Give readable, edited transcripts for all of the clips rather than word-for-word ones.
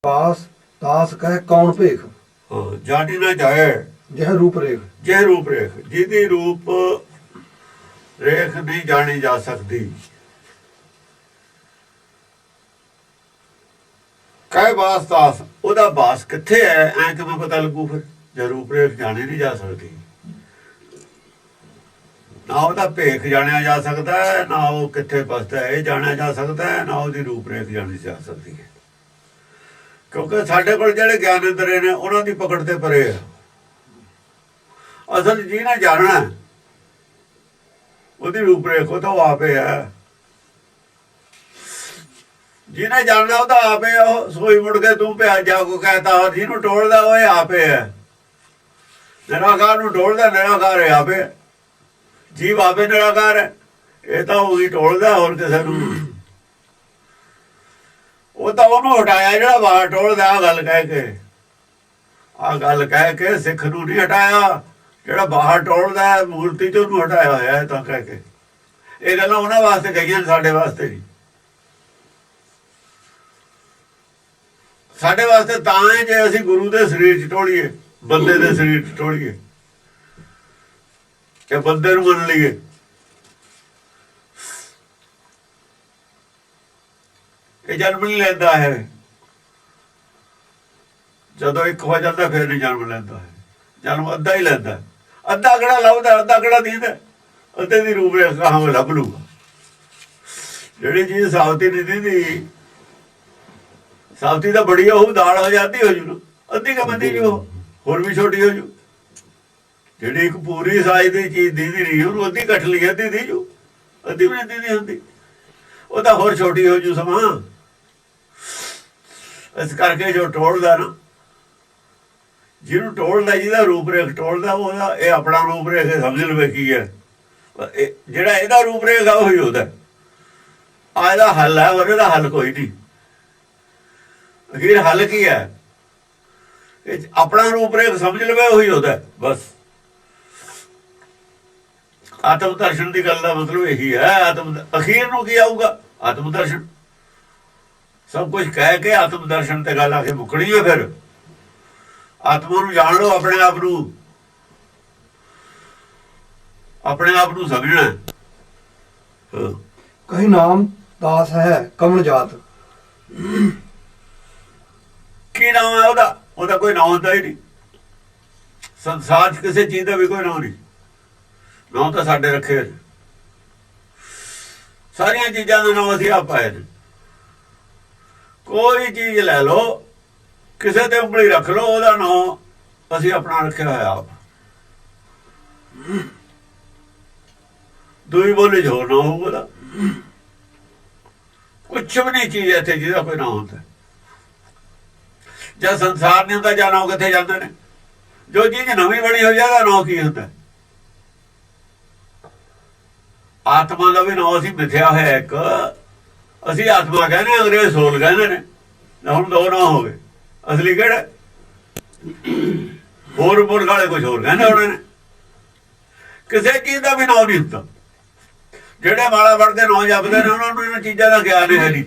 पास दास कह कौन भेख। हाँ, जानी ना जाए यह रूप रेख। जे रूप रेख, जिहदी रूप रेख नहीं जानी जा सकती। कह बास दास, ਉਹਦਾ ਬਾਸ ਕਿੱਥੇ ਹੈ ਐ ਕਿਵੇਂ ਪਤਾ ਲੱਗੂ ਫਿਰ ਜੇ ਰੂਪ ਰੇਖ ਜਾਣੀ ਨਹੀਂ ਜਾ ਸਕਦੀ। ਨਾ ਉਹਦਾ ਭੇਖ ਜਾਣਿਆ ਜਾ ਸਕਦਾ ਹੈ, ਨਾ ਉਹ ਕਿੱਥੇ ਬਸਦਾ ਹੈ ਇਹ ਜਾਣਿਆ ਜਾ ਸਕਦਾ ਹੈ, ਨਾ ਉਹਦੀ ਰੂਪ ਰੇਖ ਜਾਣੀ ਜਾ ਸਕਦੀ ਹੈ। ਕਿਉਂਕਿ ਸਾਡੇ ਕੋਲ ਜਿਹੜੇ ਗਿਆਨੇਂਦਰੀ ਨੇ ਉਹਨਾਂ ਦੀ ਪਕੜ ਤੇ ਪਰੇ ਆ। ਅਸਲ ਜਿਹਨੇ ਜਾਣਨਾ ਉਹਦੀ ਰੂਪ ਰੇਖ ਉਹ ਤਾਂ ਉਹ ਆਪੇ ਹੈ। ਜਿਹਨੇ ਜਾਣਨਾ ਉਹ ਤਾਂ ਆਪੇ ਉਹ ਸੋਈ ਮੁੜ ਕੇ ਤੂੰ ਪਿਆ ਜਾ ਕੋ ਕਹਤਾ ਔਰ ਜਿਹਨੂੰ ਟੋਲਦਾ ਉਹ ਇਹ ਆਪੇ ਹੈ। ਨਿਰਾਕਾਰ ਨੂੰ ਟੋਲਦਾ ਨਿਰਾਕਾਰ ਹੈ ਆਪੇ। ਜੀਵ ਆਪੇ ਨਿਰਾਕਾਰ ਹੈ, ਇਹ ਤਾਂ ਉਹੀ ਟੋਲਦਾ ਹੋਰ ਕਿਸੇ ਨੂੰ। ਉਹ ਤਾਂ ਉਹਨੂੰ ਹਟਾਇਆ ਜਿਹੜਾ ਬਾਹਰ ਟੋਲਦਾ। ਆਹ ਗੱਲ ਕਹਿ ਕੇ ਸਿੱਖ ਨੂੰ ਨਹੀਂ ਹਟਾਇਆ, ਜਿਹੜਾ ਬਾਹਰ ਟੋਲਦਾ ਮੂਰਤੀ ਚ ਉਹਨੂੰ ਹਟਾਇਆ ਹੋਇਆ ਤਾਂ ਕਹਿ ਕੇ। ਇਹ ਗੱਲਾਂ ਉਹਨਾਂ ਵਾਸਤੇ ਕਹੀਆਂ, ਸਾਡੇ ਵਾਸਤੇ ਨਹੀਂ। ਸਾਡੇ ਵਾਸਤੇ ਤਾਂ ਹੈ ਜੇ ਅਸੀਂ ਗੁਰੂ ਦੇ ਸਰੀਰ ਚ ਟੋਲੀਏ, ਬੰਦੇ ਦੇ ਸਰੀਰ ਚ ਟੋਲੀਏ, ਕਿ ਬੰਦੇ ਨੂੰ ਮੰਨ ਲਈਏ। ਇਹ ਜਨਮ ਨਹੀਂ ਲੈਂਦਾ ਹੈ, ਜਦੋਂ ਇੱਕ ਹੋ ਜਾਂਦਾ ਫਿਰ ਨਹੀਂ ਜਨਮ ਲੈਂਦਾ ਹੈ। ਜਨਮ ਅੱਧਾ ਹੀ ਲੈਂਦਾ, ਅੱਧਾ ਕਿਹੜਾ ਲੱਭਦਾ, ਅੱਧਾ ਕਿਹੜਾ ਦੀਦਾ। ਅੱਧੇ ਦੀ ਰੂਪ ਰੇਖ ਕਹਾਂ ਲੱਭ ਲੂਗਾ। ਜਿਹੜੀ ਚੀਜ਼ ਸਾਬਤੀ ਨਹੀਂ ਦੀਦੀ, ਸਾਬਤੀ ਤਾਂ ਬੜੀ ਉਹ ਦਾਲ ਹੋ ਜਾਂਦੀ ਹੋ ਜੂ, ਅੱਧੀ ਕ ਬੰਦੀ ਜੋ ਹੋਰ ਵੀ ਛੋਟੀ ਹੋ ਜੂ। ਜਿਹੜੀ ਇੱਕ ਪੂਰੀ ਸਾਈਜ਼ ਦੀ ਚੀਜ਼ ਦੀਦੀ ਨਹੀਂ ਉਹਨੂੰ ਅੱਧੀ ਕੱਟ ਲਈ, ਅੱਧੀ ਦੀ ਜੂ, ਅੱਧੀ ਵੀ ਨਹੀਂ ਦੀਦੀ ਹੁੰਦੀ, ਉਹ ਤਾਂ ਹੋਰ ਛੋਟੀ ਹੋ ਜੂ ਸਮਾਂ। ਇਸ ਕਰਕੇ ਜੋ ਟੋਲਦਾ ਨਾ, ਜਿਹਨੂੰ ਟੋਲਦਾ, ਜਿਹਦਾ ਰੂਪ ਰੇਖ ਟੋਲਦਾ, ਉਹਦਾ ਇਹ ਆਪਣਾ ਰੂਪ ਰੇਖ ਸਮਝ ਲਵੇ ਕੀ ਹੈ। ਜਿਹੜਾ ਇਹਦਾ ਰੂਪ ਰੇਖ ਆ ਉਹੀ ਉਹਦਾ ਆ, ਇਹਦਾ ਹੱਲ ਹੈ, ਔਰ ਇਹਦਾ ਹੱਲ ਕੋਈ ਨਹੀਂ। ਅਖੀਰ ਹੱਲ ਕੀ ਹੈ? ਇਹ ਆਪਣਾ ਰੂਪ ਰੇਖ ਸਮਝ ਲਵੇ ਉਹੀ ਉਹਦਾ ਬਸ। ਆਤਮ ਦਰਸ਼ਨ ਦੀ ਗੱਲ ਦਾ ਮਤਲਬ ਇਹੀ ਹੈ। ਅਖੀਰ ਨੂੰ ਕੀ ਆਊਗਾ? ਆਤਮ ਦਰਸ਼ਨ। ਸਭ ਕੁਝ ਕਹਿ ਕੇ ਆਤਮ ਦਰਸ਼ਨ ਤੇ ਗੱਲ ਆ ਕੇ ਮੁੱਕਣੀ ਹੈ। ਫਿਰ ਆਤਮਾ ਨੂੰ ਜਾਣ ਲਓ, ਆਪਣੇ ਆਪ ਨੂੰ, ਆਪਣੇ ਆਪ ਨੂੰ ਸਮਝਣਾ। ਕਹੀ ਨਾਮ ਦਾਸ ਹੈ ਕਮਣ ਜਾਤ। ਕੀ ਨਾਮ ਹੈ ਉਹਦਾ? ਉਹਦਾ ਕੋਈ ਨਾਮ ਹੁੰਦਾ ਹੀ ਨਹੀਂ। ਸੰਸਾਰ 'ਚ ਕਿਸੇ ਚੀਜ਼ ਦਾ ਵੀ ਕੋਈ ਨਾਮ ਨਹੀਂ। ਨਾਮ ਤਾਂ ਸਾਡੇ ਰੱਖੇ ਨੇ। ਸਾਰੀਆਂ ਚੀਜ਼ਾਂ ਦੇ ਨਾਮ ਅਸੀਂ ਆਪ ਪਾਏ ਨੇ। ਕੋਈ ਚੀਜ਼ ਲੈ ਲਓ, ਕਿਸੇ ਤੇ ਉਂਗਲੀ ਰੱਖ ਲਓ, ਉਹਦਾ ਨਾਮ ਅਸੀਂ ਆਪਣਾ ਰੱਖਿਆ ਹੋਇਆ ਆਪ। ਦੂਈ ਬੋਲੀ ਚ ਹੋਰ ਨਾ ਹੋਊ ਉਹਦਾ। ਕੁਛ ਵੀ ਨਹੀਂ ਚੀਜ਼ ਇੱਥੇ ਜਿਹਦਾ ਕੋਈ ਨਾਮ ਹੁੰਦਾ। ਜਦ ਸੰਸਾਰ ਨਹੀਂ ਹੁੰਦਾ, ਜਾਂ ਨਾਮ ਕਿੱਥੇ ਜਾਂਦੇ ਨੇ? ਜੋ ਚੀਜ਼ ਨਵੀਂ ਬਣੀ ਹੋਈ ਉਹਦਾ ਨਾਮ ਕੀ ਹੁੰਦਾ? ਆਤਮਾ ਦਾ ਵੀ ਨਾਮ ਅਸੀਂ ਮਿਥਿਆ ਹੋਇਆ ਇੱਕ। ਅਸੀਂ ਆਤਮਾ ਕਹਿੰਦੇ, ਅੰਗਰੇਜ਼ ਸੋਲ ਕਹਿੰਦੇ ਨੇ। ਹੁਣ ਦੋ ਨਾਮ ਹੋ ਗਏ, ਅਸਲੀ ਕਿਹੜਾ? ਹੋਰ ਮੁਲਕ ਵਾਲੇ ਕੁਛ ਹੋਰ ਕਹਿੰਦੇ ਹੋਣੇ ਨੇ। ਕਿਸੇ ਚੀਜ਼ ਦਾ ਵੀ ਨਾਮ ਨਹੀਂ ਹੁੰਦਾ। ਜਿਹੜੇ ਮਾਲਾ ਵੜਦੇ ਨਾਮ ਜਪਦੇ ਨੇ ਉਹਨਾਂ ਨੂੰ ਇਹਨਾਂ ਚੀਜ਼ਾਂ ਦਾ ਗਿਆਨ ਹੈ ਨਹੀਂ।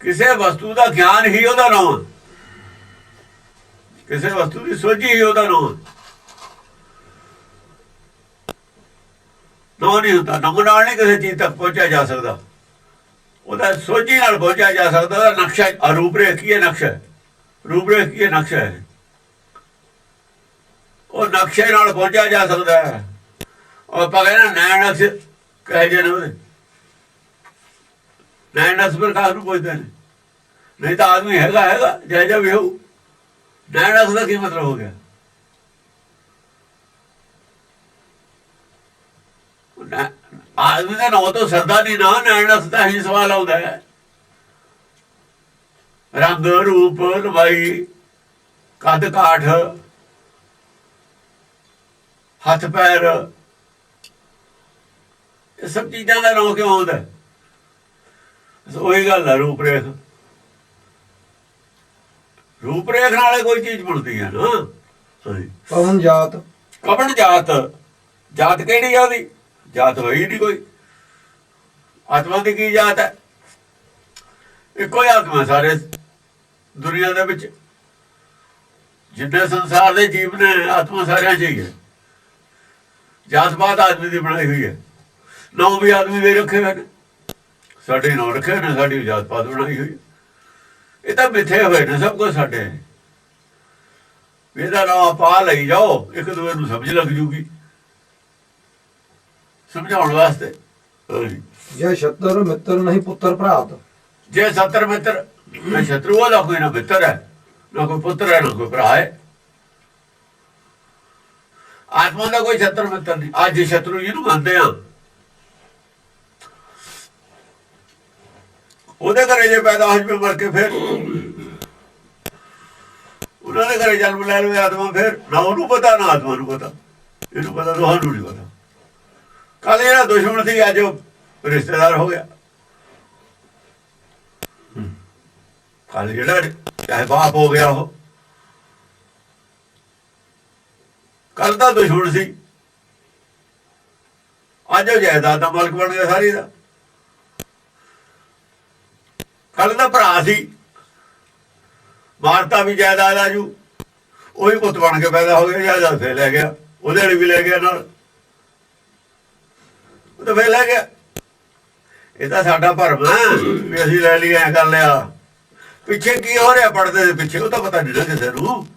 ਕਿਸੇ ਵਸਤੂ ਦਾ ਗਿਆਨ ਹੀ ਉਹਦਾ ਨਾਮ, ਕਿਸੇ ਵਸਤੂ ਦੀ ਸੋਝੀ ਹੀ ਉਹਦਾ ਨਾਮ। ਨਾਮ ਨਹੀਂ ਹੁੰਦਾ। ਨਾਮ ਨਾਲ ਨਹੀਂ ਕਿਸੇ ਚੀਜ਼ ਤੱਕ ਪਹੁੰਚਿਆ ਜਾ ਸਕਦਾ। ਉਹਦਾ ਸੋਝੀ ਨਾਲ ਪਹੁੰਚਿਆ ਜਾ ਸਕਦਾ। ਉਹਦਾ ਨਕਸ਼ਾ, ਰੂਪ ਰੇਖ ਕੀ ਹੈ? ਨਕਸ਼ਾ। ਰੂਪ ਰੇਖ ਕੀ ਹੈ? ਨਕਸ਼ਾ ਹੈ। ਉਹ ਨਕਸ਼ੇ ਨਾਲ ਪਹੁੰਚਿਆ ਜਾ ਸਕਦਾ ਹੈ। ਉਹ ਆਪਾਂ ਕਹਿੰਦੇ ਨੈਣ ਨਕਸ਼ ਕਹੇ ਜੇ ਨੇ ਉਹਦੇ। ਨੈਣ ਨਕਸ਼ ਪ੍ਰਕਾਸ਼ ਨੂੰ ਪੁੱਛਦੇ ਨੇ। ਨਹੀਂ ਤਾਂ ਆਦਮੀ ਹੈਗਾ ਜੈ ਜਾ ਵੀ ਹੋਊ। ਨੈਣ ਨਕਸ਼ ਦਾ ਕੀ ਮਤਲਬ ਹੋ ਗਿਆ? ਆਦਮੀ ਦਾ ਨਾਂ ਤੋਂ ਸਰਦਾ ਨਹੀਂ ਨਾ। ਨੈਣ ਨਕਸ਼ ਦਾ ਹੀ ਸਵਾਲ ਆਉਂਦਾ ਹੈ। ਰੰਗ ਰੂਪ ਲੰਬਾਈ ਕੱਦ ਕਾਠ ਹੱਥ ਪੈਰ, ਇਹ ਸਭ ਚੀਜ਼ਾਂ ਦਾ ਨਾਂ ਕਿਉਂ ਆਉਂਦਾ? ਉਹੀ ਗੱਲ ਹੈ ਰੂਪ ਰੇਖ। ਰੂਪ ਰੇਖ ਨਾਲੇ ਕੋਈ ਚੀਜ਼ ਬਣਦੀ ਹੈ ਨਾ। ਕਮਣ ਜਾਤ। ਕਮਣ ਜਾਤ। ਜਾਤ ਕਿਹੜੀ ਆ ਉਹਦੀ? ਜਾਤ ਹੋਈ ਨਹੀਂ ਕੋਈ। ਆਤਮਾ ਦੀ ਕੀ ਜਾਤ ਹੈ? ਇੱਕੋ ਹੀ ਆਤਮਾ ਸਾਰੇ ਦੁਨੀਆ ਦੇ ਵਿੱਚ ਜਿੰਨੇ ਸੰਸਾਰ ਦੇ ਜੀਵ ਨੇ, ਆਤਮਾ ਸਾਰਿਆਂ 'ਚ ਹੀ ਹੈ। ਜਾਤ ਪਾਤ ਆਦਮੀ ਦੀ ਬਣਾਈ ਹੋਈ ਹੈ, ਨਾਂ ਵੀ ਆਦਮੀ ਦੇ ਰੱਖੇ ਹੋਏ ਨੇ, ਸਾਡੇ ਨਾਂ ਰੱਖੇ ਨੇ, ਸਾਡੀ ਜਾਤ ਪਾਤ ਬਣਾਈ ਹੋਈ। ਇਹ ਤਾਂ ਮਿੱਥੇ ਹੋਏ ਨੇ ਸਭ ਕੁਝ ਸਾਡੇ। ਇਹਦਾ ਨਾਂ ਪਾ ਲਈ ਜਾਓ, ਇੱਕ ਦੂਜੇ ਨੂੰ ਸਮਝ ਲੱਗ ਜੂਗੀ ਸਮਝਾਉਣ ਵਾਸਤੇ। ਜੇ ਛਤਰ ਮਿੱਤਰ ਨਹੀਂ ਪੁੱਤਰ ਭਰਾਤ। ਜੇ ਸੱਤਰ ਮਿੱਤਰ, ਨਾ ਸ਼ਤਰੂ ਉਹਦਾ ਕੋਈ ਨਾ ਮਿੱਤਰ ਹੈ, ਨਾ ਕੋਈ ਪੁੱਤਰ ਹੈ, ਨਾ ਕੋਈ ਭਰਾ ਹੈ। ਆਤਮਾ ਦਾ ਕੋਈ ਛਤਰ ਮਿੱਤਰ ਨਹੀਂ। ਅੱਜ ਸ਼ਤਰੂ ਜਿਹਨੂੰ ਮੰਨਦੇ ਆ, ਉਹਦੇ ਘਰੇ ਜੇ ਪੈਦਾ ਹੋ ਜਾਵੇ ਮਰ ਕੇ, ਫਿਰ ਉਹਨਾਂ ਦੇ ਘਰੇ ਜਨਮ ਲੈ ਲਵੇ ਆਤਮਾ, ਫਿਰ ਨਾ ਉਹਨੂੰ ਪਤਾ ਨਾ ਆਤਮਾ ਨੂੰ ਪਤਾ। ਇਹਨੂੰ ਪਤਾ, ਤੁਹਾਨੂੰ ਨਹੀਂ ਪਤਾ। ਕੱਲ ਜਿਹੜਾ ਦੁਸ਼ਮਣ ਸੀ ਅੱਜ ਉਹ ਰਿਸ਼ਤੇਦਾਰ ਹੋ ਗਿਆ। ਕੱਲ ਜਿਹੜਾ ਚਾਹੇ ਬਾਪ ਹੋ ਗਿਆ, ਉਹ ਕੱਲ ਦਾ ਦੁਸ਼ਮਣ ਸੀ, ਅੱਜ ਉਹ ਜਾਇਦਾਦ ਦਾ ਮਾਲਕ ਬਣ ਗਿਆ ਸਾਰੀ ਦਾ। ਕੱਲ ਦਾ ਭਰਾ ਸੀ, ਮਾਰਤਾ ਵੀ ਜਾਇਦਾਦ ਆਜੂ, ਉਹੀ ਪੁੱਤ ਬਣ ਕੇ ਪੈਦਾ ਹੋ ਗਿਆ, ਜਾਇਦਾਦ ਫੇਰ ਲੈ ਗਿਆ, ਉਹਦੇ ਵਾਲੀ ਵੀ ਲੈ ਗਿਆ ਨਾਲ, ਉਹ ਤਾਂ ਫੇਰ ਲੈ ਗਿਆ। ਇਹ ਤਾਂ ਸਾਡਾ ਭਰਮ ਹੈ ਵੀ ਅਸੀਂ ਲੈ ਲਈ, ਐ ਕਰ ਲਿਆ। ਪਿੱਛੇ ਕੀ ਹੋ ਰਿਹਾ ਪੜਦੇ ਦੇ ਪਿੱਛੇ, ਉਹ ਤਾਂ ਪਤਾ ਨਹੀਂ ਨਾ ਕਿਸੇ ਨੂੰ।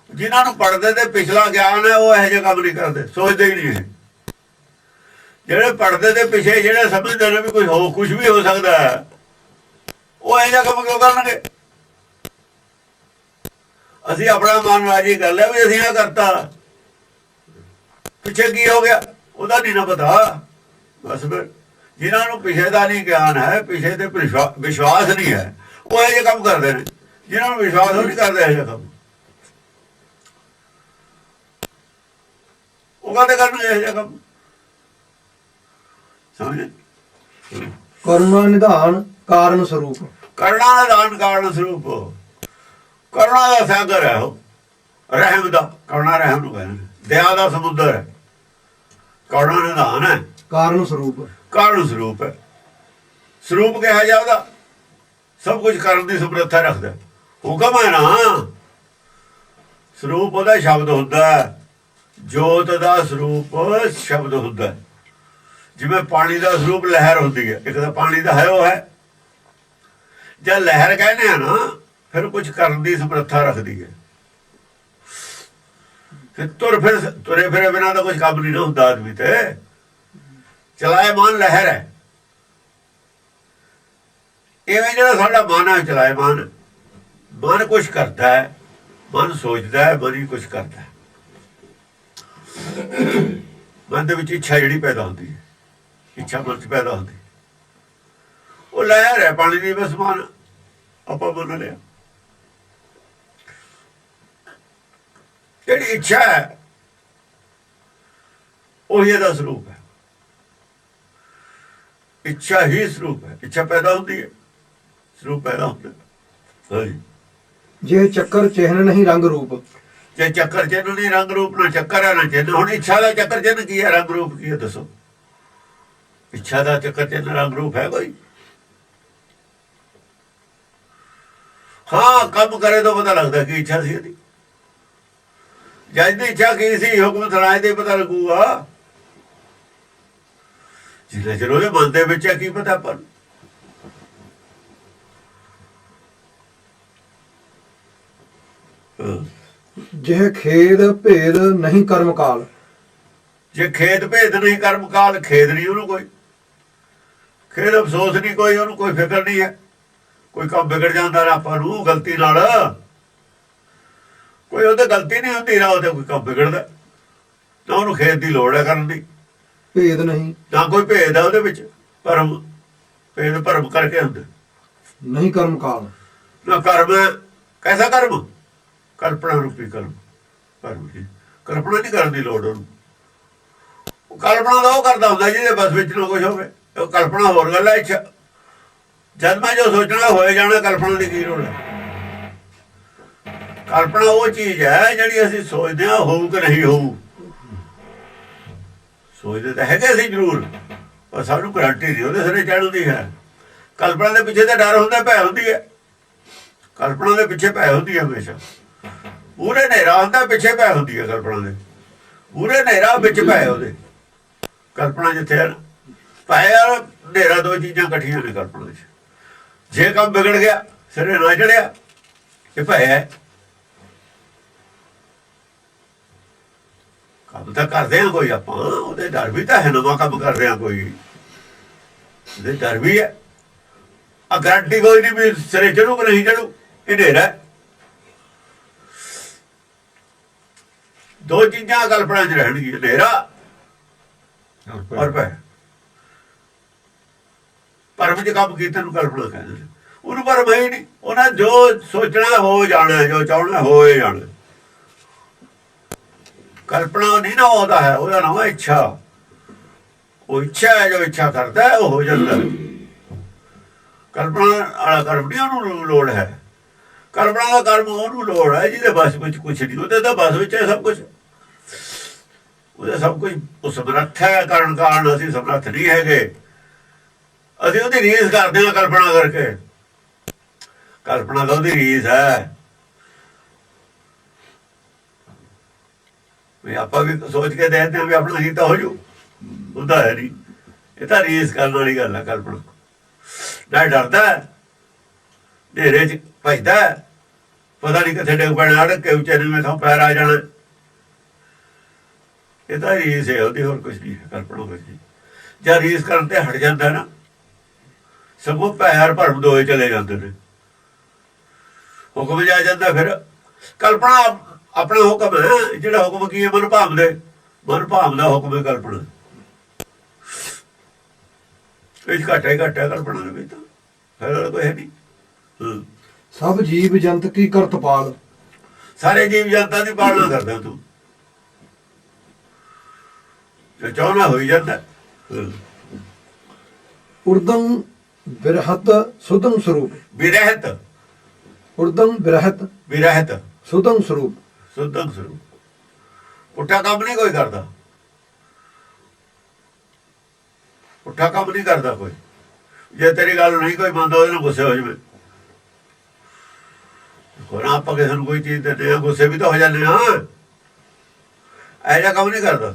ਜਿਨ੍ਹਾਂ ਨੂੰ ਪੜਦੇ ਤੇ ਪਿਛਲਾ ਗਿਆਨ ਹੈ, ਉਹ ਇਹੋ ਜਿਹੇ ਕੰਮ ਨਹੀਂ ਕਰਦੇ, ਸੋਚਦੇ ਹੀ ਨਹੀਂ। ਜਿਹੜੇ ਪੜਦੇ ਦੇ ਪਿੱਛੇ, ਜਿਹੜੇ ਸਮਝਦੇ ਨੇ ਵੀ ਕੁਛ ਵੀ ਹੋ ਸਕਦਾ ਹੈ, ਉਹ ਇਹੋ ਜਿਹਾ ਕੰਮ ਕਿਉਂ ਕਰਨਗੇ? ਅਸੀਂ ਆਪਣਾ ਮਨ ਰਾਜੀ ਕਰ ਲਿਆ ਵੀ ਅਸੀਂ ਇਹ ਕਰਤਾ, ਪਿੱਛੇ ਕੀ ਹੋ ਗਿਆ ਉਹਦਾ ਨਹੀਂ ਨਾ ਪਤਾ। ਬਸ ਫਿਰ ਜਿਨ੍ਹਾਂ ਨੂੰ ਪਿਛੇ ਦਾ ਨਹੀਂ ਗਿਆਨ ਹੈ, ਪਿਛੇ ਤੇ ਵਿਸ਼ਵਾਸ ਨਹੀਂ ਹੈ, ਉਹ ਇਹੋ ਜਿਹੇ ਕੰਮ ਕਰਦੇ ਨੇ। ਜਿਨ੍ਹਾਂ ਨੂੰ ਵਿਸ਼ਵਾਸ ਉਹ ਨਹੀਂ ਕਰਦੇ ਇਹੋ ਜਿਹਾ ਕੰਮ, ਉਹ ਕਹਿੰਦੇ ਕਰਨਗੇ ਇਹੋ ਜਿਹਾ ਕੰਮ। ਸਮਝੇ? ਕਰੁਣਾ ਨਿਧਾਨ ਕਾਰਨ ਸਰੂਪ। ਕਰੁਣਾ ਦਾ ਨਿਧਾਨ ਕਾਰਨ ਸਰੂਪ। ਕਰੁਣਾ ਦਾ ਸਾਗਰ ਹੈ ਉਹ, ਰਹਿਮ ਦਾ। ਕਰੁਣਾ ਰਹਿਮ ਨੂੰ ਕਹਿੰਦੇ, ਦਇਆ ਦਾ ਸਮੁੰਦਰ ਹੈ। ਕਰੁਣਾ ਨਿਧਾਨ ਹੈ, ਕਾਰਨ ਸਰੂਪ। ਕਾਰਨ ਸਰੂਪ ਹੈ। ਸਰੂਪ ਕਿਹਾ ਜਾ ਉਹਦਾ, ਸਭ ਕੁਝ ਕਰਨ ਦੀ ਸਮਰੱਥਾ ਰੱਖਦਾ, ਹੁਕਮ ਹੈ ਨਾ। ਸਰੂਪ ਉਹਦਾ ਸ਼ਬਦ ਹੁੰਦਾ, ਜੋਤ ਦਾ ਸਰੂਪ ਸ਼ਬਦ ਹੁੰਦਾ। ਜਿਵੇਂ ਪਾਣੀ ਦਾ ਸਰੂਪ ਲਹਿਰ ਹੁੰਦੀ ਹੈ, ਇੱਕ ਤਾਂ ਪਾਣੀ ਦਾ ਹੈ ਉਹ ਹੈ। ਜਦ ਲਹਿਰ ਕਹਿੰਦੇ ਆ ਨਾ, ਫਿਰ ਕੁਝ ਕਰਨ ਦੀ ਸਮਰੱਥਾ ਰੱਖਦੀ ਹੈ। ਫਿਰ ਤੁਰੇ ਫਿਰੇ ਬਿਨਾਂ ਤਾਂ ਕੁਝ ਕੰਮ ਨਹੀਂ ਨਾ ਹੁੰਦਾ ਆਦਮੀ ਤੇ। ਚਲਾਏਮਾਨ ਲਹਿਰ ਹੈ। ਇਵੇਂ ਜਿਹੜਾ ਸਾਡਾ ਮਨ ਹੈ ਚਲਾਏਮਾਨ, ਮਨ ਕੁਛ ਕਰਦਾ ਹੈ, ਮਨ ਸੋਚਦਾ ਹੈ, ਮਨ ਹੀ ਕੁਛ ਕਰਦਾ ਹੈ। ਮਨ ਦੇ ਵਿੱਚ ਇੱਛਾ ਜਿਹੜੀ ਪੈਦਾ ਹੁੰਦੀ ਹੈ, ਇੱਛਾ ਮਨ 'ਚ ਪੈਦਾ ਹੁੰਦੀ, ਉਹ ਲਹਿਰ ਹੈ ਪਾਣੀ ਦੀ। ਬਸ ਮਨ ਆਪਾਂ ਮੰਨ ਲਿਆ। ਜਿਹੜੀ ਇੱਛਾ ਹੈ ਉਹੀ ਇਹਦਾ ਸਰੂਪ ਹੈ। ਇੱਛਾ ਹੀ ਸਰੂਪ ਹੈ। ਇੱਛਾ ਪੈਦਾ ਹੁੰਦੀ ਹੈ, ਸਰੂਪ ਪੈਦਾ ਹੁੰਦਾ। ਹਾਂਜੀ। ਜੇ ਚੱਕਰ ਚਿਹਨ ਨਹੀਂ ਰੰਗ ਰੂਪ। ਜੇ ਚੱਕਰ ਚਿੰਨ ਨਹੀਂ ਰੰਗ ਰੂਪ, ਨਾ ਚੱਕਰ ਹੈ ਨਾ ਚਿੰਨ। ਹੁਣ ਇੱਛਾ ਦਾ ਚੱਕਰ ਚਿੰਨ ਕੀ ਹੈ, ਰੰਗ ਰੂਪ ਕੀ ਹੈ? ਦੱਸੋ। ਇੱਛਾ ਦਾ ਚੱਕਰ ਚਿੰਨ ਰੰਗ ਰੂਪ ਹੈ ਕੋਈ? ਹਾਂ, ਕੰਮ ਕਰੇ ਤਾਂ ਪਤਾ ਲੱਗਦਾ ਕੀ ਇੱਛਾ ਸੀ ਇਹਦੀ। ਜਦ ਦੀ ਇੱਛਾ ਕੀ ਸੀ, ਹੁਕਮ ਸੁਣਾਏ ਤੇ ਪਤਾ ਲੱਗੂਗਾ। ਜਿੰਨਾ ਚਿਰ ਉਹਦੇ ਮਨ ਦੇ ਵਿੱਚ ਹੈ, ਕੀ ਪਤਾ ਆਪਾਂ ਨੂੰ। ਜੇ ਖੇਦ ਭੇਦ ਨਹੀਂ ਕਰਮ ਕਾਲ। ਜੇ ਖੇਦ ਭੇਦ ਨਹੀਂ ਕਰਮ ਕਾਲ, ਖੇਦ ਨਹੀਂ ਉਹਨੂੰ ਕੋਈ, ਖੇਦ ਅਫਸੋਸ ਨਹੀਂ ਕੋਈ, ਉਹਨੂੰ ਕੋਈ ਫਿਕਰ ਨਹੀਂ ਹੈ। ਕੋਈ ਕੰਮ ਵਿਗੜ ਜਾਂਦਾ ਨਾ ਆਪਾਂ ਨੂੰ ਗਲਤੀ ਨਾਲ, ਕੋਈ ਉਹਦੇ ਗਲਤੀ ਨਹੀਂ ਹੁੰਦੀ ਨਾ, ਉਹਦੇ ਕੋਈ ਕੰਮ ਵਿਗੜਦਾ ਨਾ, ਉਹਨੂੰ ਖੇਦ ਦੀ ਲੋੜ ਹੈ ਕਰਨ ਦੀ। ਭੇਦ ਨਹੀਂ, ਨਾ ਕੋਈ ਭੇਦ ਹੈ ਉਹਦੇ ਵਿੱਚ। ਭਰਮ, ਭੇਦ ਭਰਮ ਕਰਕੇ ਹੁੰਦੇ ਨਹੀਂ ਕਰਮ ਕਾਲ। ਨਾ ਕਰਮ ਹੈ, ਕੈਸਾ ਕਰਮ? ਕਲਪਨਾ ਰੂਪੀ ਕਰਮ। ਕਰਮ ਨਹੀਂ, ਕਲਪਨਾ ਨਹੀਂ ਕਰਨ ਦੀ ਲੋੜ ਉਹਨੂੰ। ਉਹ ਕਲਪਨਾ ਦਾ ਉਹ ਕਰਦਾ ਹੁੰਦਾ ਜਿਹਦੇ ਬਸ ਵਿੱਚ ਨਾ ਕੁਛ ਹੋਵੇ। ਉਹ ਕਲਪਨਾ ਹੋਰ ਗੱਲ ਹੈ। ਇੱਛਾ ਜਦ ਮੈਂ ਜੋ ਸੋਚਣਾ ਹੋਏ ਜਾਣਾ, ਕਲਪਨਾ ਦੀ ਕੀ ਲੋੜ ਹੈ? ਕਲਪਨਾ ਉਹ ਚੀਜ਼ ਹੈ ਜਿਹੜੀ ਅਸੀਂ ਸੋਚਦੇ ਹਾਂ ਹੋਊ ਕਿ ਨਹੀਂ ਹੋਊ। ਸੋਚਦੇ ਤਾਂ ਹੈਗੇ ਅਸੀਂ ਜ਼ਰੂਰ, ਪਰ ਸਾਨੂੰ ਗਰੰਟੀ ਨਹੀਂ ਉਹਦੇ ਸਿਰੇ ਚੜ੍ਹਦੀ ਹੈ। ਕਲਪਨਾ ਦੇ ਪਿੱਛੇ ਤਾਂ ਡਰ ਹੁੰਦਾ, ਭੈ ਹੁੰਦੀ ਹੈ। ਕਲਪਨਾ ਦੇ ਪਿੱਛੇ ਭੈ ਹੁੰਦੀ ਹੈ ਹਮੇਸ਼ਾ। ਪੂਰੇ ਹਨੇਰਾ ਹੁੰਦਾ, ਪਿੱਛੇ ਭੈ ਹੁੰਦੀ ਹੈ ਕਲਪਨਾ ਦੇ। ਪੂਰੇ ਹਨੇਰਾ ਵਿੱਚ ਭੈ ਉਹਦੇ। ਕਲਪਨਾ ਜਿੱਥੇ ਹੈ ਭੈ ਔਰ ਹਨੇਰਾ ਦੋ ਚੀਜ਼ਾਂ ਇਕੱਠੀਆਂ ਨੇ ਕਲਪਨਾ 'ਚ। ਜੇ ਕੰਮ ਵਿਗੜ ਗਿਆ, ਸਿਰੇ ਨਾ ਚੜਿਆ, ਇਹ ਭੈ ਹੈ। ਕੰਮ ਤਾਂ ਕਰਦੇ ਹਾਂ ਕੋਈ ਆਪਾਂ, ਉਹਦੇ ਡਰ ਵੀ ਤਾਂ ਹੈ। ਨਵਾਂ ਕੰਮ ਕਰ ਰਿਹਾ ਕੋਈ, ਉਹਦੇ ਡਰ ਵੀ ਹੈ। ਆ ਗਰੰਟੀ ਕੋਈ ਨਹੀਂ ਵੀ ਸਿਰੇ ਚੜੂ ਕਿ ਨਹੀਂ ਚੜੂ, ਇਹ ਹਨੇਰਾ। ਦੋ ਚੀਜ਼ਾਂ ਕਲਪਨਾ 'ਚ ਰਹਿਣਗੀਆਂ, ਹਨੇਰਾ ਔਰ ਭੈ। ਭਰਮ 'ਚ ਕੰਮ ਕੀਤੇ ਨੂੰ ਕਲਪਨਾ ਕਹਿੰਦੇ ਨੇ। ਉਹਨੂੰ ਭਰਮ ਹੀ ਨਹੀਂ। ਉਹਨਾਂ ਜੋ ਸੋਚਣਾ ਹੋ ਜਾਣਾ, ਜੋ ਚਾਹਣਾ ਹੋਏ ਜਾਣਾ। ਕਲਪਨਾ ਨਹੀਂ ਨਾ ਉਹਦਾ ਹੈ, ਉਹਦਾ ਨਾਮ ਹੈ ਇੱਛਾ। ਉਹ ਇੱਛਾ ਹੈ, ਜੋ ਇੱਛਾ ਕਰਦਾ ਹੈ ਉਹ ਹੋ ਜਾਂਦਾ। ਕਲਪਨਾ ਵਾਲਾ ਕਰਮ ਨਹੀਂ ਉਹਨੂੰ ਲੋੜ ਹੈ। ਕਲਪਨਾ ਦਾ ਕਰਮ ਉਹਨੂੰ ਲੋੜ ਹੈ ਜਿਹਦੇ ਬਸ ਵਿੱਚ ਕੁਛ ਨਹੀਂ। ਉਹਦੇ ਤਾਂ ਬਸ ਵਿੱਚ ਹੈ ਸਭ ਕੁਛ। ਉਹਦੇ ਸਭ ਕੁਛ ਉਹ ਸਮਰੱਥ ਹੈ ਕਰਨ ਕਾਰਨ। ਅਸੀਂ ਸਮਰੱਥ ਨਹੀਂ ਹੈਗੇ। ਅਸੀਂ ਉਹਦੀ ਰੀਸ ਕਰਦੇ ਹਾਂ ਕਲਪਨਾ ਕਰਕੇ। ਕਲਪਨਾ ਤਾਂ ਉਹਦੀ ਰੀਸ ਹੈ। ਵੀ ਆਪਾਂ ਵੀ ਸੋਚ ਕੇ ਦੇਖਦੇ ਹਾਂ ਵੀ ਆਪਣਾ ਕੀਤਾ ਹੋ ਜੂ, ਉਹਦਾ ਹੈ ਨਹੀਂ। ਇਹ ਤਾਂ ਰੀਸ ਕਰਨ ਵਾਲੀ ਗੱਲ ਹੈ। ਕਲਪਨਾ ਨਾ ਡਰਦਾ, ਹਨੇਰੇ 'ਚ ਭੱਜਦਾ, ਪਤਾ ਨਹੀਂ ਕਿੱਥੇ ਡਿੱਗ ਪੈਣਾ, ਅੜਕ ਕੇ ਉੱਚੇ ਨੀਵੇਂ ਥਾਂ ਪੈਰ ਆ ਜਾਣਾ। ਇਹ ਤਾਂ ਰੀਸ ਹੈ ਉਹਦੀ, ਹੋਰ ਕੁਛ ਨਹੀਂ ਹੈ। ਕਲਪਨਾ ਕੁਛ ਨਹੀਂ। ਜਾਂ ਰੀਸ ਕਰਨ ਤੇ ਹਟ ਜਾਂਦਾ ਨਾ, ਸਗੋਂ ਪੈਰ ਭਰਮ ਦੋਏ ਚਲੇ ਜਾਂਦੇ ਨੇ। ਹੁਕਮ ਜਾ ਜਾਂਦਾ ਫਿਰ। ਕਲਪਨਾ ਆਪਣਾ ਹੁਕਮ ਹੈ। ਜਿਹੜਾ ਹੁਕਮ ਕੀ ਹੈ? ਮਨ ਭਾਵਦੇ। ਮਨ ਭਾਵਦਾ ਹੁਕਮ ਹੈ ਕਲਪਨਾ। ਇਹ ਘੱਟ ਹੈ ਕਲਪਨਾ ਦੇ ਵਿੱਚ ਤਾਂ ਫਿਰ ਕੋਈ ਹੈ ਨਹੀਂ। ਸਭ ਜੀਵ ਜੰਤ ਕੀ ਕਰਤਪਾਲ। ਸਾਰੇ ਜੀਵ ਜਨਤਾ ਦੀ ਪਾਲਣਾ ਕਰਦਾ ਤੂੰ, ਜੋ ਚਾਹਣਾ ਹੋਈ ਜਾਂਦਾ। ਉਰਦਮ ਬਿਰਹਤ ਸੁਦਮ ਸਰੂਪ। ਵਿਰਹਿਤ, ਉਰਦਮ ਬਿਰਹਤ ਵਿਰਹਿਤ ਸੁਦਮ ਸਰੂਪ। ਸੁਦਮ ਸਰੂਪ। ਪੁੱਠਾ ਕੰਮ ਨਹੀਂ ਕੋਈ ਕਰਦਾ। ਪੁੱਠਾ ਕੰਮ ਨਹੀਂ ਕਰਦਾ ਕੋਈ। ਜੇ ਤੇਰੀ ਗੱਲ ਨਹੀਂ ਕੋਈ ਮੰਨਦਾ, ਉਹਦੇ ਨਾਲ ਗੁੱਸੇ ਹੋ ਜਾਵੇ। ਹੋਰ ਆਪਾਂ ਕਿਸੇ ਨੂੰ ਕੋਈ ਚੀਜ਼ ਦਿੰਦੇ ਹਾਂ, ਗੁੱਸੇ ਵੀ ਤਾਂ ਹੋ ਜਾਂਦੇ ਹਾਂ। ਇਹੋ ਜਿਹਾ ਕੰਮ ਨਹੀਂ ਕਰਦਾ।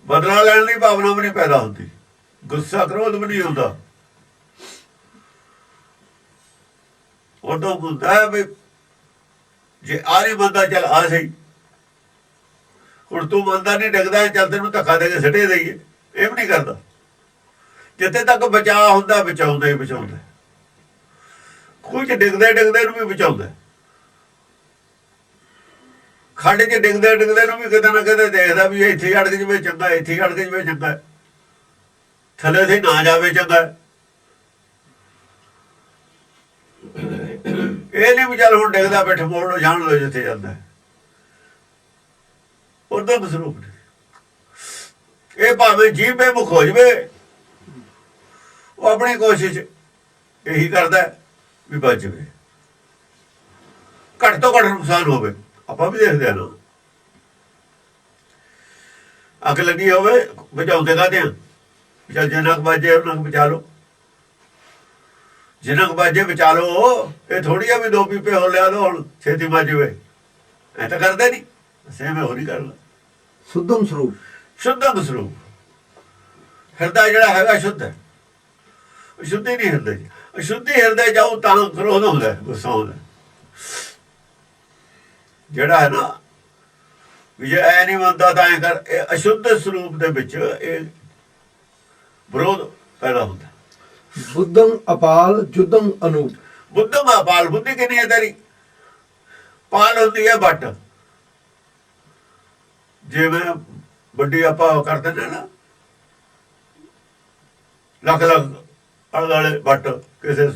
ਬਦਲਾ ਲੈਣ ਦੀ ਭਾਵਨਾ ਵੀ ਨਹੀਂ ਪੈਦਾ ਹੁੰਦੀ। ਗੁੱਸਾ ਕ੍ਰੋਧ ਵੀ ਨਹੀਂ ਹੁੰਦਾ। ਉਦੋਂ ਹੁੰਦਾ ਹੈ ਵੀ ਜੇ ਆ ਨਹੀਂ ਮੰਨਦਾ, ਚੱਲ ਆ ਸਹੀ। ਹੁਣ ਤੂੰ ਮੰਨਦਾ ਨਹੀਂ, ਡਿੱਗਦਾ, ਚੱਲ ਤੈਨੂੰ ਧੱਕਾ ਦੇ ਕੇ ਸਿੱਟੇ ਦੇਈਏ। ਇਹ ਵੀ ਨਹੀਂ ਕਰਦਾ। ਜਿੱਥੇ ਤੱਕ ਬਚਾਅ ਹੁੰਦਾ, ਬਚਾਉਂਦਾ ਹੀ ਬਚਾਉਂਦਾ। ਖੂਹ 'ਚ ਡਿੱਗਦੇ ਨੂੰ ਵੀ ਬਚਾਉਂਦਾ। ਖੱਡ 'ਚ ਡਿੱਗਦੇ ਨੂੰ ਵੀ ਕਿਤੇ ਨਾ ਕਿਤੇ ਦੇਖਦਾ ਵੀ ਇੱਥੇ ਅੜਕ ਜਵੇ ਚੰਗਾ, ਇੱਥੇ ਅੜਕ ਜਵੇ ਚੰਗਾ, ਥੱਲੇ ਤੇ ਨਾ ਜਾਵੇ ਚੰਗਾ। ਇਹ ਨਹੀਂ ਵੀ ਚੱਲ ਹੁਣ ਡਿੱਗਦਾ ਬੈਠ ਮੋੜ ਜਾਣ ਲੋ ਜਿੱਥੇ ਜਾਂਦਾ। ਉਹਦਾ ਸਰੂਪ ਨਹੀਂ। ਇਹ ਭਾਵੇਂ ਜੀਭ ਬੇਮੁਖ ਹੋ ਜਵੇ, ਉਹ ਆਪਣੀ ਕੋਸ਼ਿਸ਼ ਇਹੀ ਕਰਦਾ ਵੀ ਬਚ ਜਵੇ, ਘੱਟ ਤੋਂ ਘੱਟ ਨੁਕਸਾਨ ਹੋਵੇ। ਆਪਾਂ ਵੀ ਦੇਖਦੇ ਹਾਂ ਨਾ, ਅੱਗ ਲੱਗੀ ਹੋਵੇ, ਬਚਾਉਂਦੇ ਕਾਹਦੇ ਆ? ਚੱਲ ਜਿੰਨਾ ਕੁ ਬਾਜੇ ਉਹਨਾਂ ਕੁ ਬਚਾ ਲਓ, ਜਿੰਨਾ ਕੁ ਬਾਜੇ ਬਚਾ ਲਓ। ਇਹ ਥੋੜੀ ਆ ਵੀ 2 ਪੀਪੇ ਹੋ ਲਿਆ ਦੋ ਹੁਣ ਛੇਤੀ ਮੱਚ ਜਵੇ। ਐ ਤਾਂ ਕਰਦੇ ਨਹੀਂ। ਸੇਮ ਹੋ ਨਹੀਂ ਕਰਨਾ। ਸੁਦਮ ਸਰੂਪ। ਸ਼ੁੱਧਮ ਸਰੂਪ। ਹਿਰਦਾ ਜਿਹੜਾ ਹੈਗਾ ਸ਼ੁੱਧ ਹੈ। ਸ਼ੁੱਧੀ ਨਹੀਂ ਹਿਰਦੇ 'ਚ। ਅਸ਼ੁੱਧੀ ਹਿਰਦੇ ਜਾਊ ਤਾਂ ਕ੍ਰੋਧ ਹੁੰਦਾ, ਗੁੱਸਾ ਹੁੰਦਾ। ਜਿਹੜਾ ਹੈ ਨਾ ਵੀ ਜੇ ਐ ਨਹੀਂ ਮੰਨਦਾ ਤਾਂ ਐ ਕਰ, ਇਹ ਅਸ਼ੁੱਧ ਸਰੂਪ ਦੇ ਵਿੱਚ ਇਹ ਵਿਰੋਧ ਪੈਦਾ ਹੁੰਦਾ। ਬੁੱਧਮ ਅਪਾਲ ਜੁਦਮ ਅਨੂਪ। ਬੁੱਧਮ ਅਪਾਲ। ਬੁੱਧੀ ਕਿੰਨੀ ਹੈ ਤੇਰੀ? ਪਾਲ ਹੁੰਦੀ ਹੈ ਵੱਟ। ਜਿਵੇਂ ਵੱਡੀ ਆਪਾਂ ਕਰਦੇ ਨੇ ਨਾ, ਲੱਖ ਆਲੇ ਦੁਆਲੇ ਵੱਟ, ਕਿਸੇ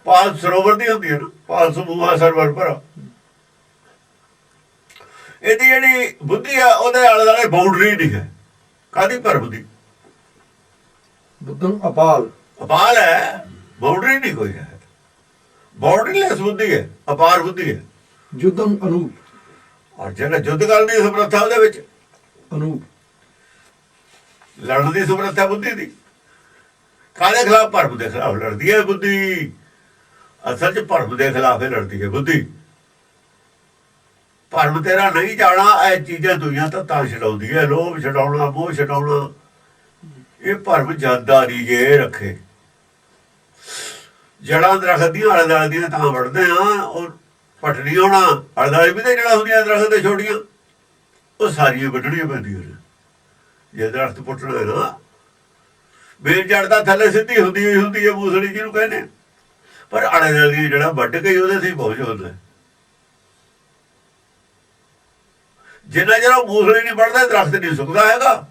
ਪਾਲ ਸਰੋਵਰ ਦੀ ਹੁੰਦੀ ਹੈ ਨਾ, ਪਾਲ ਸਮੂਹਾ ਸਰਵਰ ਭਰਾ। ਇਹਦੀ ਜਿਹੜੀ ਬੁੱਧੀ ਆ, ਉਹਦੇ ਆਲੇ ਦੁਆਲੇ ਬਾਉਂਡਰੀ ਨਹੀਂ ਹੈ। ਕਾਹਦੀ ਭਰਮ ਦੀ? ਬੁੱਧਮ ਅਪਾਲ। ਅਪਾਲ ਹੈ, ਬਾਉਂਡਰੀ ਨਹੀਂ ਕੋਈ ਹੈ। ਬਾਉਂਡਰੀਲੈਸ ਬੁੱਧੀ ਹੈ, ਅਪਾਰ ਬੁੱਧੀ ਹੈ। ਜੁਦਮ ਅਨੂਪ। ਔਰ ਜਿਹੜਾ ਯੁੱਧ ਕਰਨ ਦੀ ਸਮਰੱਥਾ ਉਹਦੇ ਵਿੱਚ ਅਨੂਪ। ਲੜਨ ਦੀ ਸਮਰੱਥਾ ਬੁੱਧੀ ਦੀ। ਕਾਹਦੇ ਖਿਲਾਫ? ਭਰਮ ਦੇ ਖਿਲਾਫ ਲੜਦੀ ਹੈ ਬੁੱਧੀ। ਅਸਲ 'ਚ ਭਰਮ ਦੇ ਖਿਲਾਫ ਹੀ ਲੜਦੀ ਹੈ ਬੁੱਧੀ। ਭਰਮ ਤੇਰਾ ਨਹੀਂ ਜਾਣਾ, ਇਹ ਚੀਜ਼ਾਂ ਦੁਨੀਆਂ ਤਾਂ ਛਡਾਉਂਦੀ ਹੈ। ਲੋਭ ਛਡਾਉਣਾ, ਮੋਹ ਛਡਾਉਣਾ, ਇਹ ਭਰਮ ਜਾਂਦਾ ਨਹੀਂ ਜੇ ਰੱਖੇ। ਜੜਾਂ ਦਰਖਤ ਦੀਆਂ ਆਲੇ ਦੁਆਲੇ ਦੀਆਂ ਤਾਂ ਵੜਦੇ ਆ, ਉਹ ਪੱਟ ਨਹੀਂ ਹੋਣਾ। ਆਲੇ ਦੁਆਲੇ ਵੀ ਤਾਂ ਜੜਾਂ ਹੁੰਦੀਆਂ ਦਰਖਤ ਦੇ ਛੋਟੀਆਂ, ਉਹ ਸਾਰੀਆਂ ਵੱਢਣੀਆਂ ਪੈਂਦੀਆਂ ਨੇ ਜੇ ਦਰਖਤ ਪੁੱਟਣਾ ਨਾ। ਮੇਨ ਜੜ ਦਾ ਥੱਲੇ ਸਿੱਧੀ ਹੁੰਦੀ ਹੋਈ ਹੁੰਦੀ ਹੈ, ਮੂਸਲੀ ਜਿਹਨੂੰ ਕਹਿੰਦੇ, ਪਰ ਆਲੇ ਦੁਆਲੇ ਦੀਆਂ ਜੜਾਂ ਵੱਢ ਕੇ ਉਹਦੇ ਤੇ ਪਹੁੰਚ ਹੁੰਦਾ। ਜਿੰਨਾ ਚਿਰ ਉਹ ਮੂਸਲੀ ਨਹੀਂ ਵੱਢਦਾ ਦਰਖਤ ਨਹੀਂ ਸੁੱਕਦਾ ਹੈਗਾ।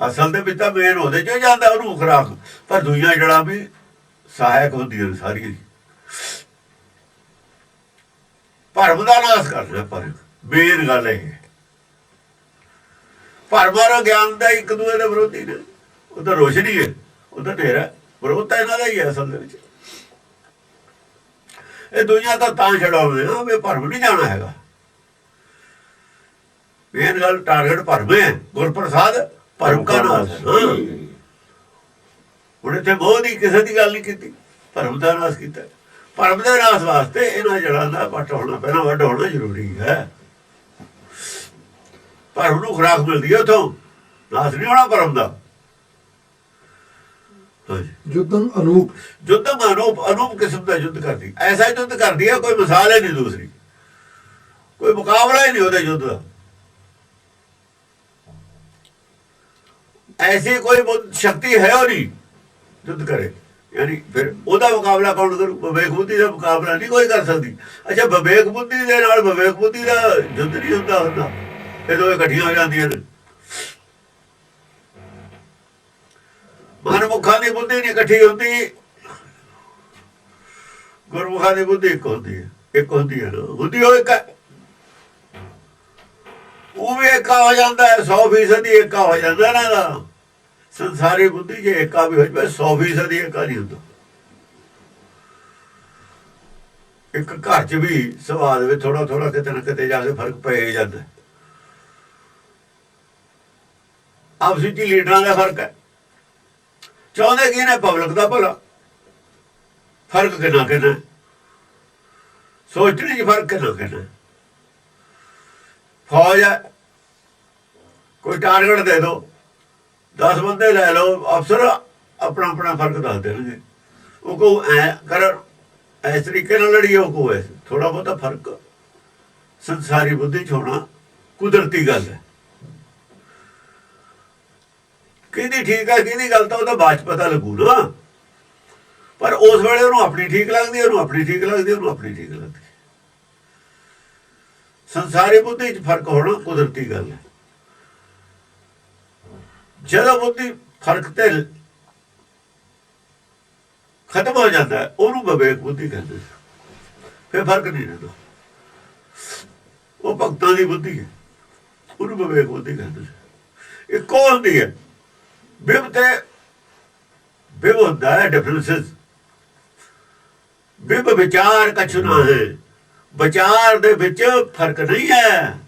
ਅਸਲ ਦੇ ਵਿੱਚ ਤਾਂ ਮੇਨ ਉਹਦੇ 'ਚ ਜਾਂਦਾ ਉਹਨੂੰ ਖੁਰਾਕ, ਪਰ ਦੂਜੀਆਂ ਜੜਾਂ ਵੀ ਸਹਾਇਕ ਹੁੰਦੀਆਂ ਨੇ ਸਾਰੀਆਂ। ਭਰਮ ਦਾ ਨਾਸ਼ ਕਰਨਾ, ਪਰ ਮੇਨ ਗੱਲ ਇਹ ਭਰਮ ਔਰ ਗਿਆਨ ਦਾ ਇੱਕ ਦੂਏ ਦੇ ਵਿਰੋਧੀ ਨੇ। ਉਹ ਤਾਂ ਰੋਸ਼ਨੀ ਹੈ, ਉਹ ਤਾਂ ਹਨੇਰਾ। ਵਿਰੋਧ ਤਾਂ ਇਹਨਾਂ ਦਾ ਹੀ ਹੈ ਅਸਲ ਦੇ ਵਿੱਚ। ਇਹ ਦੁਨੀਆ ਤਾਂ ਛਡਾਉਂਦੇ ਆ ਵੀ ਭਰਮ ਨਹੀਂ ਜਾਣਾ ਹੈਗਾ। ਮੇਨ ਗੱਲ ਟਾਰਗੇਟ ਭਰਮ ਹੈ। ਗੁਰਪ੍ਰਸਾਦ ਭਰਮ ਕਾ ਨਾਸ਼। ਹੁਣ ਇੱਥੇ ਮੋਹ ਦੀ ਕਿਸੇ ਦੀ ਗੱਲ ਨਹੀਂ ਕੀਤੀ, ਭਰਮ ਦਾ ਨਾਸ਼ ਕੀਤਾ। ਭਰਮ ਦੇ ਨਾਸ਼ ਵਾਸਤੇ ਇਹਨਾਂ ਜੜਾਂ ਦਾ ਵੱਟ ਹੋਣਾ ਪੈਣਾ, ਵੱਢ ਹੋਣਾ ਜ਼ਰੂਰੀ ਹੈ। ਭਰਮ ਨੂੰ ਖੁਰਾਕ ਮਿਲਦੀ ਹੈ ਉੱਥੋਂ, ਨਾਸ਼ ਨਹੀਂ ਹੋਣਾ ਭਰਮ ਦਾ। ਯੁੱਧਮ ਅਨੂਪ। ਯੁੱਧਮ ਅਨੂਪ, ਅਨੂਪ ਕਿਸਮ ਦਾ ਯੁੱਧ ਕਰਦੀ, ਐਸਾ ਯੁੱਧ ਕਰਦੀ ਹੈ ਕੋਈ ਮਿਸਾਲ ਹੀ ਨਹੀਂ ਦੂਸਰੀ, ਕੋਈ ਮੁਕਾਬਲਾ ਹੀ ਨਹੀਂ ਉਹਦੇ ਯੁੱਧ ਦਾ। ਐਸੀ ਕੋਈ ਸ਼ਕਤੀ ਹੈ ਉਹ ਨਹੀਂ ਯੁੱਧ ਕਰੇ। ਯਾਨੀ ਫਿਰ ਉਹਦਾ ਮੁਕਾਬਲਾ ਕੌਣ ਕਰੂ? ਵਿਵੇਕ ਬੁੱਧੀ ਦਾ ਮੁਕਾਬਲਾ ਨਹੀਂ ਕੋਈ ਕਰ ਸਕਦੀ। ਅੱਛਾ, ਵਿਵੇਕ ਬੁੱਧੀ ਦੇ ਨਾਲ ਵਿਵੇਕ ਬੁੱਧੀ ਦਾ ਯੁੱਧ ਨਹੀਂ ਹੁੰਦਾ। ਇਹ ਦੋਵੇਂ ਇਕੱਠੀਆਂ ਹੋ ਜਾਂਦੀਆਂ ਨੇ। ਮਨਮੁਖਾਂ ਦੀ ਬੁੱਧੀ ਨਹੀਂ ਇਕੱਠੀ ਹੁੰਦੀ, ਗੁਰਮੁਖਾਂ ਦੀ ਬੁੱਧੀ ਇੱਕ ਹੁੰਦੀ ਹੈ। ਇੱਕ ਹੁੰਦੀ ਹੈ ਨਾ, ਹੁੰਦੀ ਉਹ ਇੱਕ, ਉਹ ਵੀ ਏਕਾ ਹੋ ਜਾਂਦਾ ਹੈ। 100% ਹੀ ਏਕਾ ਹੋ ਜਾਂਦਾ ਇਹਨਾਂ ਦਾ। ਸੰਸਾਰੀ ਬੁੱਧੀ ਜੇ ਏਕਾ ਵੀ ਹੋ ਜਾਵੇ 100% ਏਕਾ ਨਹੀਂ ਹੁੰਦਾ। ਇੱਕ ਘਰ 'ਚ ਵੀ ਸੁਭਾਅ ਦੇ ਵਿੱਚ ਥੋੜਾ ਥੋੜਾ ਕਿਤੇ ਨਾ ਕਿਤੇ ਜਾ ਕੇ ਫਰਕ ਪੈ ਜਾਂਦਾ। ਆਪਸ ਵਿੱਚ ਲੀਡਰਾਂ ਦਾ ਫਰਕ ਹੈ। ਚਾਹੁੰਦੇ ਕੀ ਨੇ? ਪਬਲਿਕ ਦਾ ਭਲਾ। ਫਰਕ ਕਿੰਨਾ ਕਿੰਨਾ, ਸੋਚਣੇ 'ਚ ਫਰਕ ਕਿੰਨਾ ਕਿੰਨਾ। ਫੌਜ ਹੈ, ਕੋਈ ਟਾਰਗੇਟ ਦੇ ਦਿਓ, 10 ਬੰਦੇ ਲੈ ਲਓ, ਅਫਸਰ ਆਪਣਾ ਆਪਣਾ ਫਰਕ ਦੱਸ ਦੇਣਗੇ। ਉਹ ਕਹੂ ਐ ਕਰ, ਇਸ ਤਰੀਕੇ ਨਾਲ ਲੜੀਏ, ਉਹ ਕਹੂ ਐ। ਥੋੜਾ ਬਹੁਤਾ ਫਰਕ ਸੰਸਾਰੀ ਬੁੱਧੀ 'ਚ ਹੋਣਾ ਕੁਦਰਤੀ ਗੱਲ ਹੈ। ਕਿਹਦੀ ਠੀਕ ਹੈ ਕਿਹਦੀ ਗਲਤ ਹੈ ਉਹ ਤਾਂ ਬਾਅਦ 'ਚ ਪਤਾ ਲੱਗੂ ਨਾ। ਪਰ ਉਸ ਵੇਲੇ ਉਹਨੂੰ ਆਪਣੀ ਠੀਕ ਲੱਗਦੀ, ਉਹਨੂੰ ਆਪਣੀ ਠੀਕ ਲੱਗਦੀ, ਉਹਨੂੰ ਆਪਣੀ ਠੀਕ ਲੱਗਦੀ। ਸੰਸਾਰੀ ਬੁੱਧੀ 'ਚ ਫਰਕ ਹੋਣਾ ਕੁਦਰਤੀ ਗੱਲ ਹੈ। ਜਦੋਂ ਬੁੱਧੀ ਫਰਕ ਤੇ ਖਤਮ ਹੋ ਜਾਂਦਾ ਉਹਨੂੰ ਵਿਵੇਕ ਬੁੱਧੀ ਕਹਿੰਦੇ। ਫਿਰ ਫਰਕ ਨਹੀਂ ਰਹਿੰਦਾ। ਉਹ ਭਗਤਾਂ ਦੀ ਬੁੱਧੀ ਹੈ, ਉਹਨੂੰ ਵਿਵੇਕ ਬੁੱਧੀ ਕਹਿੰਦੇ। ਇੱਕੋ ਹੁੰਦੀ ਹੈ। ਵਿਵ ਤੇ ਵਿਵ ਹੁੰਦਾ ਹੈ, ਡਿਫਰੈਂਸਿਸ। ਵਿਵ ਵਿਚਾਰ ਕਛੁ ਨਾ ਹੈ, ਵਿਚਾਰ ਦੇ ਵਿੱਚ ਫਰਕ ਨਹੀਂ ਹੈ।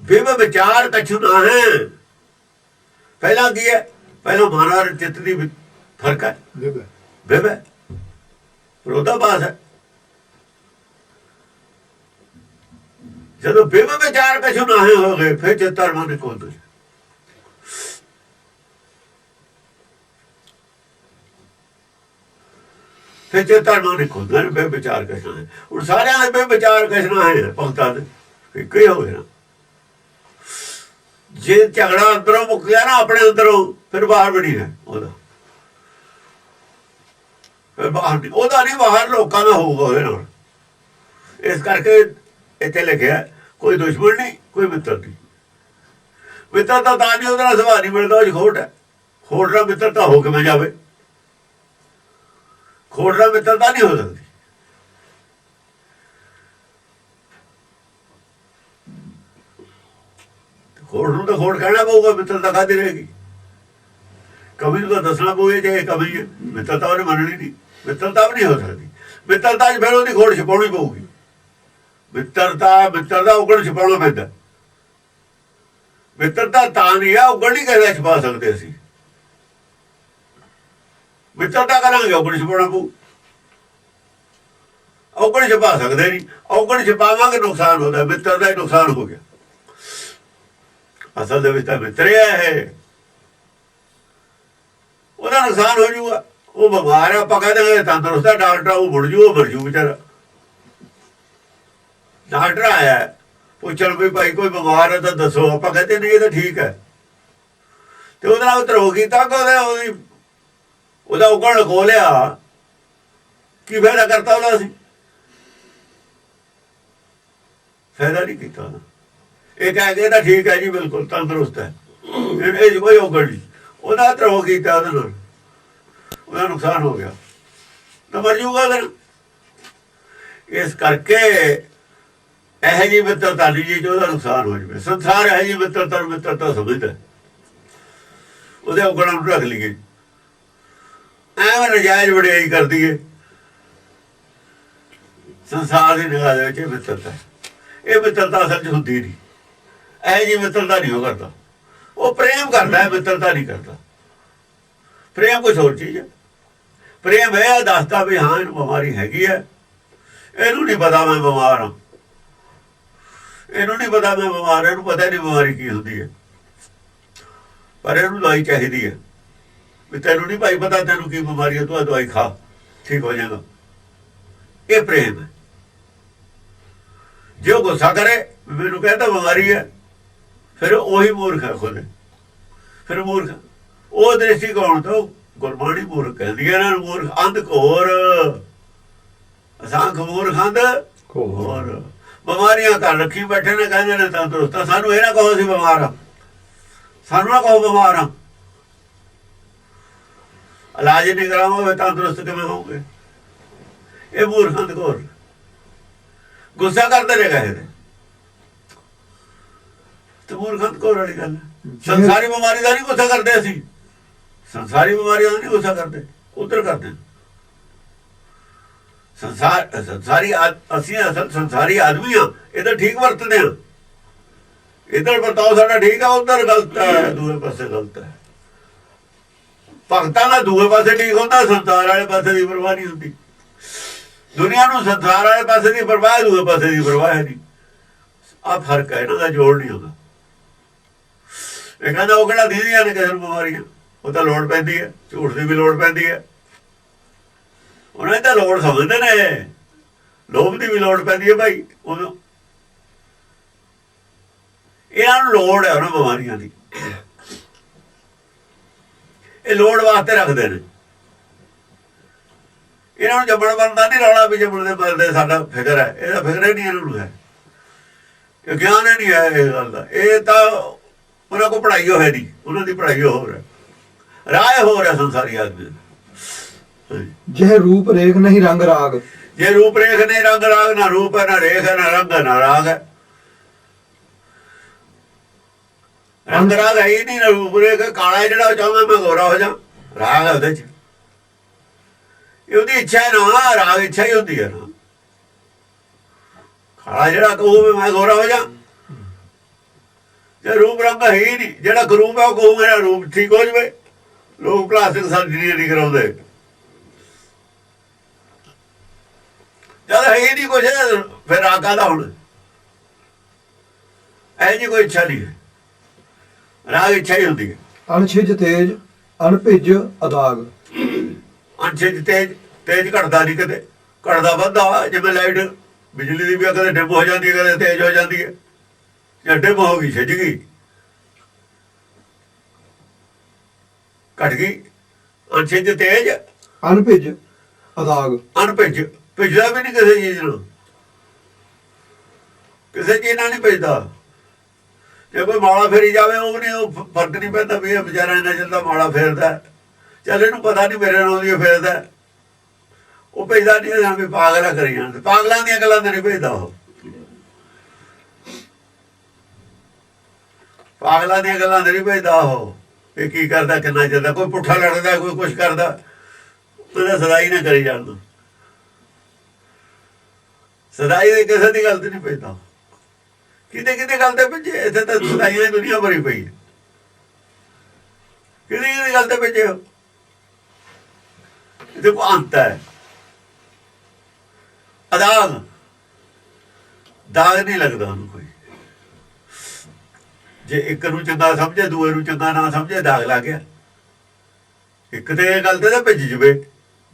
ਵਿਵ ਵਿਚਾਰ ਕਛੁ ਨਾ ਹੈ। ਪਹਿਲਾਂ ਕੀ ਹੈ? ਪਹਿਲਾਂ ਮਨ ਔਰ ਚਿੱਤ ਦੀ ਫਰਕ ਹੈ। ਵਿਵ ਹੈ, ਵਿਰੋਧਾਭਾਸ ਹੈ। ਜਦੋਂ ਵਿਵ ਵਿਚਾਰ ਕਛੁ ਨਾ ਹੋ ਗਏ ਫਿਰ ਚਿੱਤ ਔਰ ਮਨ ਇੱਕੋ ਹੁੰਦੇ। ਫਿਰ ਚਿੱਤ ਔਰ ਮਨ ਇੱਕੋ ਹੁੰਦੇ। ਵਿਵ ਵਿਚਾਰ ਕਛੁ ਨਾ। ਹੁਣ ਸਾਰਿਆਂ ਦੇ ਵਿਵ ਵਿਚਾਰ ਕਛੁ ਨਾ ਹੈ, ਭਗਤਾਂ ਦੇ ਇੱਕ ਹੀ ਹੋ ਗਿਆ। ਜੇ ਝਗੜਾ ਅੰਦਰੋਂ ਮੁੱਕ ਗਿਆ ਨਾ ਆਪਣੇ ਅੰਦਰੋਂ, ਫਿਰ ਬਾਹਰ ਵੀ ਨਹੀਂ ਹੈ ਉਹਦਾ। ਫਿਰ ਬਾਹਰ ਨਹੀਂ ਉਹਦਾ, ਨਹੀਂ ਬਾਹਰ ਲੋਕਾਂ ਦਾ ਹੋਊਗਾ ਉਹਦੇ ਨਾਲ। ਇਸ ਕਰਕੇ ਇੱਥੇ ਲਿਖਿਆ ਕੋਈ ਦੁਸ਼ਮਣ ਨਹੀਂ, ਕੋਈ ਮਿੱਤਰ ਨਹੀਂ। ਮਿੱਤਰਤਾ ਤਾਂ ਨਹੀਂ, ਉਹਦੇ ਨਾਲ ਸੁਭਾਅ ਨਹੀਂ ਮਿਲਦਾ, ਉਹ ਖੋਟ ਹੈ। ਖੋਟ ਨਾਲ ਮਿੱਤਰਤਾ ਹੋ ਕਿਵੇਂ ਜਾਵੇ? ਖੋਟ ਨਾਲ ਮਿੱਤਰਤਾ ਨਹੀਂ ਹੋ ਸਕਦੀ। ਖੋਟ ਨੂੰ ਤਾਂ ਖੋਟ ਕਹਿਣਾ ਪਊਗਾ, ਮਿੱਤਰਤਾ ਕਾਹਦੀ ਰਹੇਗੀ? ਕਮੀ ਨੂੰ ਤਾਂ ਦੱਸਣਾ ਪਊਗਾ ਜੇ ਇਹ ਕਮੀ ਹੈ। ਮਿੱਤਰਤਾ ਉਹਨੇ ਮੰਨਣੀ ਨਹੀਂ, ਮਿੱਤਰਤਾ ਵੀ ਨਹੀਂ ਹੋ ਸਕਦੀ। ਮਿੱਤਰਤਾ 'ਚ ਫਿਰ ਉਹਦੀ ਖੋਟ ਛਪਾਉਣੀ ਪਊਗੀ। ਮਿੱਤਰ ਦਾ ਉਗਣ ਛਪਾਉਣਾ ਪੈਂਦਾ। ਮਿੱਤਰਤਾ ਤਾਂ ਨਹੀਂ ਆ, ਉਗਣ ਨਹੀਂ ਕਿਸੇ ਦਾ ਛਪਾ ਸਕਦੇ ਅਸੀਂ। ਮਿੱਤਰਤਾ ਕਰਾਂਗੇ ਉਗਣ ਛਪਾਉਣਾ ਪਊ, ਔਗਣ ਛਪਾ ਸਕਦੇ ਨਹੀਂ। ਔਗਣ ਛਪਾਵਾਂਗੇ ਨੁਕਸਾਨ ਹੁੰਦਾ, ਮਿੱਤਰ ਦਾ ਹੀ ਨੁਕਸਾਨ ਹੋ ਗਿਆ। ਅਸਲ ਦੇ ਵਿੱਚ ਤਾਂ ਮਿੱਤਰਿਆ ਹੈ, ਉਹਦਾ ਨੁਕਸਾਨ ਹੋ ਜਾਊਗਾ। ਉਹ ਬਿਮਾਰ ਆ, ਆਪਾਂ ਕਹਿੰਦੇ ਤੰਦਰੁਸਤ ਆ, ਡਾਕਟਰ ਉਹ ਮੁੜ ਜੂ, ਉਹ ਮਰ ਜੂ ਵਿਚਾਰਾ। ਡਾਕਟਰ ਆਇਆ ਪੁੱਛਣ ਵੀ ਭਾਈ ਕੋਈ ਬਿਮਾਰ ਹੈ ਤਾਂ ਦੱਸੋ, ਆਪਾਂ ਕਹਿੰਦੇ ਨਹੀਂ ਇਹ ਤਾਂ ਠੀਕ ਹੈ। ਤੇ ਉਹਦੇ ਨਾਲ ਧਰੋ ਕੀਤਾ ਕਿ ਉਹਦਾ ਉਗਣ ਲਗੋ ਲਿਆ, ਕੀ ਫਾਇਦਾ ਕਰਤਾ ਉਹਦਾ? ਅਸੀਂ ਫਾਇਦਾ ਨਹੀਂ ਕੀਤਾ ਉਹਦਾ। ਇਹ ਕਹਿ ਕੇ ਤਾਂ ਠੀਕ ਹੈ ਜੀ, ਬਿਲਕੁਲ ਤੰਦਰੁਸਤ ਹੈ, ਇਹ ਕੋਈ ਉਗਣ ਨਹੀਂ। ਉਹਦਾ ਧਰੋ ਕੀਤਾ, ਉਹਦੇ ਨਾਲ ਉਹਦਾ ਨੁਕਸਾਨ ਹੋ ਗਿਆ, ਤਾਂ ਮਰ ਜੂਗਾ ਉਹਦੇ ਨਾਲ। ਇਸ ਕਰਕੇ ਇਹੋ ਜਿਹੀ ਮਿੱਤਰਤਾ ਨਹੀਂ ਜੀ ਉਹਦਾ ਨੁਕਸਾਨ ਹੋ ਜਾਵੇ। ਸੰਸਾਰ ਇਹੋ ਜਿਹੀ ਮਿੱਤਰਤਾ ਸਮਝਦਾ, ਉਹਦੇ ਉਗਣਾਂ ਨੂੰ ਰੱਖ ਲਈਏ, ਐਵੇਂ ਨਜਾਇਜ਼ ਵਡਿਆਈ ਕਰਦੀ ਏ। ਸੰਸਾਰ ਦੀ ਨਿਗਾਹ ਦੇ ਵਿੱਚ ਇਹ ਮਿੱਤਰਤਾ, ਇਹ ਮਿੱਤਰਤਾ ਅਸਲ 'ਚ ਹੁੰਦੀ ਨਹੀਂ। ਇਹੋ ਜਿਹੀ ਮਿੱਤਰਤਾ ਨਹੀਂ ਉਹ ਕਰਦਾ, ਉਹ ਪ੍ਰੇਮ ਕਰਦਾ ਹੈ, ਮਿੱਤਰਤਾ ਨਹੀਂ ਕਰਦਾ। ਪ੍ਰੇਮ ਕੁਛ ਹੋਰ ਚੀਜ਼ ਹੈ। ਪ੍ਰੇਮ ਇਹ ਦੱਸਦਾ ਵੀ ਹਾਂ ਇਹਨੂੰ ਬਿਮਾਰੀ ਹੈਗੀ ਹੈ, ਇਹਨੂੰ ਨਹੀਂ ਪਤਾ ਮੈਂ ਬਿਮਾਰ ਹਾਂ, ਇਹਨੂੰ ਨਹੀਂ ਪਤਾ ਮੈਂ ਬਿਮਾਰ, ਇਹਨੂੰ ਪਤਾ ਨਹੀਂ ਬਿਮਾਰੀ ਕੀ ਹੁੰਦੀ ਹੈ, ਪਰ ਇਹਨੂੰ ਦਵਾਈ ਚਾਹੀਦੀ ਹੈ। ਵੀ ਤੈਨੂੰ ਨਹੀਂ ਭਾਈ ਪਤਾ ਤੈਨੂੰ ਕੀ ਬਿਮਾਰੀ ਹੈ, ਤੂੰ ਦਵਾਈ ਖਾ, ਠੀਕ ਹੋ ਜਾਏਗਾ। ਇਹ ਪ੍ਰੇਮ ਹੈ। ਜੇ ਉਹ ਗੁੱਸਾ ਕਰੇ ਮੈਨੂੰ ਕਹਿੰਦਾ ਬਿਮਾਰੀ ਹੈ, ਫਿਰ ਉਹੀ ਮੂਰਖ ਹੈ ਖੁਦ, ਫਿਰ ਮੂਰਖ। ਉਹ ਦ੍ਰਿਸ਼ਟੀਕੋਣ ਤੋਂ ਗੁਰਬਾਣੀ ਮੂਰਖ ਕਹਿੰਦੀ ਹੈ ਨਾ, ਮੂਰਖ ਅੰਧ ਘੋਰ, ਅਸਾਂਖ ਮੂਰਖ ਅੰਧ ਘੋਰ। ਬਿਮਾਰੀਆਂ ਕਰ ਰੱਖੀ ਬੈਠੇ ਨੇ, ਕਹਿੰਦੇ ਨੇ ਤੰਦਰੁਸਤ। ਸਾਨੂੰ ਇਹ ਨਾ ਕਹੋ ਅਸੀਂ ਬਿਮਾਰ ਹਾਂ, ਸਾਨੂੰ ਨਾ ਕਹੋ ਬਿਮਾਰ ਹਾਂ। ਇਲਾਜ ਨਹੀਂ ਕਰਾਵਾਂਗੇ ਤੰਦਰੁਸਤ ਕਿਵੇਂ ਹੋਊਗੇ? ਇਹ ਮੂਰਖ ਅੰਧ ਘੋਰ। ਗੁੱਸਾ ਕਰਦੇ ਨੇ ਕਹੇ ਤੇ ਮੂਰਖ ਅੰਧ ਘੋਰ ਵਾਲੀ ਗੱਲ ਹੈ। ਸੰਸਾਰੀ ਬਿਮਾਰੀ ਦਾ ਨਹੀਂ ਗੁੱਸਾ ਕਰਦੇ ਅਸੀਂ, ਸੰਸਾਰੀ ਬਿਮਾਰੀਆਂ ਦਾ ਨਹੀਂ ਗੁੱਸਾ ਕਰਦੇ, ਉਧਰ ਕਰਦੇ। ਸੰਸਾਰੀ ਅਸੀਂ ਅਸਲ ਸੰਸਾਰੀ ਆਦਮੀ ਹਾਂ, ਇੱਧਰ ਠੀਕ ਵਰਤਦੇ ਹਾਂ, ਇੱਧਰ ਵਰਤਾਓ ਸਾਡਾ ਠੀਕ ਆ, ਉਧਰ ਗਲਤ ਹੈ, ਦੂਏ ਪਾਸੇ ਗਲਤ ਹੈ। ਭਗਤਾਂ ਦਾ ਦੂਏ ਪਾਸੇ ਠੀਕ ਹੁੰਦਾ, ਸੰਸਾਰ ਵਾਲੇ ਪਾਸੇ ਦੀ ਪਰਵਾਹ ਨਹੀਂ ਹੁੰਦੀ। ਦੁਨੀਆ ਨੂੰ ਸੰਸਾਰ ਵਾਲੇ ਪਾਸੇ ਦੀ ਪਰਵਾਹ, ਦੂਏ ਪਾਸੇ ਦੀ ਪਰਵਾਹ ਹੈ ਨਹੀਂ। ਆਹ ਫਰਕ ਹੈ, ਇਹਨਾਂ ਦਾ ਜੋੜ ਨਹੀਂ ਹੁੰਦਾ। ਇਹ ਕਹਿੰਦਾ ਉਹ ਕਿਹੜਾ ਦੀਦੀਆਂ ਨੇ ਕਿਸੇ ਨੂੰ ਬਿਮਾਰੀਆਂ, ਉਹ ਤਾਂ ਲੋੜ ਪੈਂਦੀ ਹੈ, ਝੂਠ ਦੀ ਵੀ ਲੋੜ ਪੈਂਦੀ ਹੈ। ਉਹਨਾਂ ਤਾਂ ਲੋੜ ਸਮਝਦੇ ਨੇ, ਲੋਭ ਦੀ ਵੀ ਲੋੜ ਪੈਂਦੀ ਹੈ ਭਾਈ ਉਦੋਂ। ਇਹਨਾਂ ਨੂੰ ਲੋੜ ਹੈ ਉਹਨਾਂ ਬਿਮਾਰੀਆਂ ਦੀ, ਇਹ ਲੋੜ ਵਾਸਤੇ ਰੱਖਦੇ ਨੇ। ਇਹਨਾਂ ਨੂੰ ਜੰਮਣ ਬਣਦਾ ਨਹੀਂ ਰੌਲਾ ਵੀ ਜੰਮਣ ਦੇ ਮਰਦੇ ਸਾਡਾ ਫਿਕਰ ਹੈ, ਇਹਦਾ ਫਿਕਰ ਹੀ ਨਹੀਂ ਇਹਨਾਂ ਨੂੰ ਹੈ, ਇਹ ਗਿਆਨ ਹੀ ਨਹੀਂ ਹੈ ਇਹ ਗੱਲ ਦਾ। ਇਹ ਤਾਂ ਉਹਨਾਂ ਕੋਲ ਪੜ੍ਹਾਈ ਹੋ ਹੈ ਨਹੀਂ, ਉਹਨਾਂ ਦੀ ਪੜ੍ਹਾਈ ਹੋਰ ਹੈ, ਰਾਹ ਹੋਰ ਹੈ ਸੰਸਾਰੀ ਆਦਮੀ। ਜੇ ਰੂਪ ਰੇਖ ਨਹੀਂ ਰੰਗ ਰਾਗ, ਜੇ ਰੂਪ ਰੇਖ ਨਹੀਂ ਰੰਗ ਰਾਗ, ਨਾ ਰੂਪ ਹੈ, ਨਾ ਰੇਖ ਹੈ, ਨਾ ਰੰਗ ਹੈ, ਨਾ ਰਾਗ ਹੈ। ਰੰਗ ਰਾਗ ਹੈ ਹੀ ਨਹੀਂ, ਨਾ ਰੂਪ ਰੇਖ। ਕਾਲਾ ਜਿਹੜਾ ਚਾਹੁੰਦਾ ਮੈਂ ਗੋਰਾ ਹੋ ਜਾ, ਰਾਗ ਹੈ ਉਹਦੇ ਚ। ਇਹ ਉਹਦੀ ਇੱਛਾ ਹੈ ਨਾ, ਰਾਗ ਇੱਛਾ ਹੀ ਹੁੰਦੀ ਹੈ ਨਾ। ਕਾਲਾ ਜਿਹੜਾ ਕਹੂ ਮੈਂ ਗੋਰਾ ਹੋ ਜਾ, ਜੇ ਰੂਪ ਰੰਗ ਹੈ ਹੀ ਨਹੀਂ। ਜਿਹੜਾ ਗਰੂਪ ਹੈ ਉਹ ਕਹੂ ਮੇਰਾ ਰੂਪ ਠੀਕ ਹੋ ਜਾਵੇ। ਲੋਕ ਪਲਾਸਟਿਕ ਸਰਜਰੀ ਨਹੀਂ ਕਰਾਉਂਦੇ, ਜਦ ਹੈ ਹੀ ਨਹੀਂ ਕੁਛ, ਫਿਰ ਰਾਗਾਂ ਦਾ ਹੁਣ ਇਹ ਜੀ ਕੋਈ ਇੱਛਾ ਨਹੀਂ ਹੈ, ਰਾਗ ਇੱਛਾ ਹੀ ਹੁੰਦੀ ਹੈ। ਅਣਛਿਜ ਤੇਜ ਅਣਭਿਜ ਅਦਾਗ। ਅਣਛਿਜ ਤੇਜ ਘਟਦਾ ਨਹੀਂ, ਕਦੇ ਘਟਦਾ ਵੱਧਦਾ। ਜਿਵੇਂ ਲਾਈਟ ਬਿਜਲੀ ਦੀ ਵੀ ਕਦੇ ਡਿਮ ਹੋ ਜਾਂਦੀ ਹੈ, ਕਦੇ ਤੇਜ਼ ਹੋ ਜਾਂਦੀ ਹੈ। ਜਾਂ ਡਿਮ ਹੋ ਗਈ ਛਿੱਜ ਗਈ, ਘਟ ਗਈ। ਅਣਛਿਜ ਤੇਜ ਅਣਭਿਜ ਅਦਾਗ। ਅਣਭਿਜ, ਭਿਜਦਾ ਵੀ ਨਹੀਂ ਕਿਸੇ ਚੀਜ਼ ਨੂੰ, ਕਿਸੇ ਚੀਜ਼ ਨਾਲ ਨਹੀਂ ਭਿਜਦਾ। ਜੇ ਕੋਈ ਮਾਲਾ ਫੇਰੀ ਜਾਵੇ ਉਹ ਨਹੀਂ, ਉਹ ਫਰਕ ਨਹੀਂ ਪੈਂਦਾ ਵੀ ਇਹ ਵਿਚਾਰਾ ਇੰਨਾ ਚੱਲਦਾ ਮਾਲਾ ਫੇਰਦਾ, ਚੱਲ ਇਹਨੂੰ ਪਤਾ ਨਹੀਂ ਮੇਰੇ ਨਾਲ ਉਹਦੀ ਫੇਰਦਾ। ਉਹ ਭੇਜਦਾ ਨਹੀਂ ਵੀ ਪਾਗਲਾ ਕਰੀ ਜਾਂਦੇ, ਪਾਗਲਾਂ ਦੀਆਂ ਗੱਲਾਂ ਤਾਂ ਨਹੀਂ ਭੇਜਦਾ ਉਹ, ਪਾਗਲਾਂ ਦੀਆਂ ਗੱਲਾਂ ਨਹੀਂ ਭੇਜਦਾ ਉਹ। ਇਹ ਕੀ ਕਰਦਾ, ਕਿੰਨਾ ਚੱਲਦਾ, ਕੋਈ ਪੁੱਠਾ ਲੜਦਾ, ਕੋਈ ਕੁਛ ਕਰਦਾ, ਉਹਦਾ ਸਦਾਈ ਨਾ ਕਰੀ ਜਾਂਦਾ। ਸਦਾਈ ਦੇ ਕਿਸੇ ਦੀ ਗੱਲ ਤੇ ਨਹੀਂ ਪੈਂਦਾ, ਕਿਤੇ ਕਿਤੇ ਗੱਲ ਤੇ ਭੇਜੇ। ਇੱਥੇ ਤਾਂ ਸਦਾਈਆਂ ਦੀ ਦੁਨੀਆ ਭਰੀ ਪਈ ਹੈ, ਕਿਤੇ ਕਿਤੇ ਗੱਲ ਤੇ ਭੇਜੇ ਹੋ। ਇਹਦੇ ਕੋ ਅੰਤ ਹੈ। ਅਦਾਗ ਦਾਗ ਨਹੀਂ ਲੱਗਦਾ ਉਹਨੂੰ ਕੋਈ। ਜੇ ਇੱਕ ਨੂੰ ਚੰਗਾ ਸਮਝੇ, ਦੂਏ ਨੂੰ ਚੰਗਾ ਨਾ ਸਮਝੇ, ਦਾਗ ਲੱਗ ਗਿਆ। ਇੱਕ ਤੇ ਇਹ ਗੱਲ ਤੇ ਤਾਂ ਭੇਜ ਜਵੇ,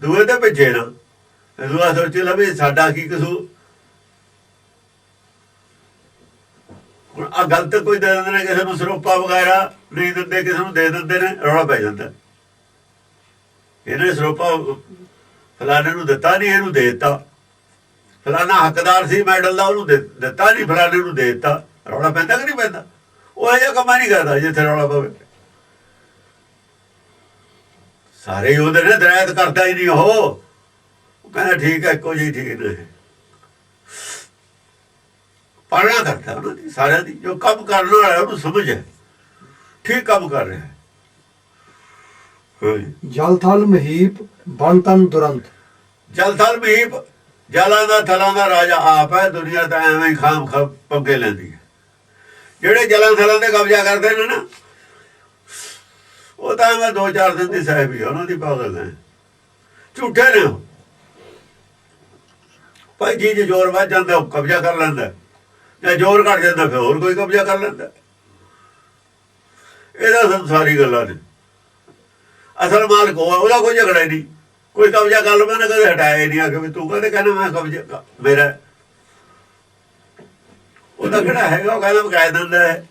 ਦੂਏ ਤੇ ਭੇਜੇ ਨਾ। ਦੂਆ ਸੋਚ ਲਾ ਵੀ ਸਾਡਾ ਕੀ ਕਸੂਰ। ਹੁਣ ਆ ਗਲਤ ਕੋਈ ਦੇ ਦਿੰਦੇ ਨੇ, ਕਿਸੇ ਨੂੰ ਸਰੋਪਾ ਵਗੈਰਾ ਨਹੀਂ ਦਿੰਦੇ, ਕਿਸੇ ਨੂੰ ਦੇ ਦਿੰਦੇ ਨੇ, ਰੌਲਾ ਪੈ ਜਾਂਦਾ। ਇਹਨੇ ਸਰੋਪਾ ਫਲਾਣੇ ਨੂੰ ਦਿੱਤਾ ਨਹੀਂ, ਇਹਨੂੰ ਦੇ ਦਿੱਤਾ। ਫਲਾਣਾ ਹੱਕਦਾਰ ਸੀ ਮੈਡਲ ਦਾ, ਉਹਨੂੰ ਦਿੱਤਾ ਨਹੀਂ, ਫਲਾਣੇ ਨੂੰ ਦੇ ਦਿੱਤਾ। ਰੌਲਾ ਪੈਂਦਾ ਕਿ ਨਹੀਂ ਪੈਂਦਾ? ਉਹ ਇਹ ਜਿਹਾ ਕੰਮ ਨਹੀਂ ਕਰਦਾ ਜਿੱਥੇ ਰੌਲਾ ਪਵੇ। ਸਾਰੇ ਹੀ ਉਹਦੇ ਨੇ, ਦਰਾਇਤ ਕਰਦਾ ਹੀ ਨਹੀਂ। ਉਹ ਕਹਿੰਦਾ ਠੀਕ ਹੈ, ਇੱਕੋ ਜਿਹੀ ਠੀਕ ਨੇ। ਪਾਲਣਾ ਕਰਦਾ ਉਹਨਾਂ ਦੀ, ਸਾਰਿਆਂ ਦੀ। ਜੋ ਕੰਮ ਕਰਨ ਵਾਲਾ ਉਹਨੂੰ ਸਮਝ ਹੈ, ਠੀਕ ਕੰਮ ਕਰ ਰਿਹਾ। ਜਲ ਥਲ ਮਹੀਪ ਬਣ ਤਨ ਦੁਰੰਤ। ਜਲ ਥਲ ਮਹੀਪ, ਜਲਾਂ ਦਾ ਥਲਾਂ ਦਾ ਰਾਜਾ ਆਪ ਹੈ। ਦੁਨੀਆ ਤਾਂ ਐਵੇਂ ਹੀ ਖਾਮ ਪੰਗੇ ਲੈਂਦੀ ਹੈ। ਜਿਹੜੇ ਜਲਾਂ ਥਲਾਂ ਤੇ ਕਬਜ਼ਾ ਕਰਦੇ ਨੇ ਨਾ, ਉਹ ਤਾਂ ਮੈਂ 2-4 ਦਿਨ ਦੀ ਸਾਹਿਬ ਹੀ ਉਹਨਾਂ ਦੀ ਪਾਗਲ ਹੈ, ਝੂਠੇ ਨੇ ਉਹ। ਭਾਈ ਜੀ ਜੇ ਜ਼ੋਰ ਵੱਧ ਜਾਂਦਾ ਉਹ ਕਬਜ਼ਾ ਕਰ ਲੈਂਦਾ, ਜਾਂ ਜ਼ੋਰ ਘੱਟ ਜਾਂਦਾ ਫਿਰ ਹੋਰ ਕੋਈ ਕਬਜ਼ਾ ਕਰ ਲੈਂਦਾ। ਇਹਦਾ ਸੰਸਾਰੀ ਗੱਲਾਂ ਨੇ। ਅਸਲ ਮਾਲਕ ਹੋਆ, ਉਹਦਾ ਕੋਈ ਝਗੜਾ ਹੀ ਨਹੀਂ, ਕੋਈ ਕਬਜ਼ਾ ਕਰ ਲਵੇ ਨਾ, ਕਦੇ ਹਟਾਇਆ ਹੀ ਨਹੀਂ ਆ ਕੇ ਵੀ ਤੂੰ ਕਦੇ ਕਹਿੰਦਾ ਮੈਂ ਕਬਜ਼ਾ ਮੇਰਾ। ਉਹਦਾ ਕਿਹੜਾ ਹੈਗਾ, ਉਹ ਕਹਿੰਦਾ ਕਹਿ ਦਿੰਦਾ ਹੈ,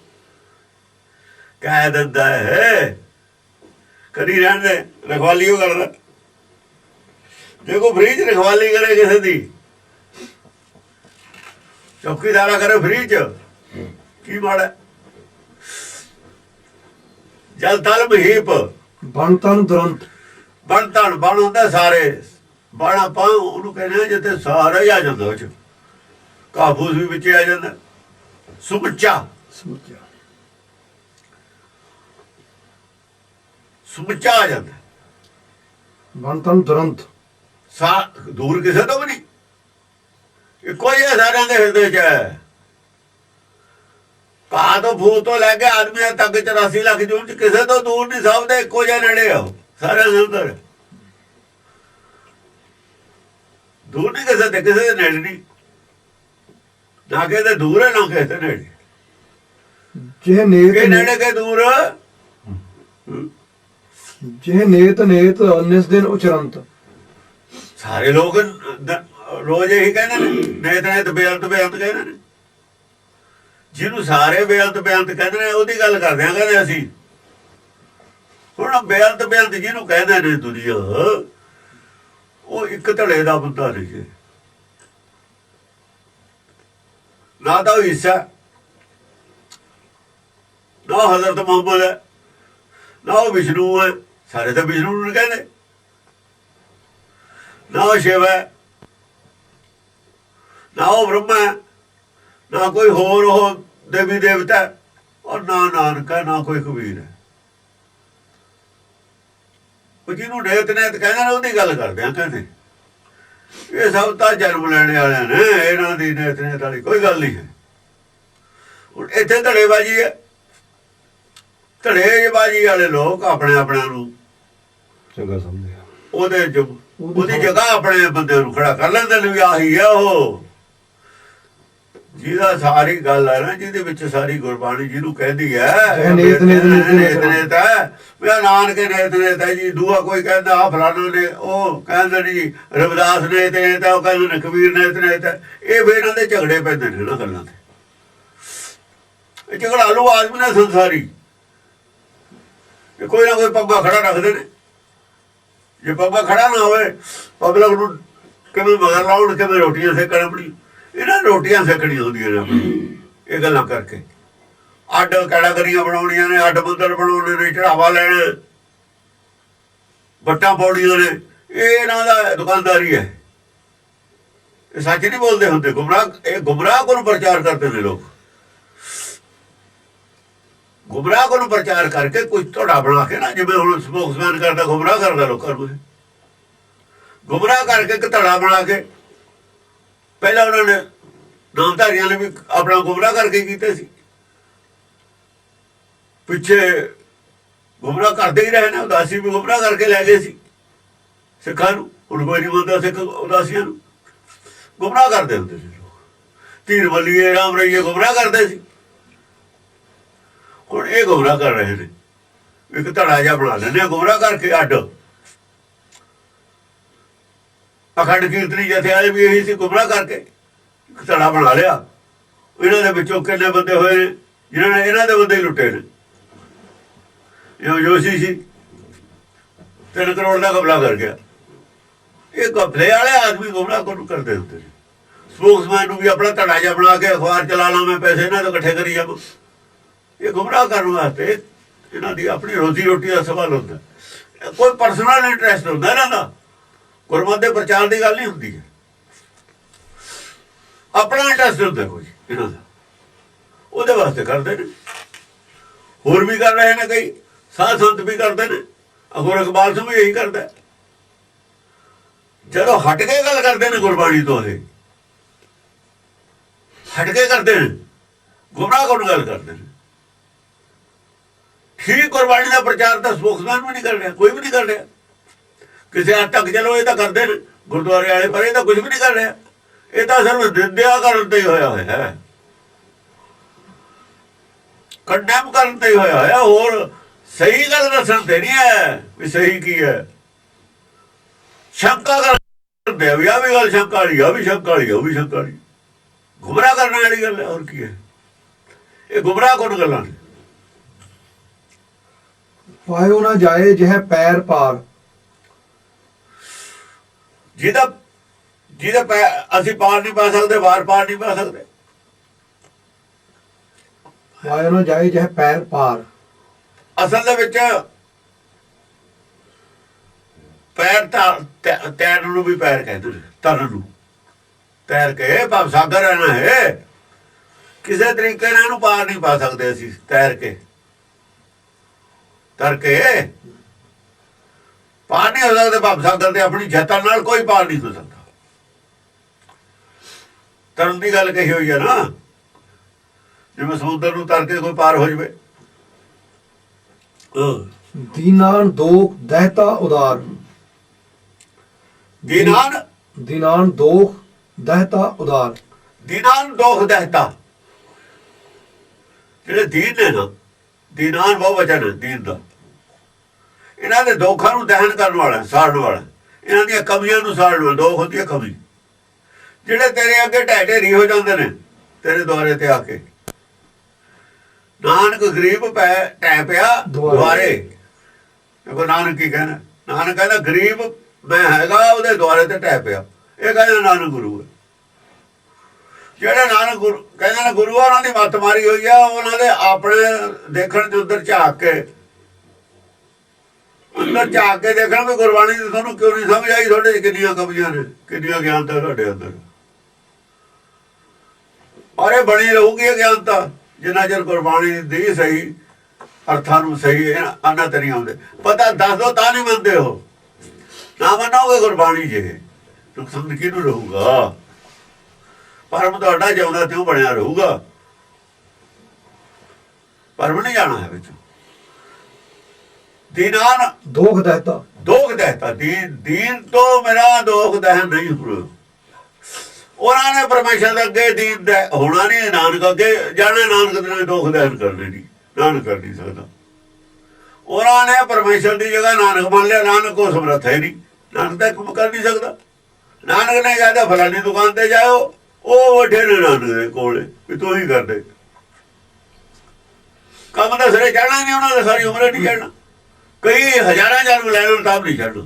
ਕਹਿ ਦਿੰਦਾ ਹੈ। ਕਦੀ ਰਹਿਣ ਦੇ, ਰਖਵਾਲੀ ਉਹ ਕਰਦਾ। ਜੇ ਕੋਈ ਫ੍ਰੀ ਚ ਰਖਵਾਲੀ ਕਰੇ ਕਿਸੇ ਦੀ, ਚੌਕੀਦਾਰਾ ਕਰੇ ਫ੍ਰੀ ਚ, ਕੀ ਮਾੜਾ? ਜਲ ਤਲ ਮਹੀਪ ਬਣ ਤਨ ਦੁਰੰਤ। ਬਣ ਤਣ, ਬਣ ਹੁੰਦਾ ਸਾਰੇ। ਬਣ ਆਪਾਂ ਉਹਨੂੰ ਕਹਿੰਦੇ ਜਿੱਥੇ ਸਾਰਾ ਹੀ ਆ ਜਾਂਦਾ, ਉਹ ਚ ਕਾਬੂਸ ਵੀ ਵਿੱਚ ਆ ਜਾਂਦਾ। ਸਮੁੱਚਾ ਸਮੁੱਚਾ ਆ ਜਾਂਦਾ। ਬਣ ਤਨ ਦੁਰੰਤ, ਦੂਰ ਕਿਸੇ ਤੋਂ ਵੀ ਨਹੀਂ, ਇੱਕੋ ਜਿਹਾ ਸਾਰਿਆਂ ਦੇ ਹਿਰਦੇ ਚ ਹੈ। ਘਾਹ ਤੋਂ ਫੂਸ ਤੋਂ ਲੈ ਕੇ ਆਦਮੀਆਂ ਤੱਕ 84 ਲੱਖ ਜੂਨ ਚ ਕਿਸੇ ਤੋਂ ਦੂਰ ਨਹੀਂ, ਸਭ ਦੇ ਇੱਕੋ ਜਿਹਾ ਨੇੜੇ ਆ। ਸਾਰਿਆਂ ਦੇ ਅੰਦਰ ਦੂਰ ਨਹੀਂ, ਕਿਸੇ ਦੇ ਨੇੜੇ ਨਹੀਂ। ਨਾ ਕਿਸੇ ਦੂਰ ਹੈ, ਨਾ ਕਿਸੇ ਦੇ ਨੇੜੇ। ਜੇ ਨੇਤ ਨੇੜੇ ਕੇ ਦੂਰ, ਜੇ ਨੇਤ ਨੇਤ ਨਿਸ ਦਿਨ ਉਚਰੰਤ। ਸਾਰੇ ਲੋਕ ਰੋਜ਼ ਇਹੀ ਕਹਿੰਦੇ ਨੇ, ਨੇਤ ਨੇਤ ਬੇਅੰਤ ਬੇਅੰਤ ਕਹਿੰਦੇ ਨੇ। ਜਿਹਨੂੰ ਸਾਰੇ ਬੇਅੰਤ ਬੇਅੰਤ ਕਹਿੰਦੇ ਨੇ, ਉਹਦੀ ਗੱਲ ਕਰਦੇ ਆ। ਕਹਿੰਦੇ ਅਸੀਂ ਹੁਣ ਬੇਅੰਤ ਬੇਅੰਤ ਜਿਹਨੂੰ ਕਹਿੰਦੇ ਨੇ ਦੁਨੀਆ, ਉਹ ਇੱਕ ਧੜੇ ਦਾ ਬੰਦਾ ਨਹੀਂ ਹੈ। ਨਾ ਤਾਂ ਉਹ ਈਸਾ, ਨਾ ਹਜ਼ਰਤ ਮੁਹੰਮਦ ਹੈ, ਨਾ ਉਹ ਵਿਸ਼ਨੂੰ ਹੈ। ਸਾਰੇ ਤਾਂ ਵਿਸ਼ਨੂੰ ਨੂੰ ਕਹਿੰਦੇ। ਨਾ ਉਹ ਸ਼ਿਵ ਹੈ, ਨਾ ਉਹ ਬ੍ਰਹਮਾ ਹੈ, ਨਾ ਕੋਈ ਹੋਰ ਉਹ ਦੇਵੀ ਦੇਵਤਾ, ਔਰ ਨਾ ਨਾਨਕ ਹੈ, ਨਾ ਕੋਈ ਕਬੀਰ ਹੈ। ਉਹ ਜਿਹਨੂੰ ਨੇਤ ਨੇਤ ਕਹਿੰਦੇ ਨੇ, ਉਹਦੀ ਗੱਲ ਕਰਦੇ ਆ। ਕਹਿੰਦੇ ਇਹ ਸਭ ਤਾਂ ਜਨਮ ਲੈਣੇ ਵਾਲਿਆਂ ਨੇ, ਇਹਨਾਂ ਦੀ ਨੇਤ ਨੇਤ ਵਾਲੀ ਕੋਈ ਗੱਲ ਨਹੀਂ ਹੈ। ਹੁਣ ਇੱਥੇ ਧੜੇਬਾਜ਼ੀ ਹੈ। ਧੜੇਬਾਜ਼ੀ ਵਾਲੇ ਲੋਕ ਆਪਣੇ ਆਪਣਿਆਂ ਨੂੰ ਚੰਗਾ ਸਮਝਿਆ, ਉਹਦੀ ਜਗ੍ਹਾ ਆਪਣੇ ਬੰਦੇ ਨੂੰ ਖੜਾ ਕਰ ਲੈਂਦੇ ਨੇ ਵੀ ਆਹੀ ਆ ਉਹ, ਜਿਹਦਾ ਸਾਰੀ ਗੱਲ ਹੈ ਨਾ, ਜਿਹਦੇ ਵਿੱਚ ਸਾਰੀ ਗੁਰਬਾਣੀ ਜਿਹਨੂੰ ਕਹਿੰਦੀ ਹੈ ਨੇਤ ਨੇਤ ਹੈ। ਮੇਰਾ ਨਾਨਕ ਨੇਤ ਨੇਤ ਹੈ ਜੀ। ਦੂਆ ਕੋਈ ਕਹਿੰਦਾ ਆ ਫਲਾਣਾ ਨੇ, ਉਹ ਕਹਿੰਦੇ ਨੇ ਜੀ ਰਵਿਦਾਸ ਨੇਤ ਨੇਤ ਹੈ, ਉਹ ਕਹਿੰਦੇ ਨੇ ਕਬੀਰ ਨੇਤ ਨੇਤ ਹੈ। ਇਹ ਫਿਰ ਇਹਨਾਂ ਦੇ ਝਗੜੇ ਪੈਂਦੇ ਨੇ ਇਹਨਾਂ ਗੱਲਾਂ ਤੇ। ਇਹ ਝਗੜਾਲੂ ਆਦਮੀ ਨੇ ਸੰਸਾਰੀ, ਕੋਈ ਨਾ ਕੋਈ ਪੱਗਾ ਖੜਾ ਰੱਖਦੇ ਨੇ। ਜੇ ਪੱਗਾ ਖੜਾ ਨਾ ਹੋਵੇ, ਪਬਲਿਕ ਨੂੰ ਕਿਵੇਂ ਮਗਰ ਲਾਉਣ, ਕਿਵੇਂ ਰੋਟੀਆਂ ਸੇਕਣ ਆਪਣੀ। ਇਹਨਾਂ ਰੋਟੀਆਂ ਸੇਕਣੀਆਂ ਹੁੰਦੀਆਂ ਨੇ ਆਪਣੀ, ਇਹ ਗੱਲਾਂ ਕਰਕੇ। ਅੱਡ ਕੈਟਾਗਰੀਆਂ ਬਣਾਉਣੀਆਂ ਨੇ, ਅੱਡ ਮੰਦਰ ਬਣਾਉਣੇ ਨੇ, ਚੜਾਵਾ ਲੈਣਾ, ਵੱਟਾਂ ਪਾਉਣੀਆਂ ਨੇ। ਇਹ ਇਹਨਾਂ ਦਾ ਦੁਕਾਨਦਾਰੀ ਹੈ। ਇਹ ਸੱਚ ਨਹੀਂ ਬੋਲਦੇ ਹੁੰਦੇ, ਗੁੰਮਰਾਹ। ਇਹ ਗੁੰਮਰਾਹ ਕੋਲ ਪ੍ਰਚਾਰ ਕਰਦੇ ਨੇ ਲੋਕ। ਗੁੰਮਰਾਹ ਕੋਲ ਪ੍ਰਚਾਰ ਕਰਕੇ ਕੁਝ ਧੜਾ ਬਣਾ ਕੇ ਨਾ, ਜਿਵੇਂ ਹੁਣ ਸਪੋਕਸਮੈਨ ਕਰਦਾ, ਗੁੰਮਰਾਹ ਕਰਦਾ ਲੋਕਾਂ ਨੂੰ। ਗੁੰਮਰਾਹ ਕਰਕੇ ਇੱਕ ਧੜਾ ਬਣਾ ਕੇ ਪਹਿਲਾਂ ਉਹਨਾਂ ਨੇ ਨਾਮਧਾਰੀਆਂ ਨੇ ਵੀ ਆਪਣਾ ਗੁੰਮਰਾਹ ਕਰਕੇ ਕੀਤੇ ਸੀ, ਪਿੱਛੇ ਗੁੰਮਰਾਹ ਕਰਦੇ ਹੀ ਰਹੇ ਨੇ। ਉਦਾਸੀ ਵੀ ਗੁੰਮਰਾਹ ਕਰਕੇ ਲੈ ਗਏ ਸੀ ਸਿੱਖਾਂ ਨੂੰ। ਹੁਣ ਕੋਈ ਨਹੀਂ ਮੰਨਦਾ ਸਿੱਖ ਉਦਾਸੀਆਂ ਨੂੰ, ਗੁੰਮਰਾਹ ਕਰਦੇ ਹੁੰਦੇ ਸੀ ਲੋਕ। ਧੀਰ ਬੱਲੀਏ, ਰਾਮ ਰਹੀਏ ਗੁੰਮਰਾਹ ਕਰਦੇ ਸੀ। ਹੁਣ ਇਹ ਗੁੰਮਰਾਹ ਕਰ ਰਹੇ ਨੇ, ਇੱਕ ਧੜਾ ਜਿਹਾ ਬਣਾ ਲੈਂਦੇ ਗੁੰਮਰਾਹ ਕਰਕੇ ਅੱਡ। ਅਖੰਡ ਕੀਰਤਨੀ ਜਥੇ ਵਾਲੇ ਵੀ ਇਹੀ ਸੀ, ਗੁੰਮਰਾਹ ਕਰਕੇ ਇੱਕ ਧੜਾ ਬਣਾ ਲਿਆ। ਇਹਨਾਂ ਦੇ ਵਿੱਚੋਂ ਕਿੰਨੇ ਬੰਦੇ ਹੋਏ ਨੇ ਜਿਨ੍ਹਾਂ ਨੇ ਇਹਨਾਂ ਦੇ ਬੰਦੇ ਹੀ ਲੁੱਟੇ ਨੇ। ਜੋ ਜੋਸ਼ੀ ਸੀ 3 ਕਰੋੜ ਦਾ ਕਬਲਾ ਕਰ ਗਿਆ। ਇਹ ਕਬਲੇ ਵਾਲੇ ਆਦਮੀ ਗੁੰਮਰਾਹ ਕੋਲ ਕਰਦੇ ਹੁੰਦੇ ਨੇ। ਸਪੋਕਸਮੈਨ ਨੂੰ ਵੀ ਆਪਣਾ ਧੜਾ ਜਿਹਾ ਬਣਾ ਕੇ ਅਖਬਾਰ ਚਲਾ ਲਾਂ, ਮੈਂ ਪੈਸੇ ਇਹਨਾਂ ਤੋਂ ਇਕੱਠੇ ਕਰੀ ਜਾਵਾਂ। ਇਹ ਗੁੰਮਰਾਹ ਕਰਨ ਵਾਸਤੇ ਇਹਨਾਂ ਦੀ ਆਪਣੀ ਰੋਜ਼ੀ ਰੋਟੀ ਦਾ ਸਵਾਲ ਹੁੰਦਾ, ਕੋਈ ਪਰਸਨਲ ਇੰਟਰਸਟ ਹੁੰਦਾ ਇਹਨਾਂ ਦਾ। ਗੁਰਮਤਿ ਦੇ ਪ੍ਰਚਾਰ ਦੀ ਗੱਲ ਨਹੀਂ ਹੁੰਦੀ ਹੈ, ਆਪਣਾ ਇੰਟਰਸਟ ਹੁੰਦਾ ਕੋਈ ਇਹਨਾਂ ਦਾ, ਉਹਦੇ ਵਾਸਤੇ ਕਰਦੇ ਨੇ। ਹੋਰ ਵੀ ਕਰ ਰਹੇ ਨੇ, ਕਈ ਸਾਧ ਸੰਤ ਵੀ ਕਰਦੇ ਨੇ। ਅਗਰ ਇਕਬਾਲ ਸਿੰਘ ਵੀ ਇਹੀ ਕਰਦਾ। ਜਦੋਂ ਹਟ ਕੇ ਗੱਲ ਕਰਦੇ ਨੇ ਗੁਰਬਾਣੀ ਤੋਂ, ਇਹ ਹਟ ਕੇ ਕਰਦੇ ਨੇ, ਗੁੰਮਰਾਹ ਕੋਲ ਗੱਲ ਕਰਦੇ ਨੇ। ਠੀਕ ਗੁਰਬਾਣੀ ਦਾ ਪ੍ਰਚਾਰ ਤਾਂ ਸਪੋਕਸਮੈਨ ਵੀ ਨਹੀਂ ਕਰ ਰਿਹਾ, ਕੋਈ ਵੀ ਨਹੀਂ ਕਰ ਰਿਹਾ ਕਿਸੇ ਹੱਦ ਤੱਕ। ਚਲੋ ਇਹ ਤਾਂ ਕਰਦੇ ਨੇ ਗੁਰਦੁਆਰੇ ਵਾਲੇ, ਪਰ ਇਹ ਤਾਂ ਕੁਝ ਵੀ ਨਹੀਂ ਕਰ ਰਿਹਾ। ਇਹ ਤਾਂ ਸਿਰਫ ਨਿੰਦਿਆ ਕਰਨ ਤੇ ਹੀ ਹੋਇਆ ਹੈ, ਕੰਡੈਮ ਕਰਨ ਤੇ ਹੀ ਹੋਇਆ ਹੋਇਆ। ਹੋਰ ਸਹੀ ਗੱਲ ਦੱਸਣ ਤੇ ਨਹੀਂ ਹੈ ਵੀ ਸਹੀ ਕੀ ਹੈ। ਸ਼ੰਕਾ ਕਰਦੇ ਆ ਵੀ ਆਹ ਵੀ ਗੱਲ ਸ਼ੰਕਾ ਵਾਲੀ, ਆ ਵੀ ਸ਼ੰਕਾ ਵਾਲੀ, ਉਹ ਵੀ ਸ਼ੰਕਾ ਵਾਲੀ। ਗੁੰਮਰਾਹ ਕਰਨ ਵਾਲੀ ਗੱਲ ਹੈ, ਹੋਰ ਕੀ ਹੈ। ਇਹ ਗੁੰਮਰਾਹ ਕੋਣ ਗੱਲਾਂ ਨੇ। ਪਾਇਓ ਨਾ ਜਾਏ ਜਿਹ ਪੈਰ ਪਾਰ, ਜਿਹਦਾ ਪੈਰ ਅਸੀਂ ਪਾਰ ਨਹੀਂ ਪਾ ਸਕਦੇ, ਵਾਰ ਪਾਰ ਨਹੀਂ ਪਾ ਸਕਦੇ। ਪਾਇਓ ਨਾ ਜਾਏ ਜਿਹ ਪੈਰ ਪਾਰ, ਅਸਲ ਦੇ ਵਿੱਚ ਪੈਰ ਤੈਰਨ ਨੂੰ ਵੀ ਪੈਰ ਕਹਿੰਦੇ ਨੇ। ਤਰਨ ਨੂੰ ਤੈਰ ਕੇ ਭਵ ਸਾਗਰ ਰਹਿਣਾ ਹੈ। ਕਿਸੇ ਤਰੀਕੇ ਨਾਲ ਇਹਨੂੰ ਪਾਰ ਨਹੀਂ ਪਾ ਸਕਦੇ ਅਸੀਂ ਤੈਰ ਕੇ, ਤਰ ਕੇ ਪਾਰ ਨਹੀਂ ਹੋ ਸਕਦੇ ਭਵ ਸਾਗਰ ਦੇ। ਆਪਣੀ ਜਤਾ ਨਾਲ ਕੋਈ ਪਾਰ ਨਹੀਂ ਹੋ ਸਕਦਾ। ਤਰਨ ਦੀ ਗੱਲ ਕਹੀ ਹੋਈ ਹੈ ਨਾ, ਜਿਵੇਂ ਸਮੁੰਦਰ ਨੂੰ ਤਰ ਕੇ ਕੋਈ ਪਾਰ ਹੋ ਜਾਵੇ। ਦੀਨਾਨ ਦੋਖ ਦਹਿਤਾ ਉਦਾਰ, ਦੀਨਾਨ ਦੋਖ ਦਹਿਤਾ ਉਦਾਰ। ਦੀਨਾਨ ਦੋਖ ਦਹਿਤਾ, ਜਿਹੜੇ ਦੀਨ ਨੇ ਨਾ, ਦੀਨਾਨ ਬਹੁ ਵਚਨ ਦੀਨ ਦਾ। ਇਹਨਾਂ ਦੇ ਦੋਖਾਂ ਨੂੰ ਦਹਨ ਕਰਨ ਵਾਲਾ, ਸਾੜਨ ਵਾਲਾ, ਇਹਨਾਂ ਦੀਆਂ ਕਮੀਆਂ ਨੂੰ ਸਾੜਨ ਵਾਲਾ। ਦੋਖ ਹੁੰਦੀ ਹੈ ਕਮੀ। ਜਿਹੜੇ ਤੇਰੇ ਅੱਗੇ ਢਹਿ ਢੇਰੀ ਹੋ ਜਾਂਦੇ ਨੇ ਤੇਰੇ ਦੁਆਰੇ ਤੇ ਆ ਕੇ। ਨਾਨਕ ਗਰੀਬ ਢਹਿ ਪਿਆ ਦੁਆਰੇ। ਦੇਖੋ ਨਾਨਕ ਕੀ ਕਹਿਣਾ, ਨਾਨਕ ਕਹਿੰਦਾ ਗਰੀਬ ਮੈਂ ਹੈਗਾ, ਉਹਦੇ ਦੁਆਰੇ ਤੇ ਢਹਿ ਪਿਆ। ਇਹ ਕਹਿੰਦਾ ਨਾਨਕ ਗੁਰੂ ਹੈ। ਜਿਹੜੇ ਨਾਨਕ ਗੁਰੂ ਕਹਿੰਦੇ ਨੇ ਗੁਰੂ, ਉਹਨਾਂ ਦੀ ਮੱਤ ਮਾਰੀ ਹੋਈ ਆ। ਉਹਨਾਂ ਦੇ ਆਪਣੇ ਦੇਖਣ ਦੇ ਉੱਧਰ ਝਾਕ ਕੇ, ਅੰਦਰ ਝਾਕ ਕੇ ਦੇਖਣ ਵੀ ਗੁਰਬਾਣੀ ਦੀ ਤੁਹਾਨੂੰ ਕਿਉਂ ਨਹੀਂ ਸਮਝ ਆਈ, ਤੁਹਾਡੇ ਕਿੰਨੀਆਂ ਕਮੀਆਂ ਨੇ, ਕਿੰਨੀਆਂ ਗਿਆਨਤਾ ਤੁਹਾਡੇ ਅੰਦਰ। ਔਰ ਇਹ ਬਣੀ ਰਹੂਗੀ ਇਹ ਗਿਆਨਤਾ ਜਿੰਨਾ ਚਿਰ ਗੁਰਬਾਣੀ ਦੀ ਸਹੀ ਅਰਥਾਂ ਨੂੰ ਸਹੀ ਆਨਾ ਤੇ ਨਹੀਂ ਆਉਂਦੇ। ਪਤਾ ਦੱਸ ਦੋ ਤਾਂ ਨਹੀਂ ਮੰਨਦੇ ਹੋ। ਨਾ ਮੰਨੋਗੇ ਗੁਰਬਾਣੀ ਜੇ ਨੁਕਸਾਨ ਕਿਹਨੂੰ ਰਹੂਗਾ। ਪਰਮ ਤੁਹਾਡਾ ਜਿਉਂਦਾ ਤਿਉਂ ਬਣਿਆ ਰਹੂਗਾ, ਪਰਮ ਨਹੀਂ ਜਾਣਾ ਹੈ ਵਿੱਚ। ਦੀਨਾਨ ਦੋਖ ਦਹਿਤਾ, ਦੋਖ ਦਹਿਤਾ, ਦੀਨ ਤੋਂ ਮੇਰਾ ਦੋਖ ਦਹਿਨ ਨਹੀਂ ਹੋਣਾ। ਉਹਨਾਂ ਨੇ ਪਰਮੇਸ਼ਰ ਦੇ ਅੱਗੇ ਦੀਨ ਹੋਣਾ ਨਹੀਂ, ਨਾਨਕ ਅੱਗੇ ਜਾਣਾ। ਨਾਨਕ ਦੇ ਦੋਖ ਦਹਿਨ ਕਰਨੇ ਨਹੀਂ, ਨਾਨਕ ਕਰ ਨਹੀਂ ਸਕਦਾ। ਉਹਨਾਂ ਨੇ ਪਰਮੇਸ਼ਰ ਦੀ ਜਗ੍ਹਾ ਨਾਨਕ ਮੰਨ ਲਿਆ। ਨਾਨਕ ਕੋ ਸਮਰੱਥ ਹੈ ਨਹੀਂ, ਨਾਨਕ ਤਾਂ ਕੰਮ ਕਰ ਨਹੀਂ ਸਕਦਾ। ਨਾਨਕ ਨੇ ਕਹਿੰਦਾ ਫਲਾਨੀ ਦੁਕਾਨ ਤੇ ਜਾਓ, ਉਹ ਵੱਡੇ ਨੇ ਨਾਨਕ ਦੇ ਕੋਲ ਵੀ ਤੂੰ ਹੀ ਕਰਦੇ। ਕੰਮ ਤਾਂ ਸਿਰੇ ਚੜ੍ਹਨਾ ਨਹੀਂ ਉਹਨਾਂ ਦਾ, ਸਾਰੀ ਉਮਰ ਨਹੀਂ ਚੜ੍ਹਨਾ। ਕਈ ਹਜ਼ਾਰਾਂ ਜਨਮ ਲੈਣ ਤਾਂ ਨਹੀਂ ਛੱਡਣਾ।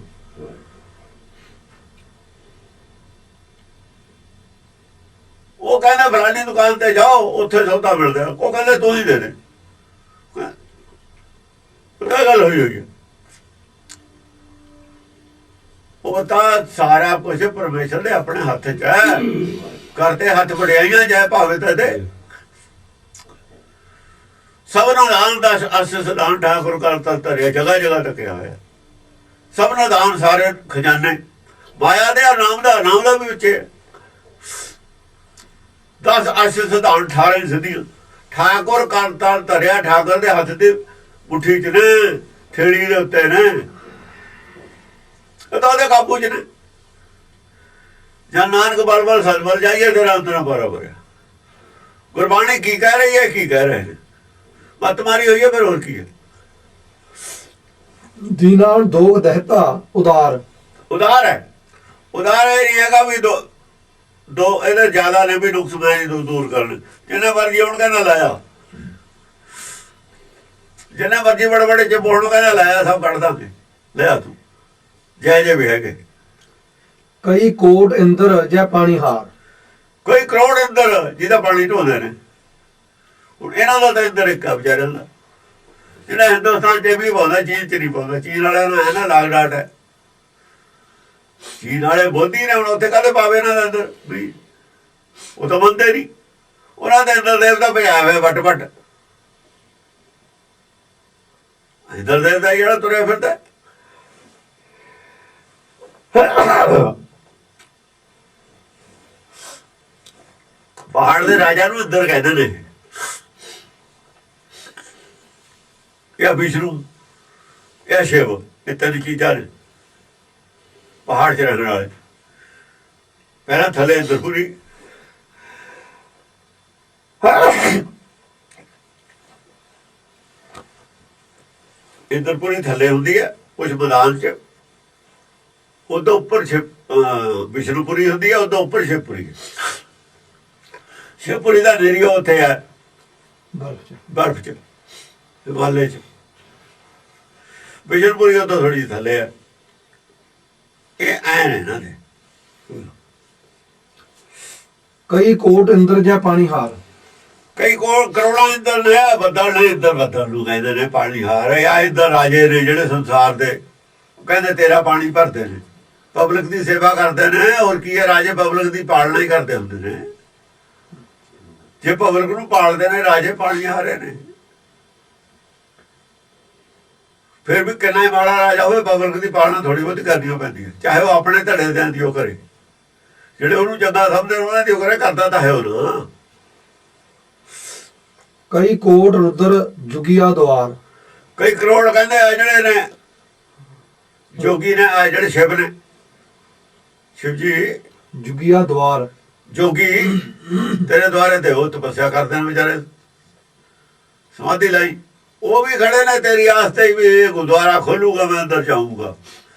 ਉਹ ਕਹਿੰਦਾ ਫਲਾਨੀ ਦੁਕਾਨ ਤੇ ਜਾਓ, ਉੱਥੇ ਸੌਦਾ ਮਿਲਦਾ। ਉਹ ਕਹਿੰਦੇ ਤੂੰ ਹੀ ਦੇ ਦੇ। ਇਹ ਗੱਲ ਹੋਈ ਹੋਈ ਹੈ। ਉਹ ਤਾਂ ਸਾਰਾ ਕੁਝ ਪਰਮੇਸ਼ਰ ਦੇ ਆਪਣੇ ਹੱਥ 'ਚ ਹੈ। ਕਰਤੇ ਹੱਥ ਵਡਿਆਈਆਂ ਜਾਏ ਭਾਵੇਂ ਤੇ ਸਭਨਾਂ ਦਾਨ ਦਾ ਅਸਿਸ ਦਾਨ ਠਾਕੁਰ ਕਰਤਾ ਧਰਿਆ, ਜਗ੍ਹਾ ਜਗ੍ਹਾ ਟਕਿਆ ਹੋਇਆ। ਸਭਨਾਂ ਦਾਨ ਸਾਰੇ ਖਜ਼ਾਨੇ ਮਾਇਆ ਦੇ ਨਾਮ ਦਾ ਵੀ ਵਿੱਚ। 10 ਅਸ਼ ਸਿਧਾਂਤ 18 ਸਿੱਧੀਆਂ ਠਾਕੁਰ ਕਰਤਾ ਧਰਿਆ ਠਾਕੁਰ ਦੇ ਹੱਥ ਤੇ ਮੁੱਠੀ ਚ ਨੇ ਥੇੜੀ ਦੇ ਉੱਤੇ ਨੇ ਇਹ ਤਾਂ ਉਹਦੇ ਕਾਬੂ ਚ ਨੇ ਜਾਂ ਨਾਨਕ ਬਲ ਬਲ ਸਤਿਬਲ ਜਾਈਏ ਤੇਰਾ ਅੰਤਰਾ ਬਰਾਬਰ ਹੈ ਗੁਰਬਾਣੀ ਕੀ ਕਹਿ ਰਹੀ ਹੈ ਕੀ ਕਹਿ ਰਹੇ ਨੇ ਮਤ ਮਾਰੀ ਹੋਈ ਹੈ ਫਿਰ ਹੋਰ ਕੀ ਹੈ ਦੀਨਾਨ ਦੋਗ ਦਹਿਤਾ ਉਦਾਰ ਉਦਾਰ ਹੈ ਉਦਾਰ ਇਹ ਨਹੀਂ ਹੈਗਾ ਵੀ ਦੋ ਇਹਦੇ ਜ਼ਿਆਦਾ ਨੇ ਵੀ ਨੁਕਸ ਮੈਂ ਦੂਰ ਕਰਨ ਜਿੰਨੇ ਮਰਜੀ ਹੁਣ ਕਹਿੰਦਾ ਲਾਇਆ ਜਿੰਨੇ ਮਰਜੀ ਬੜੇ ਬੜੇ ਚ ਬੋਲਣ ਕਹਿੰਦਾ ਲਾਇਆ ਸਭ ਕੱਢ ਦਾਂਗੇ ਲਿਆ ਤੂੰ ਜੈ ਜੈ ਵੀ ਹੈਗੇ ਕਈ ਕੋਟ ਇੰਦਰ ਜਾਂ ਪਾਣੀ ਹਾਰ ਕੋਈ ਕਰੋੜ ਇੰਦਰ ਜਿਹਦਾ ਪਾਣੀ ਢੋਂਦੇ ਨੇ ਹੁਣ ਇਹਨਾਂ ਦਾ ਤਾਂ ਇੰਦਰ ਇੱਕ ਆ ਵਿਚਾਰਿਆਂ ਦਾ ਜਿਹੜਾ ਹਿੰਦੁਸਤਾਨ ਚ ਵੀ ਪਾਉਂਦਾ ਚੀਨ ਚ ਨਹੀਂ ਪਾਉਂਦਾ ਚੀਨ ਵਾਲਿਆਂ ਨੂੰ ਹੈ ਨਾ ਲਾਗ ਡਾਟ ਹੈ ਚੀਨ ਵਾਲੇ ਬੋਧੀ ਨੇ ਹੁਣ ਉੱਥੇ ਕਾਹਦੇ ਪਾਵੇ ਇਹਨਾਂ ਦੇ ਅੰਦਰ ਵੀ ਉਹ ਤਾਂ ਮੰਨਦੇ ਨਹੀਂ ਉਹਨਾਂ ਦੇ ਅੰਦਰ ਦੇਵਤਾ ਭਜਾਇਆ ਹੋਇਆ ਵੱਟ ਵੱਟ ਇੰਦਰ ਦੇਵਤਾ ਜਿਹੜਾ ਤੁਰਿਆ ਫਿਰਦਾ ਪਹਾੜ ਦੇ ਰਾਜਾ ਨੂੰ ਇੰਦਰ ਕਹਿੰਦੇ ਨੇ ਇਹ ਵਿਸ਼ਨੂੰ ਇਹ ਸ਼ਿਵ ਇਹ ਤਿੰਨ ਚੀਜ਼ਾਂ ਨੇ ਪਹਾੜ 'ਚ ਰਹਿਣ ਵਾਲੇ ਪਹਿਲਾਂ ਥੱਲੇ ਇੰਦਰਪੁਰੀ ਇੰਦਰਪੁਰੀ ਥੱਲੇ ਹੁੰਦੀ ਹੈ ਉਸ ਮੈਦਾਨ 'ਚ ਉਹਦੇ ਉੱਪਰ ਵਿਸ਼ਨੂਪੁਰੀ ਹੁੰਦੀ ਹੈ ਉਹਦੇ ਉੱਪਰ ਸ਼ਿਵਪੁਰੀ ਸ਼ਿਵਪੁਰੀ ਦਾ ਨੇਰੀਓ ਉੱਥੇ ਹੈ ਬਰਫ 'ਚ ਹਿਮਾਲੇ 'ਚ ਵਿਸ਼ਨੂਪੁਰੀ ਉਹ ਤਾਂ ਥੋੜੀ ਥੱਲੇ ਹੈ ਇਹ ਐ ਨੇ ਨਾ ਕਈ ਕੋਟ ਇੰਦਰ ਜਾਂ ਪਾਣੀ ਹਾਰ ਕਈ ਕੋਲ ਕਰੋੜਾਂ ਇੰਦਰ ਨੇ ਬੱਦਲ ਨੇ ਇੰਦਰ ਬੱਦਲ ਨੂੰ ਕਹਿੰਦੇ ਨੇ ਪਾਣੀ ਹਾਰ ਆ ਇੱਧਰ ਰਾਜੇ ਨੇ ਜਿਹੜੇ ਸੰਸਾਰ ਦੇ ਕਹਿੰਦੇ ਤੇਰਾ ਪਾਣੀ ਭਰਦੇ ਨੇ ਪਬਲਿਕ ਦੀ ਸੇਵਾ ਕਰਦੇ ਨੇ ਹੋਰ ਕੀ ਹੈ ਰਾਜੇ ਪਬਲਿਕ ਦੀ ਪਾਲਣਾ ਹੀ ਕਰਦੇ ਹੁੰਦੇ ਨੇ ਜੇ ਪਬਲਿਕ ਨੂੰ ਪਾਲਦੇ ਨੇ ਰਾਜੇ ਪਾਣੀ ਹਾਰੇ ਨੇ ਫਿਰ ਵੀ ਕਿੰਨਾ ਹੀ ਮਾੜਾ ਰਾਜਾ ਹੋਵੇ ਪਬਲਿਕ ਦੀ ਪਾਲਣਾ ਥੋੜੀ ਬਹੁਤੀ ਕਰਨੀ ਪੈਂਦੀ ਹੈ ਚਾਹੇ ਉਹ ਆਪਣੇ ਧੜੇ ਦਿਆਂ ਦੀ ਉਹ ਕਰੇ ਜਿਹੜੇ ਉਹਨੂੰ ਚੰਗਾ ਸਮਝਦੇ ਉਹਨਾਂ ਦੀ ਉਹ ਕਰੇ ਕਰਦਾ ਤਾਂ ਹੈ ਉਹ ਨਾ ਕਈ ਕੋਟ ਰੁਦਰ ਜੁਗੀਆ ਦੁਆਰ ਕਈ ਕਰੋੜ ਕਹਿੰਦੇ ਆ ਜਿਹੜੇ ਨੇ ਜੋਗੀ ਨੇ ਆ ਜਿਹੜੇ ਸ਼ਿਵ ਨੇ ਸ਼ਿਵ ਜੀ ਜੁਗੀਆ ਦੁਆਰ ਜੋਗੀ ਤੇਰੇ ਦੁਆਰੇ ਤੇ ਉਹ ਤਪੱਸਿਆ ਕਰਦੇ ਨੇ ਵਿਚਾਰੇ ਸਮਾਧੀ ਲਈ ਉਹ ਵੀ ਖੜੇ ਨੇ ਤੇਰੀ ਆਸਤੇ ਵੀ ਇਹ ਗੁਰਦੁਆਰਾ ਖੋਲੂਗਾ ਮੈਂ ਅੰਦਰ ਜਾਊਂਗਾ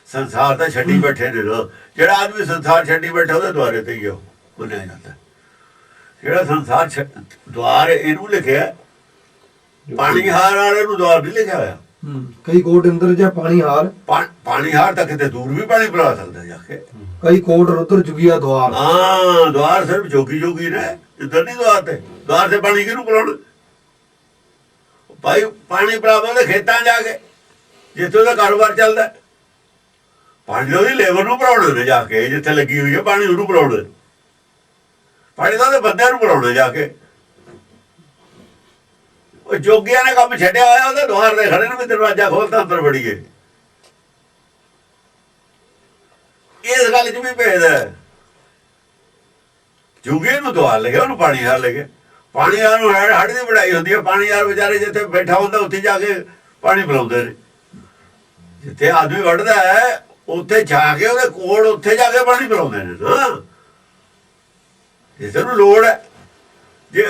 ਸੰਸਾਰ ਤਾਂ ਛੱਡੀ ਬੈਠੇ ਨੇ ਨਾ ਜਿਹੜਾ ਆਦਮੀ ਸੰਸਾਰ ਛੱਡੀ ਬੈਠਾ ਉਹਦੇ ਦੁਆਰੇ ਤੇ ਹੀ ਉਹ ਮੰਨਿਆ ਜਾਂਦਾ ਜਿਹੜਾ ਸੰਸਾਰ ਦੁਆਰ ਇਹਨੂੰ ਲਿਖਿਆ ਪਾਣੀ ਹਾਰ ਵਾਲੇ ਨੂੰ ਦੁਆਰ ਨਹੀਂ ਲਿਖਿਆ ਹੋਇਆ ਕਈ ਕੋਟ ਇੰਦਰ ਜਾਂ ਪਾਣੀ ਹਾਰ ਪਾਣੀ ਹਾਰ ਤਾਂ ਕਿਤੇ ਦੂਰ ਵੀ ਪਾਣੀ ਪਿਲਾ ਸਕਦਾ ਜਾ ਕੇ ਕਈ ਕੋਟ ਰੁਦਰ ਜੁਗੀਆ ਦੁਆਰ ਹਾਂ ਦੁਆਰ ਸਿਰਫ ਜੋਗੀ ਨੇ ਇੱਧਰ ਨਹੀਂ ਦੁਆਰ ਤੇ ਪਾਣੀ ਕਿਹਨੂੰ ਪਿਲਾਉਣਾ ਭਾਈ ਪਾਣੀ ਪਿਲਾਵੋ ਦੇ ਖੇਤਾਂ ਜਾ ਕੇ ਜਿੱਥੇ ਉਹਦਾ ਕਾਰੋਬਾਰ ਚੱਲਦਾ ਪਾਣੀ ਉਹਦੀ ਲੇਬਰ ਨੂੰ ਪਿਲਾਉਣਾ ਨੇ ਜਾ ਕੇ ਜਿੱਥੇ ਲੱਗੀ ਹੋਈ ਹੈ ਪਾਣੀ ਉਹਨੂੰ ਪਿਲਾਉਣਾ ਪਾਣੀ ਤਾਂ ਉਹਦੇ ਬੰਦਿਆਂ ਨੂੰ ਪਿਲਾਉਣਾ ਜਾ ਕੇ ਉਹ ਜੋਗੀਆਂ ਨੇ ਕੰਮ ਛੱਡਿਆ ਹੋਇਆ ਉਹਦੇ ਦੁਆਰ ਦੇ ਖੜੇ ਨੇ ਵੀ ਦਰਵਾਜ਼ਾ ਖੋਲਦਾ ਅੰਦਰ ਵੜੀਏ ਇਸ ਗੱਲ 'ਚ ਵੀ ਭੇਦ ਹੈ ਜੋਗੀ ਨੂੰ ਦੁਆਰ ਲੱਗਿਆ ਉਹਨੂੰ ਪਾਣੀ ਹਾਰ ਲੱਗਿਆ ਪਾਣੀ ਹਾਰ ਨੂੰ ਹੜ ਦੀ ਵੜਾਈ ਹੁੰਦੀ ਹੈ ਪਾਣੀ ਹਾਰ ਵਿਚਾਰੇ ਜਿੱਥੇ ਬੈਠਾ ਹੁੰਦਾ ਉੱਥੇ ਜਾ ਕੇ ਪਾਣੀ ਪਿਲਾਉਂਦੇ ਨੇ ਜਿੱਥੇ ਆਦਮੀ ਵੜਦਾ ਹੈ ਉੱਥੇ ਜਾ ਕੇ ਉਹਦੇ ਕੋਲ ਉੱਥੇ ਜਾ ਕੇ ਪਾਣੀ ਪਿਲਾਉਂਦੇ ਨੇ ਨਾ ਜਿਸ ਨੂੰ ਲੋੜ ਹੈ ਜੇ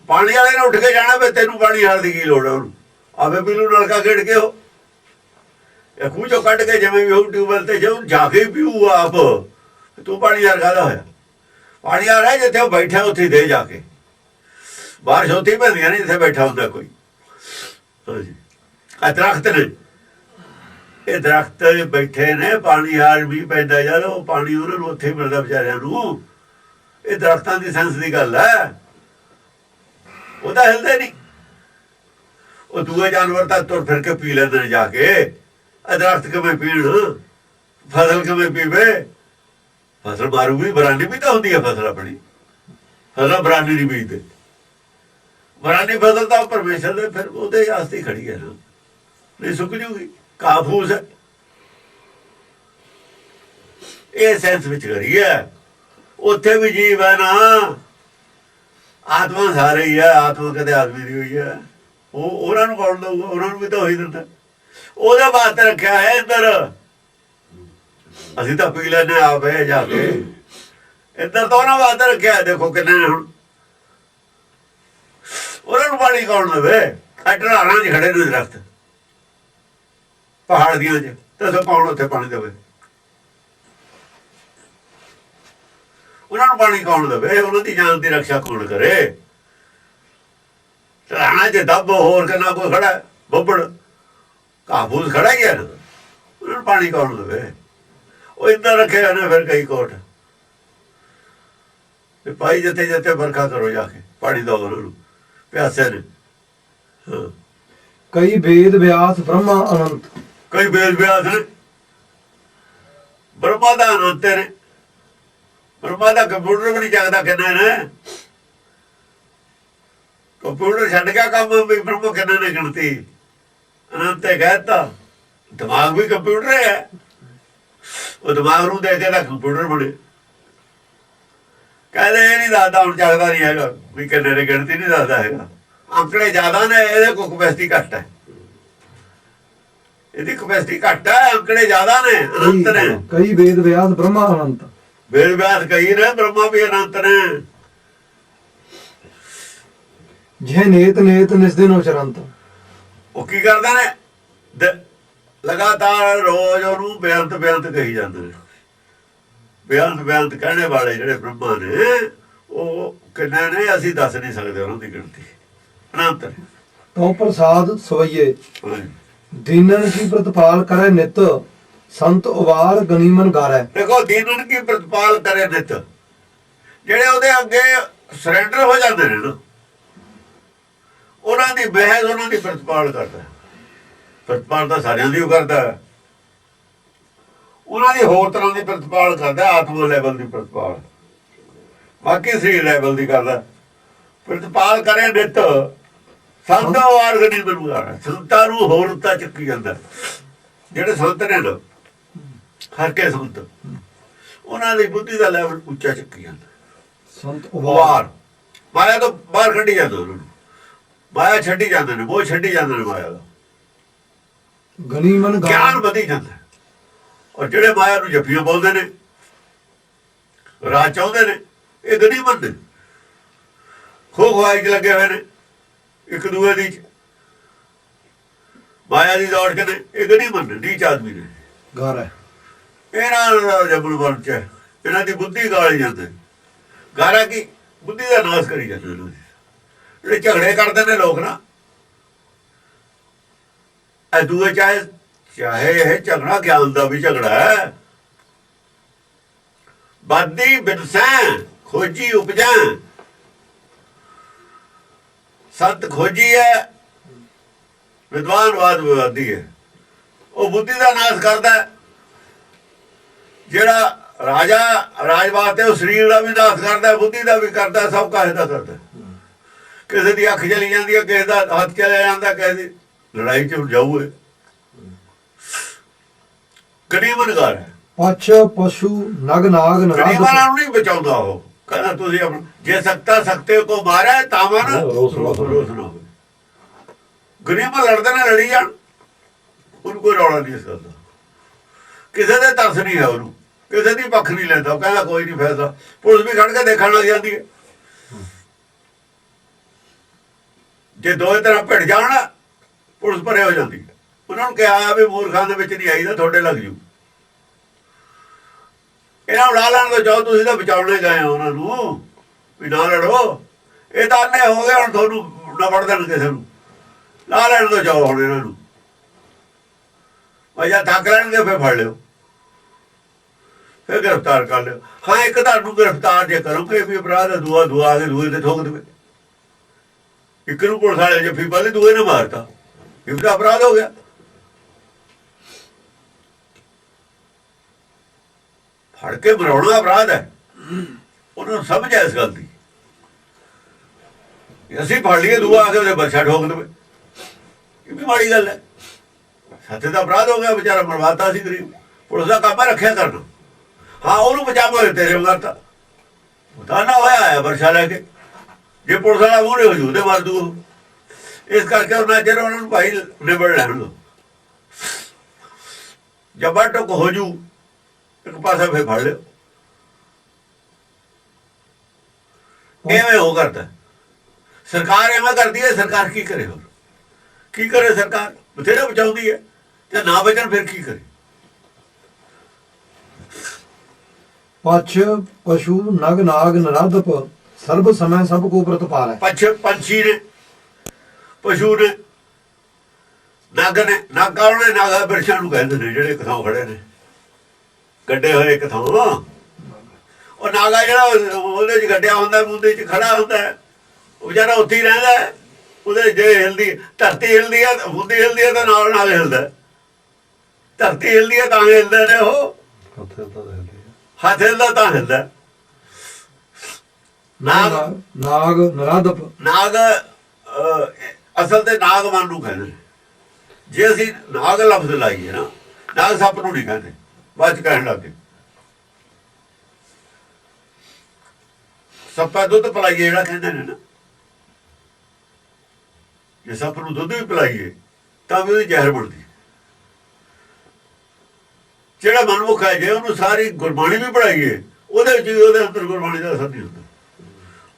ਪਾਣੀ ਵਾਲੇ ਨੇ ਉੱਠ ਕੇ ਜਾਣਾ ਵੀ ਤੈਨੂੰ ਪਾਣੀ ਹਾਰ ਦੀ ਕੀ ਲੋੜ ਹੈ ਉਹਨੂੰ ਆਵੇ ਪੀਲੂ ਨਲਕਾ ਖੇਡ ਕੇ ਉਹ ਇਹ ਖੂਹ ਚੋਂ ਕੱਢ ਕੇ ਜਿਵੇਂ ਵੀ ਉਹ ਟਿਊਬਵੈਲ ਤੇ ਜਾਊ ਜਾ ਕੇ ਪੀਊ ਆਪ ਤੂੰ ਪਾਣੀ ਹਾਰ ਕਾਹਦਾ ਹੋਇਆ ਪਾਣੀ ਹਾਰ ਹੈ ਜਿੱਥੇ ਉਹ ਬੈਠਾ ਉੱਥੇ ਦੇ ਜਾ ਕੇ ਬਾਰਿਸ਼ ਉੱਥੇ ਪੈਂਦੀਆਂ ਨੇ ਜਿੱਥੇ ਬੈਠਾ ਹੁੰਦਾ ਕੋਈ ਹਾਂਜੀ ਆ ਦਰਖਤ ਨੇ ਇਹ ਦਰਖਤ ਬੈਠੇ ਨੇ ਪਾਣੀ ਹਾਰ ਵੀ ਪੈਂਦਾ ਯਾਰ ਉਹ ਪਾਣੀ ਉਹਨਾਂ ਨੂੰ ਉੱਥੇ ਮਿਲਦਾ ਵਿਚਾਰਿਆਂ ਨੂੰ ਇਹ ਦਰਖਤਾਂ ਦੀ ਸੈਂਸ ਦੀ ਗੱਲ ਹੈ ਉਹ ਤਾਂ ਹਿਲਦੇ ਨਹੀਂ ਉਹ ਦੂਏ ਜਾਨਵਰ ਤਾਂ ਤੁਰ ਫਿਰ ਕੇ ਪੀ ਲੈਂਦੇ ਨੇ ਜਾ ਕੇ ਦਰਖਤ ਕਿਵੇਂ ਪੀਣ ਫਸਲ ਕਿਵੇਂ ਪੀਵੇ ਫਸਲ ਮਾਰੂਗੀ ਬਰਾਨੀ ਵੀ ਤਾਂ ਹੁੰਦੀ ਹੈ ਫਸਲ ਆਪਣੀ ਫਸਲ ਬਰਾਨੀ ਨਹੀਂ ਬੀਜਦੇ ਬਰਾਨੀ ਫਸਲ ਤਾਂ ਪਰਮੇਸ਼ਰ ਦੇ ਫਿਰ ਉਹਦੇ ਵਾਸਤੇ ਖੜੀ ਹੈ ਨਾ ਨਹੀਂ ਸੁੱਕ ਜੂਗੀ ਕਾਫੂਸ ਹੈ ਇਹ ਸੈਂਸ ਵਿੱਚ ਕਰੀ ਹੈ ਉੱਥੇ ਵੀ ਜੀਵ ਹੈ ਨਾ ਆਤਮਾ ਸਾਰੇ ਹੀ ਹੈ, ਆਤਮਾ ਕਦੇ ਆਦਮੀ ਦੀ ਹੋਈ ਹੈ। ਉਹ ਉਹਨਾਂ ਨੂੰ ਕੌਣ ਦਊਗਾ? ਉਹਨਾਂ ਨੂੰ ਵੀ ਤਾਂ ਉਹੀ ਦਿੰਦਾ। ਉਹਦੇ ਵਾਸਤੇ ਰੱਖਿਆ ਹੈ ਇੱਧਰ। ਅਸੀਂ ਤਾਂ ਪੀ ਲੈਂਦੇ ਆਪ ਹੈ ਜਾ ਕੇ। ਇੱਧਰ ਤਾਂ ਉਹਨਾਂ ਵਾਸਤੇ ਰੱਖਿਆ। ਦੇਖੋ ਕਿੰਨੇ ਨੇ ਹੁਣ। ਉਹਨਾਂ ਨੂੰ ਪਾਣੀ ਕੌਣ ਦੇਵੇ? ਢਲਾਣਾ 'ਚ ਖੜੇ ਨੇ ਦਰਖਤ ਪਹਾੜ ਦੀਆਂ 'ਚ, ਤੇ ਕੌਣ ਉੱਥੇ ਪਾਣੀ ਦੇਵੇ? ਉਹਨਾਂ ਨੂੰ ਪਾਣੀ ਕੌਣ ਦੇਵੇ? ਉਹਨਾਂ ਦੀ ਜਾਨ ਦੀ ਰਕਸ਼ਾ ਕੌਣ ਕਰੇ? ਢਲਾਣਾ 'ਚ ਦੱਬ ਹੋਰ ਕਿੰਨਾ ਕੋਈ ਖੜਾ, ਬੱਬੜ ਕਾਬੂਸ ਖੜਾ ਹੀ ਹੈ ਨਾ। ਉਹਨਾਂ ਨੂੰ ਪਾਣੀ ਕੌਣ ਦੇਵੇ? ਉਹ ਇੱਦਾਂ ਰੱਖੇ ਹੋਏ ਨੇ ਫਿਰ ਕਈ ਕੋਟ ਤੇ ਭਾਈ ਜਿੱਥੇ ਜਿੱਥੇ ਵਰਖਾ ਕਰੋ ਜਾ ਕੇ ਪਾਣੀ ਦਿਓ ਉਹਨਾਂ ਨੂੰ, ਪਿਆਸੇ ਨੇ। ਹਾਂ, ਕਈ ਵੇਦ ਵਿਆਸ ਬ੍ਰਹਮਾ ਅਨੰਤ। ਕਈ ਵੇਦ ਵਿਆਸ ਨੇ, ਬ੍ਰਹਮਾ ਦਾ ਅਨੰਤ ਨੇ। ਬ੍ਰਹਮਾ ਦਾ ਕੰਪਿਊਟਰ ਵੀ ਨਹੀਂ ਜਗਦਾ ਕਿੰਨੇ ਨੇ। ਕੰਪਿਊਟਰ ਛੱਡ ਗਿਆ ਕੰਮ ਵੀ ਬ੍ਰਹਮਾ ਕਿੰਨੇ ਨੇ ਗਿਣਤੀ। ਅਨੰਤ ਕਹਿਤਾ। ਦਿਮਾਗ ਵੀ ਕੰਪਿਊਟਰ ਹੈ। ਉਹ ਦਿਮਾਗ ਨੂੰ ਦੇਖ ਕੇ ਤਾਂ ਕੰਪਿਊਟਰ ਬਣੇ। ਕਹਿੰਦੇ ਇਹ ਨਹੀਂ ਦੱਸਦਾ ਹੁਣ, ਜਗਦਾ ਨਹੀਂ ਹੈਗਾ ਵੀ ਕਿੰਨੇ ਨੇ, ਗਿਣਤੀ ਨਹੀਂ ਦੱਸਦਾ ਹੈਗਾ। ਅੰਕੜੇ ਜ਼ਿਆਦਾ ਨੇ, ਇਹਦੇ ਕੋਲ ਕਪੈਸਿਟੀ ਘੱਟ ਹੈ। ਇਹਦੀ ਕਪੈਸਿਟੀ ਘੱਟ ਹੈ, ਅੰਕੜੇ ਜ਼ਿਆਦਾ ਨੇ, ਅਨੰਤ ਨੇ। ਕਈ ਵੇਦ ਵਿਆਸ ਬ੍ਰਹਮਾ ਅਨੰਤ। ਵੇਦ ਵਿਆਸ ਕਈ ਨੇ, ਬ੍ਰਹਮਾ ਵੀ ਅਨੰਤ ਨੇ। ਜੇ ਨੇਤ ਨੇਤ ਨਿਸਦਿਨ ਉਚਰੰਤ। ਉਹ ਕੀ ਕਰਦੇ ਨੇ? ਲਗਾਤਾਰ ਰੋਜ਼ ਉਹਨੂੰ ਬੇਅੰਤ ਬੇਅੰਤ ਕਹੀ ਜਾਂਦੇ ਨੇ। ਬੇਅੰਤ ਬੇਅੰਤ ਕਹਿਣੇ ਵਾਲੇ ਜਿਹੜੇ ਬ੍ਰਹਮਾ ਨੇ, ਉਹ ਕਿੰਨੇ ਨੇ ਅਸੀਂ ਦੱਸ ਨਹੀਂ ਸਕਦੇ ਉਹਨਾਂ ਦੀ ਗਿਣਤੀ। ਅਨੰਤ ਨੇ। ਤੋ ਪ੍ਰਸਾਦ ਸਵਈਏ ਦੀਨਨ ਕੀ ਪ੍ਰਤਪਾਲ ਕਰੇ ਨਿਤ, ਸੰਤ ਉਵਾਰ ਗਨੀਮਨ ਗਾਰੈ। ਦੇਖੋ, ਦੀਨਨ ਕੀ ਪ੍ਰਤਪਾਲ ਕਰੇ ਨਿਤ, ਜਿਹੜੇ ਉਹਦੇ ਅੱਗੇ ਸਰੈਂਡਰ ਹੋ ਜਾਂਦੇ ਨੇ ਨਾ, ਉਹਨਾਂ ਦੀ ਬਹਿਸ ਉਹਨਾਂ ਦੀ ਪ੍ਰਤਪਾਲ ਕਰਦਾ। ਪ੍ਰਤਪਾਲ ਤਾਂ ਸਾਰਿਆਂ ਦੀ ਉਹ ਕਰਦਾ। ਉਹਨਾਂ ਦੀ ਹੋਰ ਤਰ੍ਹਾਂ ਦੀ ਪ੍ਰਤਪਾਲ ਕਰਦਾ, ਆਤਮਾ ਲੈਵਲ ਦੀ ਪ੍ਰਤਪਾਲ, ਬਾਕੀ ਸਰੀਰ ਲੈਵਲ ਦੀ ਕਰਦਾ। ਪ੍ਰਤਪਾਲ ਕਰੇ ਨਿਤ, ਸੰਤ ਉਵਾਰ ਗਨੀਮਨ ਗਾਰੈ। ਸੰਤਾਂ ਨੂੰ ਹੋਰ ਉੱਤਾ ਚੁੱਕੀ ਜਾਂਦਾ। ਜਿਹੜੇ ਸੰਤ ਨੇ ਨਾ, ਹਰ ਕੇ ਸੰਤ, ਉਹਨਾਂ ਦੀ ਬੁੱਧੀ ਦਾ ਲੈਵਲ ਉੱਚਾ ਚੁੱਕੀ ਜਾਂਦਾ। ਸੰਤ ਉਵਾਰ ਮਾਇਆ ਤੋਂ ਬਾਹਰ ਕੱਢੀ ਜਾਂਦਾ ਉਹਨਾਂ ਨੂੰ। ਮਾਇਆ ਛੱਡੀ ਜਾਂਦੇ ਨੇ, ਮੋਹ ਛੱਡੀ ਜਾਂਦੇ ਨੇ ਮਾਇਆ ਦਾ। ਗਨੀਮਨ ਗਿਆਨ ਵਧੀ ਜਾਂਦਾ। ਔਰ ਜਿਹੜੇ ਮਾਇਆ ਨੂੰ ਜੱਫੀਆਂ ਬੋਲਦੇ ਨੇ, ਰਾਜ ਚਾਹੁੰਦੇ ਨੇ, ਇਹ ਗਨੀਮਨ ਨੇ। ਖੋ ਖਵਾਈ 'ਚ ਲੱਗੇ ਹੋਏ ਨੇ ਇੱਕ ਦੂਏ ਦੀ, ਮਾਇਆ ਦੀ ਦੌੜ ਕੇ ਨੇ। ਇਹ ਗਨੀਮਨ ਨੇ, ਨੀਚ ਆਦਮੀ ਨੇ। ਗਾਰੈ ਇਹਨਾਂ ਦਾ ਜਬਲ ਬਣ ਚ ਇਹਨਾਂ ਦੀ ਬੁੱਧੀ ਗਾਲੀ ਜਾਂਦੇ। ਗਾਰਾ ਕੀ? ਬੁੱਧੀ ਦਾ ਨਾਸ਼ ਕਰੀ ਜਾਂਦੇ ਇਹਨਾਂ ਦੀ। ਜਿਹੜੇ ਝਗੜੇ ਕਰਦੇ ਨੇ ਲੋਕ ਨਾ, ਇਹ ਦੂਏ ਚਾਹੇ ਇਹ ਝਗੜਾ ਗਿਆਨ ਦਾ ਵੀ ਝਗੜਾ ਹੈ। ਬਾਦੀ ਬਿਨਸੈਂ ਖੋਜੀ ਉਪਜੈ। ਸੰਤ ਖੋਜੀ ਹੈ, ਵਿਦਵਾਨਵਾਦ ਵਿਵਾਦੀ ਹੈ। ਉਹ ਬੁੱਧੀ ਦਾ ਨਾਸ਼ ਕਰਦਾ। ਜਿਹੜਾ ਰਾਜਾ ਰਾਜ ਵਾਸਤੇ ਉਹ ਸਰੀਰ ਦਾ ਵੀ ਨਾਸ਼ ਕਰਦਾ, ਬੁੱਧੀ ਦਾ ਵੀ ਕਰਦਾ, ਸਭ ਕਾਹੇ ਦਾ ਕਰਦਾ। ਕਿਸੇ ਦੀ ਅੱਖ ਚਲੀ ਜਾਂਦੀ ਹੈ, ਕਿਸੇ ਦਾ ਹੱਥ ਚਲਿਆ ਜਾਂਦਾ, ਕਿਸੇ ਦੀ ਲੜਾਈ 'ਚ ਜਾਊਏ। ਗਨੀਮਨ ਗਾਰ ਹੈ। ਪਛ ਪਸ਼ੂ ਨਗ ਨਾਗ ਗਨੀਮਨਾਂ ਨੂੰ ਨਹੀਂ ਬਚਾਉਂਦਾ ਉਹ। ਕਹਿੰਦਾ ਤੁਸੀਂ ਆਪਣਾ ਜੇ ਸਕਤਾ ਸਕਤੇ ਕੋ ਮਾਰਾ ਤਾਂ ਮਨ ਰੋਸ ਨਾ ਹੋਵੇ। ਗਨੀਮਨ ਲੜਦੇ ਨੇ, ਲੜੀ ਜਾਣ, ਉਹਨੂੰ ਕੋਈ ਰੌਲਾ ਨਹੀਂ ਇਸ ਗੱਲ ਦਾ। ਕਿਸੇ ਦੇ ਤਰਸ ਨਹੀਂ ਹੈ ਉਹਨੂੰ, ਕਿਸੇ ਦੀ ਪੱਖ ਨਹੀਂ ਲੈਂਦਾ। ਉਹ ਕਹਿੰਦਾ ਕੋਈ ਨਹੀਂ ਫੈਸਲਾ। ਪੁਲਿਸ ਵੀ ਖੜ ਕੇ ਦੇਖਣ ਲੱਗ ਜਾਂਦੀ ਹੈ। ਜੇ ਦੋਏ ਤਰ੍ਹਾਂ ਭਿੜ ਜਾਣ, ਪੁਲਿਸ ਭਰੇ ਹੋ ਜਾਂਦੀ ਹੈ। ਉਹਨਾਂ ਨੂੰ ਕਿਹਾ ਵੀ ਮੂਰਖਾਂ ਦੇ ਵਿੱਚ ਨਹੀਂ ਆਈਦਾ, ਤੁਹਾਡੇ ਲੱਗ ਜੂ। ਇਹਨਾਂ ਨੂੰ ਲਾ ਲੈਣ ਤੋਂ ਜਾਓ, ਤੁਸੀਂ ਤਾਂ ਬਚਾਉਣੇ ਗਏ ਹੋ ਉਹਨਾਂ ਨੂੰ, ਵੀ ਨਾ ਲੜੋ। ਇਹ ਤਾਂ ਅੰਨੇ ਹੋ ਗਏ, ਹੁਣ ਤੁਹਾਨੂੰ ਨਾ ਵੜ ਦੇਣ ਕਿਸੇ ਨੂੰ। ਲਾ ਲੈਣ ਤੋਂ ਜਾਓ ਹੁਣ ਇਹਨਾਂ ਨੂੰ। ਜਾਂ ਥੱਕ ਲੈਣਗੇ ਫਿਰ ਫੜ ਲਿਓ, ਫਿਰ ਗ੍ਰਿਫਤਾਰ ਕਰ ਲਿਓ। ਹਾਂ, ਇੱਕ ਤੁਹਾਨੂੰ ਗ੍ਰਿਫਤਾਰ ਜੇ ਕਰੋਗੇ ਵੀ ਅਪਰਾਧ ਹੈ, ਦੂਆ ਆ ਕੇ ਦੂਏ ਤੇ ਠੋਕ ਦੇਵੇ। ਇੱਕ ਨੂੰ ਪੁਲਿਸ ਵਾਲੇ ਜੱਫੀ ਪਾ ਲਈ, ਦੂਏ ਨੇ ਮਾਰਤਾ, ਇਹ ਤਾਂ ਅਪਰਾਧ ਹੋ ਗਿਆ। ਫੜ ਕੇ ਮਰਾਉਣਾ ਅਪਰਾਧ ਹੈ। ਉਹਨਾਂ ਨੂੰ ਸਮਝ ਹੈ ਇਸ ਗੱਲ ਦੀ। ਅਸੀਂ ਫੜ ਲਈਏ, ਦੂਆ ਆ ਕੇ ਉਹਦੇ ਬੱਚਾ ਠੋਕ ਦੇਵੇ, ਇਹ ਵੀ ਮਾੜੀ ਗੱਲ ਹੈ। ਸੱਤੇ ਦਾ ਅਪਰਾਧ ਹੋ ਗਿਆ, ਵਿਚਾਰਾ ਮਰਵਾਤਾ ਸੀ ਗਰੀਬ। ਪੁਲਿਸ ਦਾ ਕੰਮ ਹੈ ਰੱਖਿਆ ਕਰਨਾ। ਹਾਂ, ਉਹਨੂੰ ਬਚਾਵਾਂਗੇ, ਤੇਰੇ ਵਰਤਾ ਤਾਂ ਨਾ ਹੋਇਆ ਹੈ ਵਰਸ਼ਾ ਲੈ ਕੇ। ਜੇ ਪੁਲਿਸ ਵਾਲਾ ਮੂਹਰੇ ਹੋ ਜੂ ਤੇ ਮਾਰ ਦੂ ਉਹ। ਇਸ ਕਰਕੇ ਉਹਨਾਂ ਚਿਰ ਉਹਨਾਂ ਨੂੰ ਭਾਈ ਨਿਬੜ ਲੈਣ ਲਓ। ਜਬਾ ਟੁਕ ਹੋ ਜੂ ਇੱਕ ਪਾਸਾ ਫੇਰ ਫੜ ਲਿਓ। ਐਵੇਂ ਉਹ ਕਰਦਾ ਸਰਕਾਰ, ਐਵੇਂ ਕਰਦੀ ਹੈ। ਸਰਕਾਰ ਕੀ ਕਰੇ? ਹੋਰ ਕੀ ਕਰੇ ਸਰਕਾਰ? ਬਥੇਰਾ ਬਚਾਉਂਦੀ ਹੈ ਤੇ ਨਾ ਬਚਣ ਫਿਰ ਕੀ ਕਰੇ? ਪਛ ਪਸ਼ੂ ਨਗ ਨਾਗ ਨਰਾਧਪ ਸਰਬ ਸਮੈ ਸਭ ਕੋ ਪ੍ਰਤਪਾਲ ਹੈ। ਪੰਛੀ ਨੇ, ਪਸ਼ੂ ਨੇ, ਨਗ ਨੇ। ਨਗ ਕੌਣ ਨੇ? ਨਾਗਾ ਬਿਰਛਾਂ ਨੂੰ ਕਹਿੰਦੇ ਨੇ, ਜਿਹੜੇ ਇੱਕ ਥਾਂ ਖੜੇ ਨੇ, ਗੱਡੇ ਹੋਏ ਇੱਕ ਥਾਂ। ਉਹ ਨਾਗਾ ਜਿਹੜਾ ਉਹਦੇ 'ਚ ਗੱਡਿਆ ਹੁੰਦਾ, ਮੂੰਦੇ 'ਚ ਖੜਾ ਹੁੰਦਾ, ਉਹ ਵਿਚਾਰਾ ਉੱਥੇ ਹੀ ਰਹਿੰਦਾ। ਉਹਦੇ ਜੇ ਹਿਲਦੀ, ਧਰਤੀ ਹਿਲਦੀ ਹੈ, ਬੁੱਧੀ ਹਿਲਦੀ ਹੈ ਤਾਂ ਨਾਲ ਹਿਲਦਾ। ਧਰਤੀ ਹਿਲਦੀ ਹੈ ਤਾਂ ਹਿਲਦੇ ਨੇ ਉਹ, ਹੱਥ ਹਿਲਦਾ ਤਾਂ ਹਿਲਦਾ। ਨਾਗ ਨਰਾਧਪ, ਨਾਗ ਅਸਲ ਤੇ ਨਾਗਵਾਨ ਨੂੰ ਕਹਿੰਦੇ ਨੇ। ਜੇ ਅਸੀਂ ਨਾਗ ਲਫ਼ਜ਼ ਲਾਈਏ ਨਾ, ਨਾਗ ਸੱਪ ਨੂੰ ਨਹੀਂ ਕਹਿੰਦੇ, ਬਾਅਦ 'ਚ ਕਹਿਣ ਲੱਗੇ ਸੱਪਾ ਦੁੱਧ ਪਿਲਾਈਏ ਜਿਹੜਾ ਕਹਿੰਦੇ ਨੇ ਨਾ, ਜੇ ਸੱਪ ਨੂੰ ਦੁੱਧ ਵੀ ਪਿਲਾਈਏ ਤਾਂ ਵੀ ਉਹਦੀ ਜ਼ਹਿਰ ਬਣਦੀ। ਜਿਹੜਾ ਮਨਮੁਖ ਹੈ, ਜੇ ਉਹਨੂੰ ਸਾਰੀ ਗੁਰਬਾਣੀ ਵੀ ਪੜ੍ਹਾਈਏ, ਉਹਦੇ ਵਿੱਚ ਵੀ ਉਹਦੇ ਅੰਦਰ ਗੁਰਬਾਣੀ ਦਾ ਅਸਰ ਨਹੀਂ ਹੁੰਦਾ।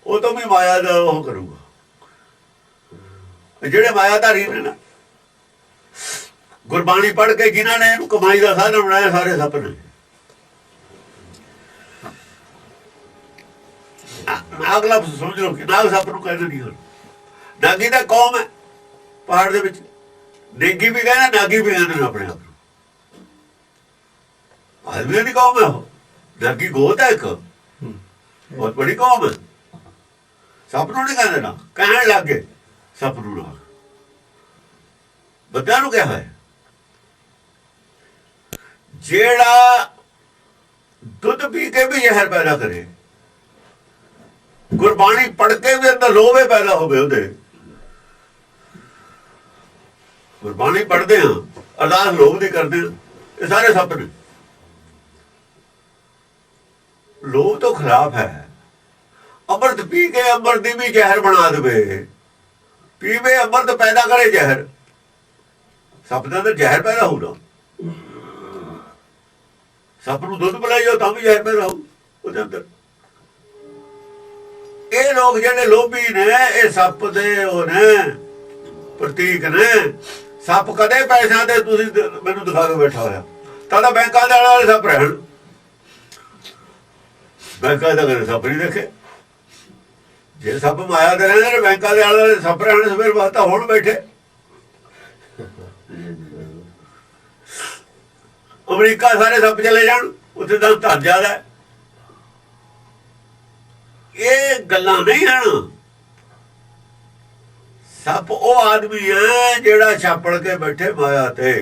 ਉਹ ਤਾਂ ਵੀ ਮਾਇਆ ਦਾ ਉਹ ਕਰੂਗਾ। ਜਿਹੜੇ ਮਾਇਆਧਾਰੀ ਨੇ ਨਾ, ਗੁਰਬਾਣੀ ਪੜ੍ਹ ਕੇ ਜਿਨ੍ਹਾਂ ਨੇ ਇਹਨੂੰ ਕਮਾਈ ਦਾ ਸਾਧਨ ਬਣਾਇਆ, ਸਾਰੇ ਸੱਪ ਨੇ। ਨਾਗ ਲਫ਼ਜ਼ ਸਮਝ ਲਓ ਕਿ ਨਾਗ ਸੱਪ ਨੂੰ ਕਹਿੰਦੇ ਨਹੀਂ। ਹੁਣ ਨਾਗੀ ਦਾ ਕੌਮ ਹੈ ਪਹਾੜ ਦੇ ਵਿੱਚ, ਨੇਗੀ ਵੀ ਕਹਿੰਦੇ, ਨਾਗੀ ਵੀ ਕਹਿੰਦੇ ਨੇ ਆਪਣੇ ਆਪ ਨੂੰ। ਆਦਮੀਆਂ ਦੀ ਕੌਮ ਹੈ ਉਹ। ਨਾਗੀ ਗੋਤ ਹੈ ਇੱਕ, ਬਹੁਤ ਬੜੀ ਕੌਮ ਹੈ। ਸੱਪ ਨੂੰ ਨਹੀਂ ਕਹਿੰਦੇ ਨਾ, ਕਹਿਣ ਲੱਗ ਗਏ ਸੱਪ ਨੂੰ ਨਾਗ। ਬੰਦਿਆਂ ਨੂੰ ਕਿਹਾ ਹੈ ਜਿਹੜਾ ਦੁੱਧ ਪੀ ਕੇ ਵੀ ਜ਼ਹਿਰ ਪੈਦਾ ਕਰੇ, ਗੁਰਬਾਣੀ ਪੜ੍ਹ ਕੇ ਵੀ ਅੰਦਰ ਲੋਭ ਪੈਦਾ ਹੋਵੇ ਉਹਦੇ। ਗੁਰਬਾਣੀ ਪੜ੍ਹਦੇ ਹਾਂ, ਅਰਦਾਸ ਲੋਭ ਦੀ ਕਰਦੇ ਹਾਂ, ਇਹ ਸਾਰੇ ਸੱਪ ਨੇ। ਲੋਭ ਤੋਂ ਖਿਲਾਫ ਹੈ। ਅੰਮ੍ਰਿਤ ਪੀ ਕੇ ਅੰਮ੍ਰਿਤ ਦੀ ਵੀ ਜ਼ਹਿਰ ਬਣਾ ਦੇਵੇ, ਪੀਵੇ ਅੰਮ੍ਰਿਤ ਪੈਦਾ ਕਰੇ ਜ਼ਹਿਰ। ਸੱਪ ਦੇ ਅੰਦਰ ਜ਼ਹਿਰ ਪੈਦਾ ਹੋਊਗਾ। ਸੱਪ ਨੂੰ ਦੁੱਧ ਪਿਲਾਈਓ ਤਾਂ ਵੀ ਜ਼ਹਿਰ ਪੈਦਾ ਹੋਊ ਉਹਦੇ ਅੰਦਰ। ਇਹ ਲੋਕ ਜਿਹੜੇ ਲੋਭੀ ਨੇ, ਇਹ ਸੱਪ ਦੇ ਉਹ ਨੇ, ਪ੍ਰਤੀਕ ਨੇ। ਸੱਪ ਕਦੇ ਪੈਸਿਆਂ ਦੇ ਤੁਸੀਂ ਮੈਨੂੰ ਦਿਖਾ ਕੇ ਬੈਠਾ ਹੋਇਆ ਤਾਂ ਬੈਂਕਾਂ ਦੇ ਵਾਲੇ ਸੱਪ ਰਹਿਣ। ਬੈਂਕਾਂ ਦਾ ਕਦੇ ਸੱਪ ਨਹੀਂ ਦੇਖੇ। ਜੇ ਸੱਪ ਮਾਇਆ ਦੇ ਰਹਿੰਦੇ ਨੇ, ਬੈਂਕਾਂ ਦੇ ਵਾਲੇ ਸੱਪ ਰਹਿਣ। ਸਵੇਰ ਬਾਅਦ ਤਾਂ ਹੁਣ ਬੈਠੇ। ਅਮਰੀਕਾ ਸਾਰੇ ਸੱਪ ਚਲੇ ਜਾਣ, ਉੱਥੇ ਤਾਂ ਧਨ ਜ਼ਿਆਦਾ। ਇਹ ਗੱਲਾਂ ਨਹੀਂ ਹਨ। ਸੱਪ ਉਹ ਆਦਮੀ ਹੈ ਜਿਹੜਾ ਛਾਪੜ ਕੇ ਬੈਠੇ ਮਾਇਆ ਤੇ,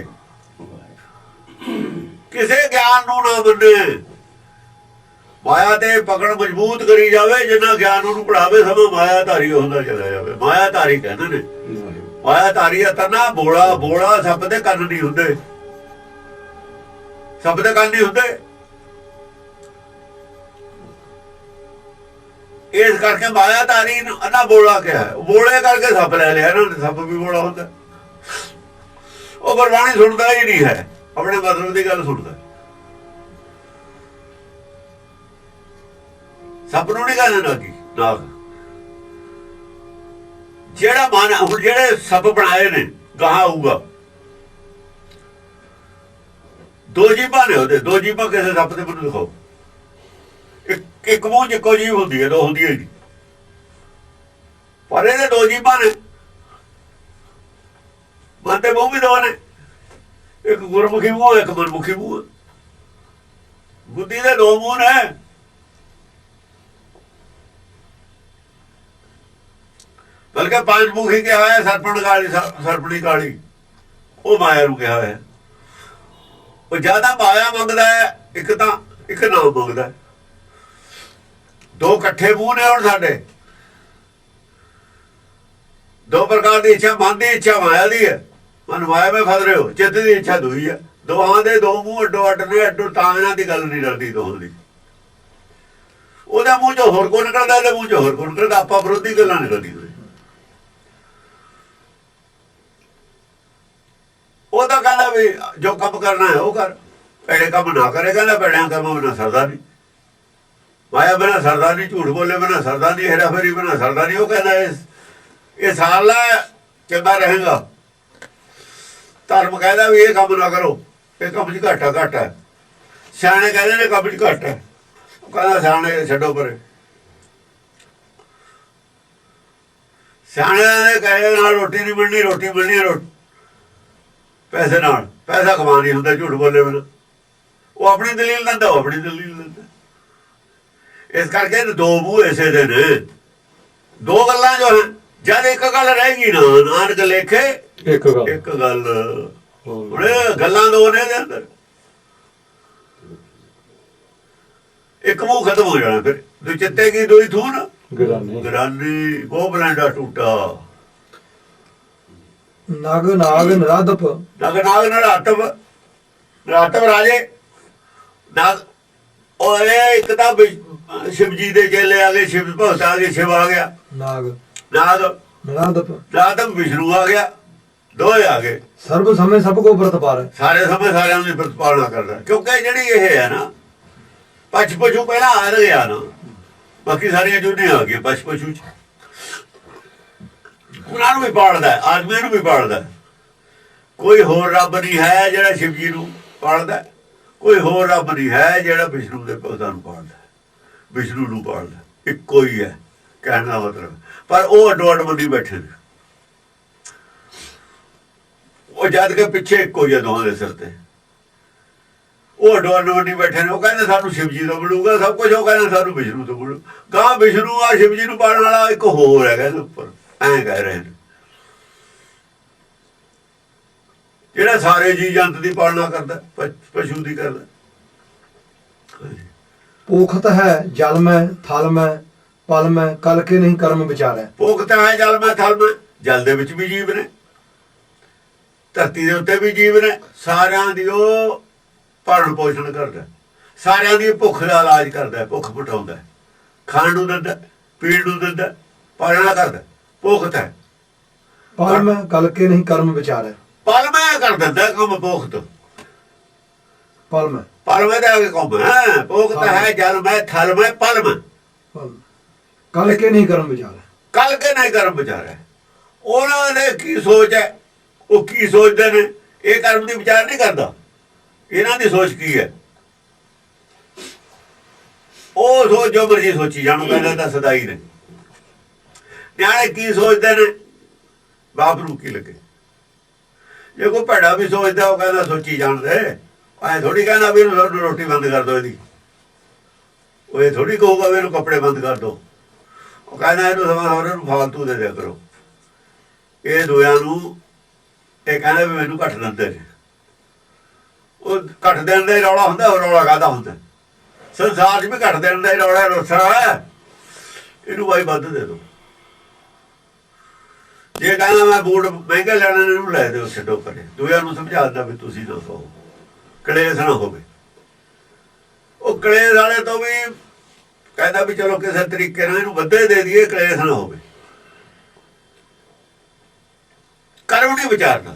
ਕਿਸੇ ਗਿਆਨ ਨੂੰ ਨਾ ਮੰਨੇ, ਮਾਇਆ ਤੇ ਪਕੜ ਮਜ਼ਬੂਤ ਕਰੀ ਜਾਵੇ। ਜਿੰਨਾ ਗਿਆਨ ਉਹਨੂੰ ਪੜਾਵੇ, ਸਮਾਂ ਮਾਇਆ ਧਾਰੀ ਹੁੰਦਾ ਚਲਾ ਜਾਵੇ। ਮਾਇਆ ਧਾਰੀ ਕਹਿੰਦੇ ਨੇ। ਮਾਇਆ ਧਾਰੀ ਤਾਂ ਨਾ ਬੋਲਾ, ਬੋਲਾ ਸੱਪ ਦੇ ਕੰਨ ਨਹੀਂ ਹੁੰਦੇ, ਸੱਪ ਦੇ ਕੰਨ ਨਹੀਂ ਹੁੰਦੇ। ਇਸ ਕਰਕੇ ਮਾਇਆ ਧਾਰੀ ਨਾ ਬੋਲਾ ਕਿਹਾ। ਬੋਲੇ ਕਰਕੇ ਸੱਪ ਲੈ ਲਿਆ ਇਹਨਾਂ ਨੇ। ਸੱਪ ਵੀ ਬੋਲਾ ਹੁੰਦਾ। ਉਹ ਗੁਰਬਾਣੀ ਸੁਣਦਾ ਹੀ ਨਹੀਂ ਹੈ, ਆਪਣੇ ਮਤਲਬ ਦੀ ਗੱਲ ਸੁਣਦਾ। ਸੱਪ ਨੂੰ ਨਹੀਂ ਕਹਿੰਦੇ ਨਾਗੀ, ਨਾਗ। ਜਿਹੜਾ ਮਨ, ਹੁਣ ਜਿਹੜੇ ਸੱਪ ਬਣਾਏ ਨੇ, ਗਾਹਾਂ ਆਊਗਾ। ਦੋ ਜੀਭਾਂ ਨੇ ਉਹਦੇ, ਦੋ ਜੀਭਾਂ ਕਿਸੇ ਸੱਪ ਦੇ ਮੈਨੂੰ ਦਿਖਾਓ। ਇੱਕ ਮੂੰਹ 'ਚ ਇੱਕੋ ਜੀਭ ਹੁੰਦੀ ਹੈ, ਦੋ ਹੁੰਦੀਆਂ ਹੀ ਨਹੀਂ। ਪਰ ਇਹਦੇ ਦੋ ਜੀਭਾਂ ਨੇ। ਮਨ ਦੇ ਮੂੰਹ ਵੀ ਦੋ ਨੇ, ਇੱਕ ਗੁਰਮੁਖੀ ਮੂੰਹ, ਇੱਕ ਮਨਮੁਖੀ ਮੂੰਹ। ਬੁੱਧੀ ਦੇ ਦੋ ਮੂੰਹ ਨੇ। ਬਲਕਿ ਪੰਜ ਮੁਖੀ ਕਿਹਾ ਹੋਇਆ, ਸਰਪਣ ਕਾਲੀ, ਸਰਪਣੀ ਕਾਲੀ, ਉਹ ਮਾਇਆ ਨੂੰ ਕਿਹਾ ਹੋਇਆ। ਉਹ ਜ਼ਿਆਦਾ ਮਾਇਆ ਮੰਗਦਾ ਹੈ, ਇੱਕ ਤਾਂ ਇੱਕ ਨਾਮ ਮੰਗਦਾ। ਦੋ ਇਕੱਠੇ ਮੂੰਹ ਨੇ ਹੁਣ ਸਾਡੇ। ਦੋ ਪ੍ਰਕਾਰ ਦੀ ਇੱਛਾ, ਮਨ ਦੀ ਇੱਛਾ ਮਾਇਆ ਦੀ ਹੈ। ਮਨ ਮਾਇਆ ਵਿੱਚ ਫਸ ਰਹੇ ਹੋ, ਚਿੱਤ ਦੀ ਇੱਛਾ ਦੂਈ ਹੈ। ਦੋਹਾਂ ਦੇ ਦੋ ਮੂੰਹ ਅੱਡੋ ਅੱਡ ਨੇ। ਅੱਡੋ ਤਾਂ ਇਹਨਾਂ ਦੀ ਗੱਲ ਨਹੀਂ ਰਲਦੀ ਦੋਹਾਂ ਦੀ। ਉਹਦੇ ਮੂੰਹ ਚੋਂ ਹੋਰ ਕੋ ਨਿਕਲਦਾ, ਇਹਦੇ ਮੂੰਹ ਚੋਂ ਹੋਰ ਕੋ ਨਿਕਲਦਾ। ਆਪਾਂ ਵਿਰੋਧੀ ਗੱਲਾਂ ਨਿਕਲਦੀਆਂ। ਉਹ ਤਾਂ ਕਹਿੰਦਾ ਵੀ ਜੋ ਕੰਮ ਕਰਨਾ ਹੈ ਉਹ ਕਰ, ਭੈੜੇ ਕੰਮ ਨਾ ਕਰੇ। ਕਹਿੰਦਾ ਭੈੜਿਆਂ ਕੰਮਾਂ ਬਿਨਾਂ ਸਰਦਾ ਨਹੀਂ, ਮਾਇਆ ਬਿਨਾਂ ਸਰਦਾ ਨਹੀਂ, ਝੂਠ ਬੋਲੇ ਬਿਨਾਂ ਸਰਦਾ ਨਹੀਂ, ਹੇਰਾ ਫੇਰੀ ਬਿਨਾਂ ਸਰਦਾ ਨਹੀਂ। ਉਹ ਕਹਿੰਦਾ ਇਹ ਸਾਲ ਲਾ ਚੰਗਾ ਰਹੇਗਾ। ਧਰਮ ਕਹਿੰਦਾ ਵੀ ਇਹ ਕੰਮ ਨਾ ਕਰੋ, ਇਹ ਕੰਮ 'ਚ ਘੱਟ ਹੈ। ਸਿਆਣੇ ਕਹਿੰਦੇ ਨੇ ਕੰਮ 'ਚ ਘੱਟ ਹੈ। ਉਹ ਕਹਿੰਦਾ ਸਿਆਣੇ ਛੱਡੋ ਪਰੇ। ਸਿਆਣਿਆਂ ਦੇ ਕਹੇ ਨਾਲ ਰੋਟੀ ਨਹੀਂ ਮਿਲਣੀ, ਰੋਟੀ ਮਿਲਣੀ ਹੈ ਪੈਸੇ ਨਾਲ। ਪੈਸਾ ਕਮਾ ਨਹੀਂ ਹੁੰਦਾ ਝੂਠ ਬੋਲੇ ਬਿਨਾਂ। ਉਹ ਆਪਣੀ ਦਲੀਲ ਦਿੰਦਾ, ਉਹ ਆਪਣੀ ਦਲੀਲ ਦਿੰਦਾ। ਇਸ ਕਰਕੇ ਦੋ ਮੂੰਹ ਇਸੇ ਦੇ ਨੇ। ਦੋ ਗੱਲਾਂ ਜੋ ਹੈ, ਜਦ ਇੱਕ ਗੱਲ ਰਹੇਗੀ ਨਾ, ਨਾਨਕ ਲੇਖੇ ਇੱਕ ਗੱਲ। ਹੁਣ ਗੱਲਾਂ ਦੋ ਨੇ ਇਹਦੇ ਅੰਦਰ, ਇੱਕ ਮੂੰਹ ਖਤਮ ਹੋ ਜਾਣਾ। ਫਿਰ ਦੋ ਚਿੱਤੇ ਕੀ ਦੋਈ ਥੂਨ ਗਰਾਨੀ ਉਹ ਬਲੈਂਡਾ ਟੂਟਾ। ਨਗ ਨਾਗ ਨਰਾਧਪ, ਨਗ ਨਾਗ ਨਰਾਤਬ ਰਾਜੇ ਨਾਗ। ਉਹ ਇੱਕ ਤਾਂ ਸ਼ਿਵ ਜੀ ਦੇ ਚੇਲੇ ਆ ਗਏ, ਸ਼ਿਵ ਭਗਤ ਆ ਗਏ, ਸ਼ਿਵ ਆ ਗਿਆ। ਨਾਗ ਨਰਾਧਪ ਵਿਸ਼ਨੂੰ ਆ ਗਿਆ, ਦੋਏ ਆ ਗਏ। ਸਰਬ ਸਮੇਂ ਸਭ ਕੋ ਪ੍ਰਤਪਾਲ, ਸਾਰੇ ਸਮੇਂ ਸਾਰਿਆਂ ਦੀ ਪ੍ਰਤਪਾਲਨਾ ਕਰਦਾ। ਕਿਉਂਕਿ ਜਿਹੜੀ ਇਹ ਹੈ ਨਾ, ਪਛ ਪਛੂ ਪਹਿਲਾਂ ਆ ਗਿਆ ਨਾ, ਬਾਕੀ ਸਾਰੀਆਂ ਜੁਨੀਆਂ ਆ ਗਈਆਂ ਪਛ ਪਛੂ ਚ। ਉਹਨਾਂ ਨੂੰ ਵੀ ਪਾਲਦਾ, ਆਦਮੀ ਨੂੰ ਵੀ ਪਾਲਦਾ। ਕੋਈ ਹੋਰ ਰੱਬ ਨਹੀਂ ਹੈ ਜਿਹੜਾ ਸ਼ਿਵ ਜੀ ਨੂੰ ਪਾਲਦਾ, ਕੋਈ ਹੋਰ ਰੱਬ ਨਹੀਂ ਹੈ ਜਿਹੜਾ ਵਿਸ਼ਨੂੰ ਦੇ ਭਗਤਾਂ ਨੂੰ ਪਾਲਦਾ, ਵਿਸ਼ਨੂੰ ਨੂੰ ਪਾਲਦਾ। ਇੱਕੋ ਹੀ ਹੈ ਕਹਿਣ ਦਾ ਮਤਲਬ। ਪਰ ਉਹ ਅੱਡੋ ਅੱਡ ਬੰਦੀ ਬੈਠੇ ਨੇ। ਉਹ ਜਦ ਕੇ ਪਿੱਛੇ ਇੱਕੋ ਹੀ ਦੋਹਾਂ ਦੇ ਸਿਰ ਤੇ। ਉਹ ਅੱਡੋ ਅੱਡ ਬੰਦੀ ਬੈਠੇ ਨੇ। ਉਹ ਕਹਿੰਦੇ ਸਾਨੂੰ ਸ਼ਿਵ ਜੀ ਤੋਂ ਮਿਲੂਗਾ ਸਭ ਕੁਝ, ਉਹ ਕਹਿੰਦੇ ਸਾਨੂੰ ਵਿਸ਼ਨੂੰ ਤੋਂ ਮਿਲੂ। ਗਾਂ ਵਿਸ਼ਨੂੰ ਆ ਸ਼ਿਵ ਜੀ ਨੂੰ ਪਾਲਣ ਵਾਲਾ ਇੱਕ ਹੋਰ ਹੈਗਾ ਇਹਦੇ ਉੱਪਰ, ਐਂ ਕਹਿ ਰਹੇ ਨੇ, ਜਿਹੜਾ ਸਾਰੇ ਜੀ ਜੰਤ ਦੀ ਪਾਲਣਾ ਕਰਦਾ, ਪਸ਼ੂ ਦੀ ਕਰਦਾ। ਪੋਖਤ ਹੈ ਜਲ ਮੈਂ ਥਲ ਮੈਂ ਪਲ ਮੈਂ, ਕਲ ਕੇ ਨਹੀਂ ਕਰਮ ਵਿਚਾਰੈ। ਪੋਖਤ ਹੈ ਜਲ ਮੈਂ ਥਲ ਮੈਂ, ਜਲ ਦੇ ਵਿੱਚ ਵੀ ਜੀਵ ਨੇ, ਧਰਤੀ ਦੇ ਉੱਤੇ ਵੀ ਜੀਵ ਨੇ। ਸਾਰਿਆਂ ਦੀ ਉਹ ਪਾਲਣ ਪੋਸ਼ਣ ਕਰਦਾ, ਸਾਰਿਆਂ ਦੀ ਭੁੱਖ ਦਾ ਇਲਾਜ ਕਰਦਾ, ਭੁੱਖ ਮਿਟਾਉਂਦਾ, ਖਾਣ ਨੂੰ ਦਿੰਦਾ, ਪੀਣ ਨੂੰ ਦਿੰਦਾ, ਪਾਲਣਾ ਕਰਦਾ। ਪੋਖਤ ਹੈ। ਪਲ ਮੈਂ ਕਲ ਕੇ ਨਹੀਂ ਕਰਮ ਵਿਚਾਰੈ, ਪਲ ਮੈਂ ਕਰ ਦਿੰਦਾ ਕੰਮ। ਪੋਖਤ ਪਲ ਮੈਂ ਦੇ ਆਗੇ ਕੰਮ ਹੈ। ਪੋਖਤ ਹੈ ਜਲ ਮੈਂ ਥਲ ਮੈਂ ਪਲ ਮੈਂ, ਕਲ ਕੇ ਨਹੀਂ ਕਰਮ ਵਿਚਾਰੈ। ਕੱਲ ਕੇ ਨਹੀਂ ਕਰਮ ਵਿਚਾਰਿਆ। ਉਹਨਾਂ ਨੇ ਕੀ ਸੋਚ ਹੈ, ਉਹ ਕੀ ਸੋਚਦੇ ਨੇ, ਇਹ ਕਰਮ ਦੀ ਵਿਚਾਰ ਨਹੀਂ ਕਰਦਾ। ਇਹਨਾਂ ਦੀ ਸੋਚ ਕੀ ਹੈ, ਉਹ ਸੋਚ ਜੋ ਮਰਜੀ ਸੋਚੀ ਜਾਣੂ। ਕਹਿੰਦਾ ਤਾਂ ਸਦਾਈ ਨੇ। ਨਿਆਣੇ ਕੀ ਸੋਚਦੇ ਨੇ, ਬਾਪ ਨੂੰ ਕੀ ਲੱਗੇ। ਜੇ ਕੋਈ ਭੈੜਾ ਵੀ ਸੋਚਦਾ, ਉਹ ਕਹਿੰਦਾ ਸੋਚੀ ਜਾਣਦੇ। ਐ ਥੋੜੀ ਕਹਿੰਦਾ ਵੀ ਇਹਨੂੰ ਰੋਟੀ ਬੰਦ ਕਰ ਦੋ ਇਹਦੀ। ਉਹ ਇਹ ਥੋੜੀ ਕਹੂਗਾ ਵੀ ਇਹਨੂੰ ਕੱਪੜੇ ਬੰਦ ਕਰ ਦੋ। ਉਹ ਕਹਿੰਦਾ ਇਹਨੂੰ ਸਮਾਂ ਹੋਰ ਨੂੰ ਫਾਲਤੂ ਦੇ ਦਿਆ ਕਰੋ। ਇਹ ਦੋਆਂ ਨੂੰ ਇਹ ਕਹਿੰਦਾ ਵੀ ਮੈਨੂੰ ਘੱਟ ਦਿੰਦੇ ਨੇ। ਉਹ ਘੱਟ ਦੇਣ ਦਾ ਹੀ ਰੌਲਾ ਹੁੰਦਾ, ਉਹ ਰੌਲਾ ਕਾਹਦਾ ਹੁੰਦਾ। ਸੰਸਾਰ 'ਚ ਵੀ ਘੱਟ ਦੇਣ ਦਾ ਹੀ ਰੌਲਾ ਰੋਸਾ। ਇਹਨੂੰ ਬਾਈ ਵੱਧ ਦੇ ਦੋ। ਜੇ ਕਹਿੰਦਾ ਮੈਂ ਬੂਟ ਮਹਿੰਗੇ ਲੈਣੇ ਨੇ, ਇਹਨੂੰ ਲੈ ਦਿਓ, ਛੱਡੋ ਪਰੇ। ਦੋਆਂ ਨੂੰ ਸਮਝਾ ਦਿੰਦਾ ਵੀ ਤੁਸੀਂ ਨਾ ਕਹੋ, ਕਲੇਸ਼ ਨਾ ਹੋਵੇ। ਉਹ ਕਲੇਸ਼ ਵਾਲੇ ਤੋਂ ਵੀ ਕਹਿੰਦਾ ਵੀ ਚਲੋ ਕਿਸੇ ਤਰੀਕੇ ਨਾਲ ਇਹਨੂੰ ਵੱਧੇ ਦੇ ਦਈਏ, ਕਲੇਸ਼ ਨਾ ਹੋਵੇ। ਕਰਮ ਨਹੀਂ ਵਿਚਾਰਦਾ,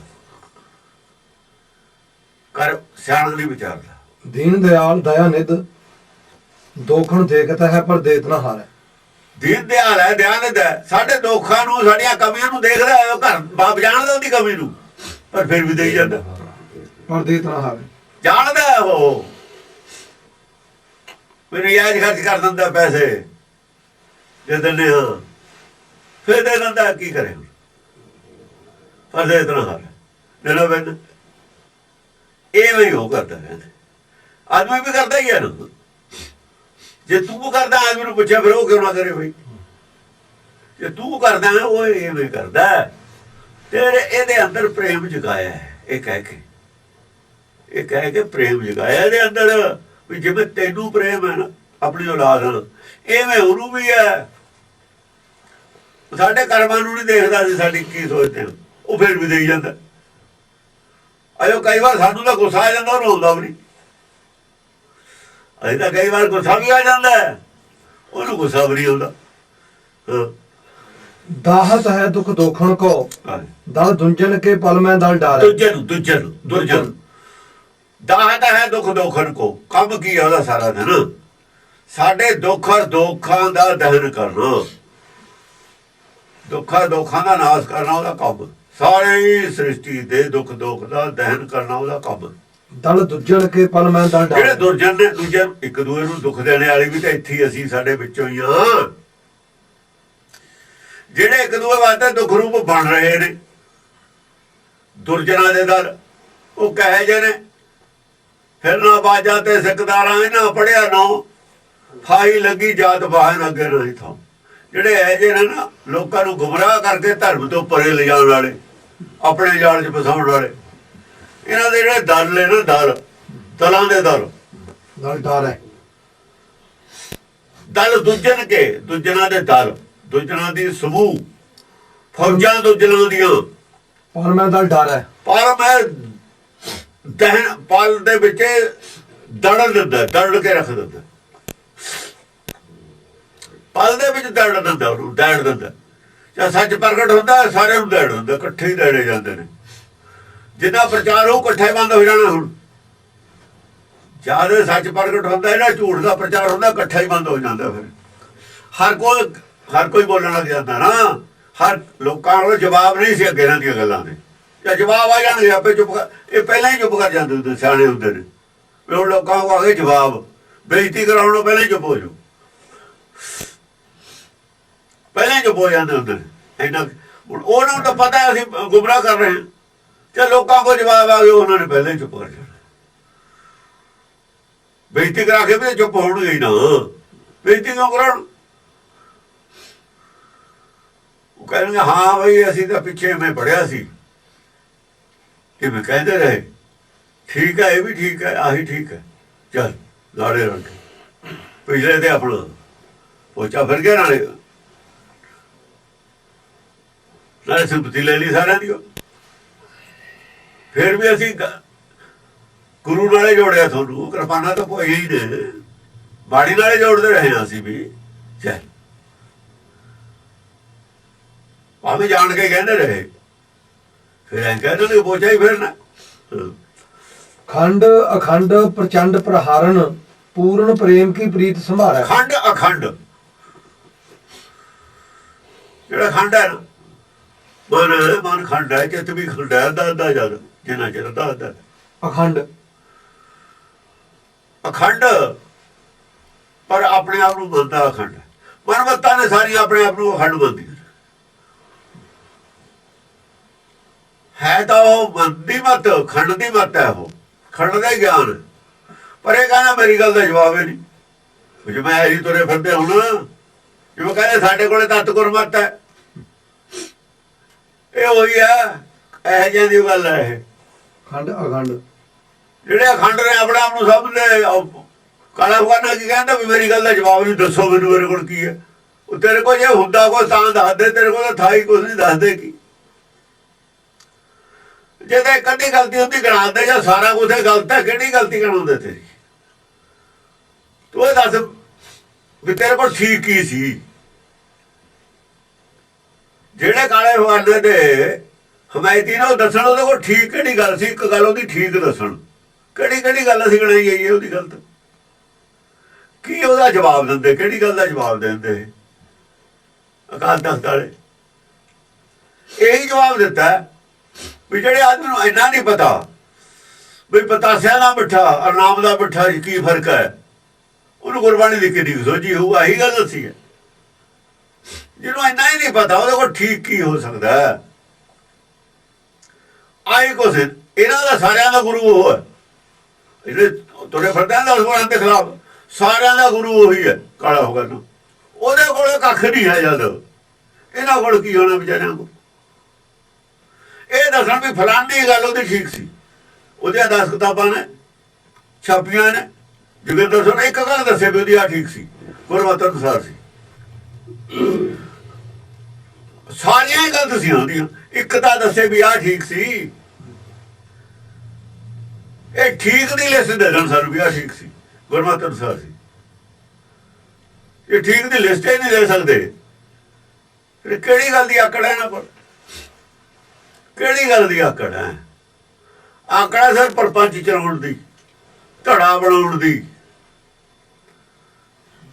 ਕਰ ਸਿਆਣ ਨਹੀਂ ਵਿਚਾਰਦਾ। ਦੀਨ ਦਿਆਲ ਦਇਆ ਨਿਧ, ਦੋਖਣ ਦੇਖਦਾ ਹੈ ਪਰ ਦੇਤ ਨਾ ਹਾਰੈ। ਦੀਨ ਦਿਆਲ ਹੈ, ਦਿਆਲ ਨਿਧ ਹੈ। ਸਾਡੇ ਦੁੱਖਾਂ ਨੂੰ, ਸਾਡੀਆਂ ਕਮੀਆਂ ਨੂੰ ਦੇਖਦਾ ਹੈ। ਉਹ ਘਰ ਬਾਪ ਜਾਣਦਾ ਉਹਦੀ ਕਮੀ ਨੂੰ, ਪਰ ਫਿਰ ਵੀ ਦੇਈ ਜਾਂਦਾ, ਪਰ ਦੇਤ ਨਾ ਹਾਰੈ। ਜਾਣਦਾ ਉਹ ਮੈਨੂੰ ਯਾਦ ਖਰਚ ਕਰ ਦਿੰਦਾ ਪੈਸੇ, ਦੇ ਦਿੰਦੇ ਹਾਂ, ਫਿਰ ਦੇ ਦਿੰਦਾ। ਕੀ ਕਰੇ, ਪਰ ਦੇ ਇਤਨਾ ਹਾਰ ਦੇਣਾ ਪੈਂਦਾ। ਇਹ ਵੀ ਉਹ ਕਰਦਾ ਰਹਿੰਦਾ। ਆਦਮੀ ਵੀ ਕਰਦਾ ਹੀ ਹੈ ਨਾ। ਜੇ ਤੂੰ ਕਰਦਾ, ਆਦਮੀ ਨੂੰ ਪੁੱਛਿਆ ਫਿਰ ਉਹ ਕਿਉਂ ਨਾ ਕਰੇ ਬਈ। ਜੇ ਤੂੰ ਕਰਦਾ ਉਹ ਇਵੇਂ ਕਰਦਾ। ਤੇਰੇ ਇਹਦੇ ਅੰਦਰ ਪ੍ਰੇਮ ਜਗਾਇਆ ਹੈ। ਇਹ ਕਹਿ ਕੇ ਪ੍ਰੇਮ ਜਗਾਇਆ ਇਹਦੇ ਅੰਦਰ, ਵੀ ਜਿਵੇਂ ਤੈਨੂੰ ਪ੍ਰੇਮ ਹੈ ਨਾ ਆਪਣੀ ਔਲਾਦ ਨਾਲ, ਇਵੇਂ ਉਹਨੂੰ ਵੀ ਹੈ। ਸਾਡੇ ਕਰਮਾਂ ਨੂੰ ਨਹੀਂ ਦੇਖਦਾ ਸੀ ਸਾਡੀ ਕੀ ਸੋਚਦੇ ਹਾਂ, ਉਹ ਫਿਰ ਵੀ ਦੇਈ ਜਾਂਦਾ। ਅਜੋ ਕਈ ਵਾਰ ਸਾਨੂੰ ਤਾਂ ਗੁੱਸਾ ਆ ਜਾਂਦਾ, ਉਹਨੂੰ ਆਉਂਦਾ ਵੀ ਨਹੀਂ। ਅਸੀਂ ਤਾਂ ਕਈ ਵਾਰ ਗੁੱਸਾ ਵੀ ਆ ਜਾਂਦਾ, ਉਹਨੂੰ ਗੁੱਸਾ ਵੀ ਨਹੀਂ ਆਉਂਦਾ। ਹਾਂ ਦਾਹਤ ਹੈ ਦੁਖ ਦੋਖਣ ਕੋ, ਹਾਂ। ਦਲ ਦੁੰਜਨ ਕੇ ਪਲ ਮੈਂ ਦਲ ਡਾਰੇ। ਦੁਰਜਨ ਦਾਹਤ ਹੈ ਦੁੱਖ ਦੋਖਣ ਕੋ, ਕੰਮ ਕੀ ਆ ਉਹਦਾ ਸਾਰਾ ਦਿਨ? ਸਾਡੇ ਦੁੱਖਾਂ ਦਾ ਦਹਨ ਕਰਨਾ, ਦੁੱਖਾਂ ਦਾ ਨਾਸ਼ ਕਰਨਾ ਉਹਦਾ ਕੰਮ। ਸਾਰੀ ਸ੍ਰਿਸ਼ਟੀ ਦੇ ਦੁੱਖ ਦਾ ਦਹਨ ਕਰਨਾ ਉਹਦਾ ਕੰਮ। ਦਲ ਦੁੰਜਨ ਕੇ ਪਲ ਮੈਂ ਦਲ ਜਿਹੜੇ ਡਾਰੇ। ਦੁਰਜਨ ਨੇ ਦੂਜੇ ਇੱਕ ਦੂਏ ਨੂੰ ਦੁੱਖ ਦੇਣੇ ਵਾਲੇ ਵੀ ਤਾਂ ਇੱਥੇ ਹੀ ਅਸੀਂ ਸਾਡੇ ਵਿੱਚੋਂ ਹੀ ਆ। ਜਿਹੜੇ ਇੱਕ ਦੂਏ ਵਾਸਤੇ ਦੁੱਖ ਰੂਪ ਬਣ ਰਹੇ ਨੇ ਦੁਰਜਨਾਂ ਦੇ ਦਲ, ਉਹ ਕਹੇ ਜੇ ਨੇ ਫਿਰ ਨਾ ਬਾਜਾਂ ਤੇ ਸਿੱਕਦਾਰਾਂ ਇਹਨਾਂ ਪੜਿਆ ਨਾ ਫਾਈ ਲੱਗੀ ਜਾਤ ਬਾਹਨ ਅੱਗੇ ਨਹੀਂ ਥਾਂ। ਜਿਹੜੇ ਇਹ ਜੇ ਨੇ ਨਾ ਲੋਕਾਂ ਨੂੰ ਗੁੰਮਰਾਹ ਕਰਕੇ ਧਰਮ ਤੋਂ ਪਰੇ ਲਿਜਾਣ ਵਾਲੇ, ਆਪਣੇ ਜਾਲ 'ਚ ਫਸਾਉਣ ਵਾਲੇ, ਇਹਨਾਂ ਦੇ ਜਿਹੜੇ ਦਲ ਨੇ ਨਾ ਦਲਾਂ ਦੇ ਦਲ ਡਾਰੇ। ਦਲ ਦੂਜਨਾਂ ਦੇ ਦਲ, ਦੂਜਨਾਂ ਦੀ ਸਮੂਹ ਫੌਜਾਂ ਦੂਜਨਾਂ ਦੀਆਂ। ਪਲ ਮੈਂ ਦਲ ਡਾਰੇ। ਪਰ ਮੈਂ ਦਹਨ ਪਲ ਦੇ ਵਿੱਚ ਦੜ ਕੇ ਰੱਖ ਦਿੰਦਾ, ਪਲ ਦੇ ਵਿੱਚ ਦੜ ਦਿੰਦਾ, ਉਹਨੂੰ ਦੈੜ ਦਿੰਦਾ। ਜਾਂ ਸੱਚ ਪ੍ਰਗਟ ਹੁੰਦਾ ਸਾਰਿਆਂ ਨੂੰ ਦੈੜ ਦਿੰਦਾ, ਇਕੱਠੇ ਹੀ ਦੈੜੇ ਜਾਂਦੇ ਨੇ। ਜਿੰਨਾ ਪ੍ਰਚਾਰ ਉਹ ਇਕੱਠੇ ਬੰਦ ਹੋ ਜਾਣਾ। ਹੁਣ ਜਦ ਸੱਚ ਪ੍ਰਗਟ ਹੁੰਦਾ ਇਹਦਾ ਝੂਠ ਦਾ ਪ੍ਰਚਾਰ ਹੁੰਦਾ, ਇਕੱਠਾ ਹੀ ਬੰਦ ਹੋ ਜਾਂਦਾ। ਫਿਰ ਹਰ ਕੋਈ ਬੋਲਣ ਲੱਗ ਜਾਂਦਾ ਨਾ। ਹਰ ਲੋਕਾਂ ਕੋਲ ਜਵਾਬ ਨਹੀਂ ਸੀ ਅੱਗੇ ਇਹਨਾਂ ਦੀਆਂ ਗੱਲਾਂ ਦੇ, ਜਾਂ ਜਵਾਬ ਆ ਜਾਣਗੇ ਆਪੇ ਚੁੱਪ ਕਰ। ਇਹ ਪਹਿਲਾਂ ਹੀ ਚੁੱਪ ਕਰ ਜਾਂਦੇ ਹੁੰਦੇ, ਸਿਆਣੇ ਹੁੰਦੇ ਨੇ ਵੀ ਹੁਣ ਲੋਕਾਂ ਕੋਲ ਆ ਗਏ ਜਵਾਬ, ਬੇਇੱਜ਼ਤੀ ਕਰਾਉਣ ਤੋਂ ਪਹਿਲਾਂ ਹੀ ਚੁੱਪ ਹੋ ਜਾਓ, ਪਹਿਲਾਂ ਹੀ ਚੁੱਪ ਹੋ ਜਾਂਦੇ ਹੁੰਦੇ ਨੇ। ਇੰਨਾ ਹੁਣ ਉਹਨਾਂ ਨੂੰ ਤਾਂ ਪਤਾ ਅਸੀਂ ਗੁੰਮਰਾਹ ਕਰ ਰਹੇ ਹਾਂ, ਤੇ ਲੋਕਾਂ ਕੋਲ ਜਵਾਬ ਆ ਗਏ, ਉਹਨਾਂ ਨੇ ਪਹਿਲਾਂ ਹੀ ਚੁੱਪ ਕਰ ਜਾਣਾ। ਬੇਇੱਜ਼ਤੀ ਕਰਾ ਕੇ ਵੀ ਚੁੱਪ ਹੋਣਗੇ ਹੀ ਨਾ, ਬੇਇੱਜ਼ਤੀ ਕਿਉਂ ਕਰਾਉਣ? ਉਹ ਕਹਿਣਗੇ ਹਾਂ ਬਈ ਅਸੀਂ ਤਾਂ ਪਿੱਛੇ ਮੈਂ ਪੜਿਆ ਸੀ, ਕਿਵੇਂ ਕਹਿੰਦੇ ਰਹੇ, ਠੀਕ ਹੈ ਇਹ ਵੀ ਠੀਕ ਹੈ, ਆਹੀ ਠੀਕ ਹੈ, ਚੱਲ ਲਾੜੇ ਰੰਗ ਪਿਛਲੇ ਤੇ ਆਪਣਾ ਪੋਚਾ ਫਿਰ ਗਿਆ, ਨਾਲੇ ਸਿੰਪਤੀ ਲੈ ਲਈ ਸਾਰਿਆਂ ਦੀ। ਫਿਰ ਵੀ ਅਸੀਂ ਗੁਰੂ ਨਾਲੇ ਜੋੜਿਆ, ਤੁਹਾਨੂੰ ਕਿਰਪਾਨਾਂ ਤਾਂ ਕੋਈ ਹੀ ਨੇ, ਬਾੜੀ ਨਾਲੇ ਜੋੜਦੇ ਰਹੇ ਹਾਂ ਅਸੀਂ ਵੀ। ਚੱਲ ਭਾਵੇਂ ਜਾਣ ਕੇ ਕਹਿੰਦੇ ਰਹੇ, ਫਿਰ ਐਂ ਕਹਿੰਦੇ ਨੇ ਪੋਚਾ ਹੀ ਫੇਰਨਾ। ਖੰਡ ਅਖੰਡ ਪ੍ਰਚੰਡ ਪ੍ਰਹਾਰਨ, ਪੂਰਨ ਪ੍ਰੇਮ ਕੀ ਪ੍ਰੀਤ ਸੰਭਾਰਾ। ਖੰਡ ਅਖੰਡ, ਜਿਹੜਾ ਖੰਡ ਹੈ ਨਾ, ਮਨ ਖੰਡ ਹੈ, ਚਿੱਤ ਵੀ ਖੰਡ ਹੈ, ਦੱਸਦਾ ਜਦ ਜਿੰਨਾ ਚਿਰ ਦੱਸਦਾ। ਅਖੰਡ ਪਰ ਆਪਣੇ ਆਪ ਨੂੰ ਮੰਨਦਾ ਅਖੰਡ। ਮਨਮੱਤਾਂ ਨੇ ਸਾਰੀਆਂ ਆਪਣੇ ਆਪ ਨੂੰ ਅਖੰਡ ਮੰਨਦੀਆਂ ਹੈ, ਤਾਂ ਉਹ ਮੰਨਦੀ ਮਤ, ਖੰਡ ਦੀ ਮਤ ਹੈ, ਉਹ ਖੰਡ ਦਾ ਗਿਆਨ। ਪਰ ਇਹ ਕਹਿੰਦਾ ਮੇਰੀ ਗੱਲ ਦਾ ਜਵਾਬ ਹੀ ਨਹੀਂ। ਜਿਵੇਂ ਐਸੀ ਤੁਰੇ ਫਿਰਦੇ ਹੁਣ, ਜਿਵੇਂ ਕਹਿੰਦੇ ਸਾਡੇ ਕੋਲੇ ਤੱਤ ਗੁਰਮਤ ਹੈ, ਇਹ ਉਹੀ ਹੈ, ਇਹੋ ਜਿਹੀ ਦੀ ਗੱਲ ਹੈ। ਇਹ ਖੰਡ ਅਖੰਡ, ਜਿਹੜੇ ਅਖੰਡ ਨੇ ਆਪਣੇ ਆਪ ਨੂੰ ਸਮਝਦੇ। ਕਾਲਾ ਬਖਾਨਾ ਕੀ ਕਹਿੰਦਾ ਵੀ ਮੇਰੀ ਗੱਲ ਦਾ ਜਵਾਬ ਨਹੀਂ, ਦੱਸੋ ਮੈਨੂੰ ਮੇਰੇ ਕੋਲ ਕੀ ਹੈ। ਉਹ ਤੇਰੇ ਕੋਲ ਜੇ ਹੁੰਦਾ ਕੋਈ ਤਾਂ ਦੱਸਦੇ, ਤੇਰੇ ਕੋਲ ਤਾਂ ਥਾਈ ਕੁਛ ਨਹੀਂ, ਦੱਸਦੇ ਕੀ। ਜੇ ਤਾਂ ਇੱਕ ਅੱਧੀ ਗਲਤੀ ਹੁੰਦੀ ਗਣਾਉਂਦੇ, ਜਾਂ ਸਾਰਾ ਕੁਛ ਗਲਤ ਹੈ, ਕਿਹੜੀ ਗਲਤੀ ਗਣਾਉਂਦੇ ਤੇਰੀ? ਤੂੰ ਇਹ ਦੱਸ ਵੀ ਤੇਰੇ ਕੋਲ ਠੀਕ ਕੀ ਸੀ? ਜਿਹੜੇ ਕਾਲੇ ਬਖਾਨੇ ਦੇ ਹਮਾਇਤੀ ਨੇ ਉਹ ਦੱਸਣ ਉਹਦੇ ਕੋਲ ਠੀਕ ਕਿਹੜੀ ਗੱਲ ਸੀ। ਇੱਕ ਗੱਲ ਉਹਦੀ ਠੀਕ ਦੱਸਣ, ਕਿਹੜੀ ਗੱਲ ਅਸੀਂ ਗਣਾਈ ਜਾਈਏ ਉਹਦੀ ਗਲਤ? ਕੀ ਉਹਦਾ ਜਵਾਬ ਦਿੰਦੇ, ਕਿਹੜੀ ਗੱਲ ਦਾ ਜਵਾਬ ਦਿੰਦੇ? ਅਕਾਲ ਤਖਤ ਵਾਲੇ ਇਹੀ ਜਵਾਬ ਦਿੱਤਾ ਵੀ ਜਿਹੜੇ ਆਦਮੀ ਨੂੰ ਇੰਨਾ ਨਹੀਂ ਪਤਾ ਵੀ ਪਤਾਸਿਆਂ ਦਾ ਮਿੱਠਾ ਔਰ ਨਾਮ ਦਾ ਮਿੱਠਾ ਕੀ ਫਰਕ ਹੈ, ਉਹਨੂੰ ਗੁਰਬਾਣੀ ਦੀ ਕਿੰਨੀ ਸੋਝੀ ਹੋਊ। ਆਹੀ ਗੱਲ ਦੱਸੀ ਹੈ। ਜਿਹਨੂੰ ਇੰਨਾ ਹੀ ਨਹੀਂ ਪਤਾ ਉਹਦੇ ਕੋਲ ਠੀਕ ਕੀ ਹੋ ਸਕਦਾ ਹੈ? ਆਹੀ ਕੁਛ ਇਹਨਾਂ ਦਾ ਸਾਰਿਆਂ ਦਾ ਗੁਰੂ ਉਹ ਹੈ। ਜਿਹੜੇ ਤੁਰੇ ਫਿਰਦੇ 10 ਗੁਰਾਂ ਦੇ ਖਿਲਾਫ, ਸਾਰਿਆਂ ਦਾ ਗੁਰੂ ਉਹੀ ਹੈ, ਕਾਲਾ ਹੋ ਗਿਆ। ਉਹਦੇ ਕੋਲ ਕੱਖ ਨਹੀਂ ਹੈ। ਜਦ ਇਹਨਾਂ ਕੋਲ ਕੀ ਹੋਣਾ ਵਿਚਾਰਿਆਂ ਕੋਲ? ਇਹ ਦੱਸਣ ਵੀ ਫਲਾਨੀ ਗੱਲ ਉਹਦੀ ਠੀਕ ਸੀ, ਉਹਦੀਆਂ 10 ਕਿਤਾਬਾਂ ਨੇ ਛਾਪੀਆਂ ਨੇ, ਜੋਗਿੰਦਰ ਸਿੰਘ ਇੱਕ ਗੱਲ ਦੱਸੇ ਵੀ ਉਹਦੀ ਆ ਠੀਕ ਸੀ, ਗੁਰਮਤਿ ਅਨੁਸਾਰ ਸੀ। ਸਾਰੀਆਂ ਹੀ ਗਲਤ ਸੀ ਉਹਦੀਆਂ, ਇੱਕ ਤਾਂ ਦੱਸੇ ਵੀ ਆ ਠੀਕ ਸੀ। ਇਹ ਠੀਕ ਦੀ ਲਿਸਟ ਦੇ ਦੇਣ ਸਾਨੂੰ ਵੀ ਆ ਠੀਕ ਸੀ, ਗੁਰਮਤਿ ਅਨੁਸਾਰ ਸੀ। ਇਹ ਠੀਕ ਦੀ ਲਿਸਟ ਹੀ ਨਹੀਂ ਦੇ ਸਕਦੇ। ਫਿਰ ਕਿਹੜੀ ਗੱਲ ਦੀ ਆਕੜ ਹੈ ਇਹਨਾਂ ਕੋਲ? ਕਿਹੜੀ ਗੱਲ ਦੀ ਆਕੜ ਹੈ? ਆਕੜਾ ਸਰ ਪਰਪੰਚ ਚਲਾਉਣ ਦੀ, ਧੜਾ ਬਣਾਉਣ ਦੀ,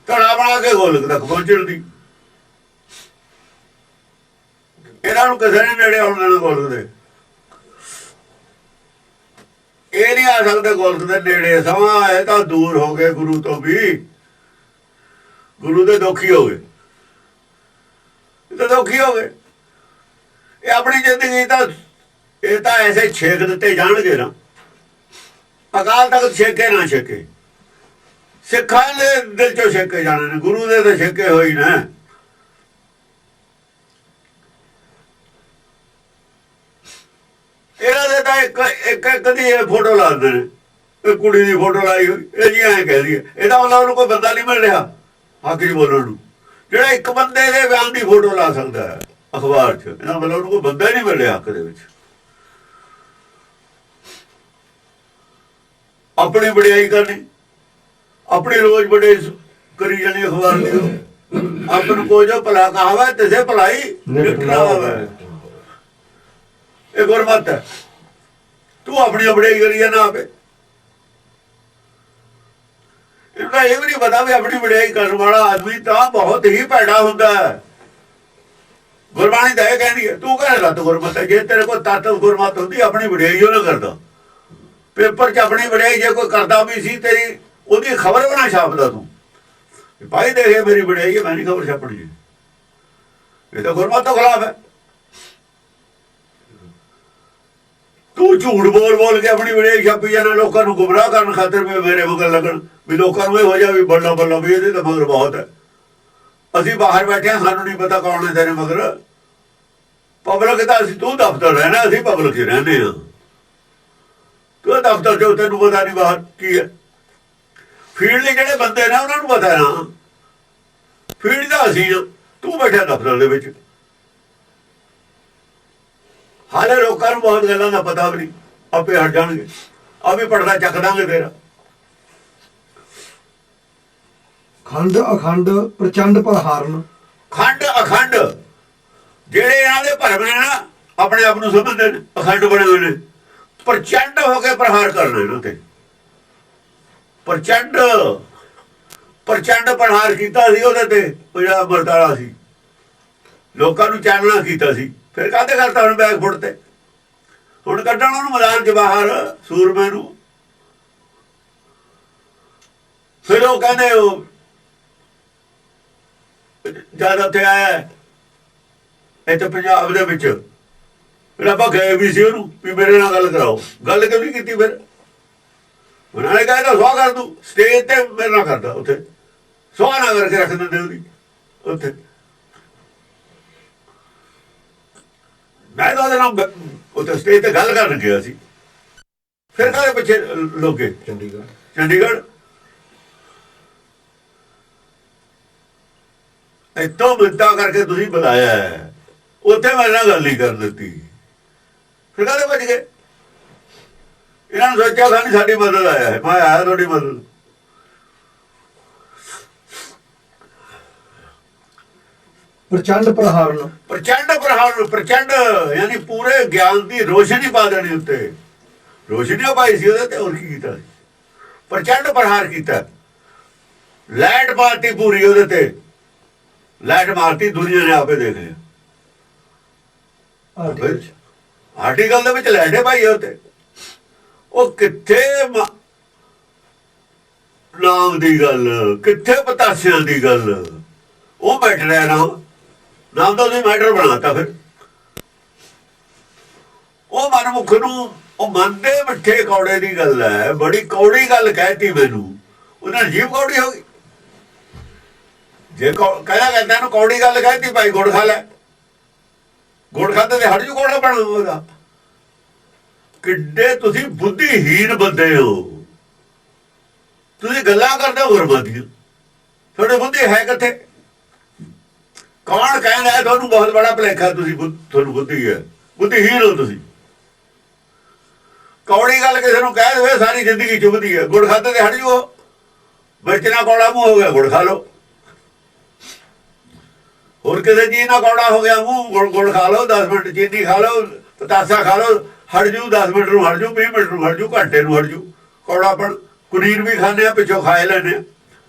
ਧੜਾ ਬਣਾ ਕੇ ਗੋਲਕ ਤੱਕ ਪਹੁੰਚਣ ਦੀ। ਇਹਨਾਂ ਨੂੰ ਕਿਸੇ ਨੇ ਨੇੜੇ ਆਉਣ ਦੇਣਾ ਗੋਲਕ ਦੇ। ਇਹ ਨਹੀਂ ਆ ਸਕਦੇ ਗੋਲਕ ਦੇ ਨੇੜੇ। ਸਮਾਂ ਇਹ ਤਾਂ ਦੂਰ ਹੋ ਗਏ ਗੁਰੂ ਤੋਂ ਵੀ, ਗੁਰੂ ਦੇ ਦੁਖੀ ਹੋ ਗਏ, ਇਹ ਤਾਂ ਦੁਖੀ ਹੋ ਗਏ। ਇਹ ਆਪਣੀ ਜ਼ਿੰਦਗੀ ਤਾਂ ਇਹ ਤਾਂ ਐਸੇ ਛੇਕ ਦਿੱਤੇ ਜਾਣਗੇ ਨਾ, ਅਕਾਲ ਤਖਤ ਛੇਕੇ ਨਾ ਛੇਕੇ, ਸਿੱਖਾਂ ਦੇ ਦਿਲ ਚੋਂ ਛੇਕੇ ਜਾਣੇ ਨੇ, ਗੁਰੂ ਦੇ ਤਾਂ ਛੇਕੇ ਹੋਈ ਨਾ। ਇਹਨਾਂ ਦੇ ਤਾਂ ਇੱਕ ਦੀ ਇਹ ਫੋਟੋ ਲਾ ਦਿੰਦੇ ਨੇ, ਇਹ ਕੁੜੀ ਦੀ ਫੋਟੋ ਲਾਈ ਹੋਈ, ਇਹ ਜੀ ਐਂ ਕਹਿ ਦਈਏ ਇਹਦਾ ਮਤਲਬ ਉਹਨੂੰ ਕੋਈ ਬੰਦਾ ਨਹੀਂ ਮਿਲ ਰਿਹਾ ਹੱਕ 'ਚ ਬੋਲਣ ਨੂੰ। ਜਿਹੜਾ ਇੱਕ ਬੰਦੇ ਦੇ ਬਿਆਨ ਦੀ ਫੋਟੋ ਲਾ ਸਕਦਾ ਹੈ ਅਖਬਾਰ 'ਚ, ਇਹਦਾ ਮਤਲਬ ਉਹਨੂੰ ਕੋਈ ਬੰਦਾ ਹੀ ਨਹੀਂ ਮਿਲ ਰਿਹਾ ਹੱਕ ਦੇ ਵਿੱਚ। ਆਪਣੀ ਵਡਿਆਈ ਕਰਨੀ, ਆਪਣੀ ਰੋਜ਼ ਵਡਿਆਈ ਕਰੀ ਜਾਣੀ ਅਖਬਾਰ ਦੀ। ਆਪਨ ਕੋ ਜੋ ਭਲਾ ਕਹਾਵਾ ਤਿਸੇ ਭਲਾਈ ਨਿਕਟਣਾ ਹੋਵੇ, ਇਹ ਗੁਰਮਤਿ ਹੈ। ਤੂੰ ਆਪਣੀ ਵਡਿਆਈ ਕਰੀ ਜਾਣਾ ਆਪੇ। ਇਹਦਾ ਇਹ ਵੀ ਨਹੀਂ ਪਤਾ ਵੀ ਆਪਣੀ ਵਡਿਆਈ ਕਰਨ ਵਾਲਾ ਆਦਮੀ ਤਾਂ ਬਹੁਤ ਹੀ ਭੈੜਾ ਹੁੰਦਾ ਹੈ। ਗੁਰਬਾਣੀ ਤਾਂ ਇਹ ਕਹਿੰਦੀ ਹੈ, ਤੂੰ ਕਹਿੰਦਾ ਲੱਤ ਗੁਰਮਤਿ ਹੈ। ਜੇ ਤੇਰੇ ਕੋਲ ਤੱਤ ਗੁਰਮਤਿ ਹੁੰਦੀ ਆਪਣੀ ਵਡਿਆਈ ਉਹ ਨਾ ਕਰਦਾ। ਪੇਪਰ 'ਚ ਆਪਣੀ ਵਡਿਆਈ ਜੇ ਕੋਈ ਕਰਦਾ ਵੀ ਸੀ, ਤੇਰੀ ਉਹਦੀ ਖਬਰ ਬਣਾ ਛਾਪਦਾ ਤੂੰ, ਭਾਈ ਦੇਖੇ ਮੇਰੀ ਵਡਿਆਈ ਹੈ, ਮੈਂ ਨਹੀਂ ਖਬਰ ਛਾਪਣੀ ਹੈ। ਇਹ ਤਾਂ ਗੁਰਮਤਿ ਤੋਂ ਖਿਲਾਫ ਹੈ। ਤੂੰ ਝੂਠ ਬੋਲ ਬੋਲ ਕੇ ਆਪਣੀ ਵਡਿਆਈ ਛਾਪੀ ਜਾਣਾ, ਲੋਕਾਂ ਨੂੰ ਗੁੰਮਰਾਹ ਕਰਨ ਖਾਤਰ ਵੀ ਮੇਰੇ ਮਗਰ ਲੱਗਣ, ਵੀ ਲੋਕਾਂ ਨੂੰ ਇਹ ਹੋ ਜਾ ਵੀ ਬੱਲਾ ਬੱਲਾ ਵੀ ਇਹਦੇ ਤਾਂ ਮਗਰ ਬਹੁਤ ਹੈ। ਅਸੀਂ ਬਾਹਰ ਬੈਠੇ ਹਾਂ, ਸਾਨੂੰ ਨਹੀਂ ਪਤਾ ਕੌਣ ਹੈ ਤੇਰੇ ਮਗਰ। ਪਬਲਿਕ ਤਾਂ ਅਸੀਂ, ਤੂੰ ਦਫ਼ਤਰ ਰਹਿਣਾ, ਅਸੀਂ ਪਬਲਿਕ 'ਚ ਰਹਿੰਦੇ ਹਾਂ। ਤੂੰ ਦਫ਼ਤਰ 'ਚ, ਤੈਨੂੰ ਪਤਾ ਨਹੀਂ ਬਾਹਰ ਕੀ ਹੈ। ਫੀਲਡ ਦੇ ਜਿਹੜੇ ਬੰਦੇ ਨੇ ਉਹਨਾਂ ਨੂੰ ਪਤਾ ਨਾ, ਫੀਲਡ ਦਾ ਅਸੀਂ ਹਾਂ। ਤੂੰ ਬੈਠਾ ਦਫ਼ਤਰ ਦੇ ਵਿੱਚ। ਹਾਲੇ ਲੋਕਾਂ ਨੂੰ ਬਹੁਤ ਗੱਲਾਂ ਦਾ ਪਤਾ ਵੀ ਨਹੀਂ, ਆਪੇ ਹਟ ਜਾਣਗੇ। ਆ ਵੀ ਪੜਦਾ ਚੱਕ ਦਾਂਗੇ ਤੇਰਾ। ਖੰਡ ਅਖੰਡ ਪ੍ਰਚੰਡ ਪ੍ਰਹਾਰਨ। ਖੰਡ ਅਖੰਡ ਜਿਹੜੇ ਇਹਨਾਂ ਦੇ ਭਰਮ ਨੇ ਨਾ, ਆਪਣੇ ਆਪ ਨੂੰ ਸਮਝਦੇ ਨੇ ਅਖੰਡ ਬਣੇ ਹੋਏ ਨੇ। ਪ੍ਰਚੰਡ ਹੋ ਕੇ ਪ੍ਰਹਾਰ ਕਰਨਾ ਇਹਨਾਂ ਤੇ। ਪ੍ਰਚੰਡ ਪ੍ਰਹਾਰ ਕੀਤਾ ਸੀ ਉਹਦੇ ਤੇ, ਪੰਜਾਬ ਮਰਦਾਲਾ ਸੀ, ਲੋਕਾਂ ਨੂੰ ਚਾਨਣਾ ਕੀਤਾ ਸੀ। ਫਿਰ ਕਾਹਦੇ ਕਰਤਾ ਹੁਣ ਬੈਗ ਫੁੱਟ ਤੇ? ਹੁਣ ਕੱਢਣ ਉਹਨੂੰ ਮੈਦਾਨ 'ਚ ਬਾਹਰ ਸੂਰਮੇ ਨੂੰ। ਫਿਰ ਉਹ ਕਹਿੰਦੇ ਉਹ ਜਦ ਉੱਥੇ ਆਇਆ ਇੱਥੇ ਪੰਜਾਬ ਦੇ ਵਿੱਚ, ਫਿਰ ਆਪਾਂ ਗਏ ਵੀ ਸੀ ਉਹਨੂੰ ਵੀ ਮੇਰੇ ਨਾਲ ਗੱਲ ਕਰਾਓ। ਗੱਲ ਕਿਉਂ ਨਹੀਂ ਕੀਤੀ? ਫਿਰ ਉਹਨਾਂ ਨੇ ਕਹਿੰਦਾ ਸੁਆਹ ਕਰ ਦੂੰ। ਸਟੇਜ ਤੇ ਮੇਰੇ ਨਾਲ ਕਰਦਾ, ਉੱਥੇ ਸੁਆਹ ਨਾ ਕਰਕੇ ਰੱਖ ਦਿੰਦੇ ਉਹਦੀ। ਉੱਥੇ ਮੈਂ ਤਾਂ ਉਹਦੇ ਨਾਲ ਉੱਥੇ ਸਟੇਜ ਤੇ ਗੱਲ ਕਰਨ ਗਿਆ ਸੀ। ਫਿਰ ਕਾਹਦੇ ਪਿੱਛੇ ਲੋਕੇ? ਚੰਡੀਗੜ੍ਹ ਇੱਥੋਂ ਮਿੰਤਾ ਕਰਕੇ ਤੁਸੀਂ ਬੁਲਾਇਆ ਹੈ, ਉੱਥੇ ਮੇਰੇ ਨਾਲ ਗੱਲ ਨਹੀਂ ਕਰ ਦਿੱਤੀ। ਫਿਰ ਕਾਹਦੇ ਬਚ ਗਏ? ਇਹਨਾਂ ਨੂੰ ਸੋਚਿਆ ਖਾਨੀ ਸਾਡੀ ਮਦਦ ਆਇਆ ਹੈ। ਮੈਂ ਆਇਆ ਤੁਹਾਡੀ ਮਦਦ। ਪ੍ਰਚੰਡ ਪ੍ਰਹਾਰਨ। ਪ੍ਰਚੰਡ ਯਾਨੀ ਪੂਰੇ ਗਿਆਨ ਦੀ ਰੋਸ਼ਨੀ ਪਾ ਦੇਣੀ ਉੱਤੇ। ਰੋਸ਼ਨੀ ਪਾਈ ਸੀ ਉਹਦੇ ਤੇ। ਹੋਰ ਕੀ ਕੀਤਾ? ਪ੍ਰਚੰਡ ਪ੍ਰਹਾਰ ਕੀਤਾ। ਲਾਈਟ ਪਾਰਟੀ ਪੂਰੀ ਉਹਦੇ ਤੇ। ਲਾਈਟ ਮਾਰਤੀ, ਦੁਨੀਆ ਨੇ ਆਪੇ ਦੇਖ ਲਿਆ। ਆਰਟੀਕਲ ਦੇ ਵਿੱਚ ਲਾਈਟੇ ਪਾਈ ਉੱਤੇ। ਉਹ ਕਿੱਥੇ ਨਾਮ ਦੀ ਗੱਲ, ਕਿੱਥੇ ਪਤਾਸਿਆਂ ਦੀ ਗੱਲ। ਉਹ ਬੈਠ ਰਿਹਾ ਨਾਮ ਦਾ ਤੁਸੀਂ ਮੈਟਰ ਬਣਾਤਾ। ਫਿਰ ਉਹ ਮਨਮੁਖ ਨੂੰ, ਉਹ ਮਨ ਦੇ ਮਿੱਠੇ ਕੌੜੇ ਦੀ ਗੱਲ ਹੈ। ਬੜੀ ਕੌੜੀ ਗੱਲ ਕਹਿਤੀ ਮੈਨੂੰ। ਉਹਨਾਂ ਦੀ ਜੀਭ ਕੌੜੀ ਹੋ ਗਈ। ਜੇ ਕਹਿੰਦਾ ਨੂੰ ਕੌੜੀ ਗੱਲ ਕਹਿਤੀ, ਭਾਈ ਗੁੜ ਖਾ ਲੈ। ਗੁੜ ਖਾਤੇ ਤੇ ਹਟ ਜੂ ਕੌੜਾ ਬਣਾ ਉਹਦਾ। ਕਿੱਡੇ ਤੁਸੀਂ ਬੁੱਧੀਹੀਨ ਬੰਦੇ ਹੋ। ਤੁਸੀਂ ਗੱਲਾਂ ਕਰਦੇ ਹੋ ਗੁਰਮਤਿ। ਤੁਹਾਡੀ ਬੁੱਧੀ ਹੈ ਕਿੱਥੇ? ਕੌਣ ਕਹਿੰਦਾ ਤੁਹਾਨੂੰ ਬਹੁਤ ਬੜਾ ਭੁਲੇਖਾ? ਤੁਸੀਂ ਤੁਹਾਨੂੰ ਬੁੱਧੀ ਹੈ, ਬੁੱਧੀਹੀਨ ਹੋ ਤੁਸੀਂ। ਕੌੜੀ ਗੱਲ ਕਿਸੇ ਨੂੰ ਕਹਿ ਦੇਵੇ ਸਾਰੀ ਜ਼ਿੰਦਗੀ ਚੁੱਭਦੀ ਹੈ। ਗੁੜ ਖਾਤੇ ਤੇ ਹਟ ਜੂ। ਵਿੱਚ ਨਾ ਕੌੜਾ ਮੂੰਹ ਹੋ ਗਿਆ, ਗੁੜ ਖਾ ਲਓ। ਹੋਰ ਕਿਸੇ ਚੀਜ਼ ਨਾਲ ਕੌੜਾ ਹੋ ਗਿਆ ਮੂੰਹ, ਗੁੜ ਖਾ ਲਓ 10 ਮਿੰਟ, ਚੀਨੀ ਖਾ ਲਓ, ਪਤਾਸਾ ਖਾ ਲਓ, ਹਟ ਜੂ 10 ਮਿੰਟ ਨੂੰ, ਹਟ ਜੂ 20 ਮਿੰਟ ਨੂੰ, ਹਟ ਜੂ ਘੰਟੇ ਨੂੰ, ਹਟ ਜੂ ਕੌੜਾਪਣ। ਕੁਨੀਰ ਵੀ ਖਾਂਦੇ ਆ, ਪਿੱਛੋਂ ਖਾਏ ਲੈਂਦੇ,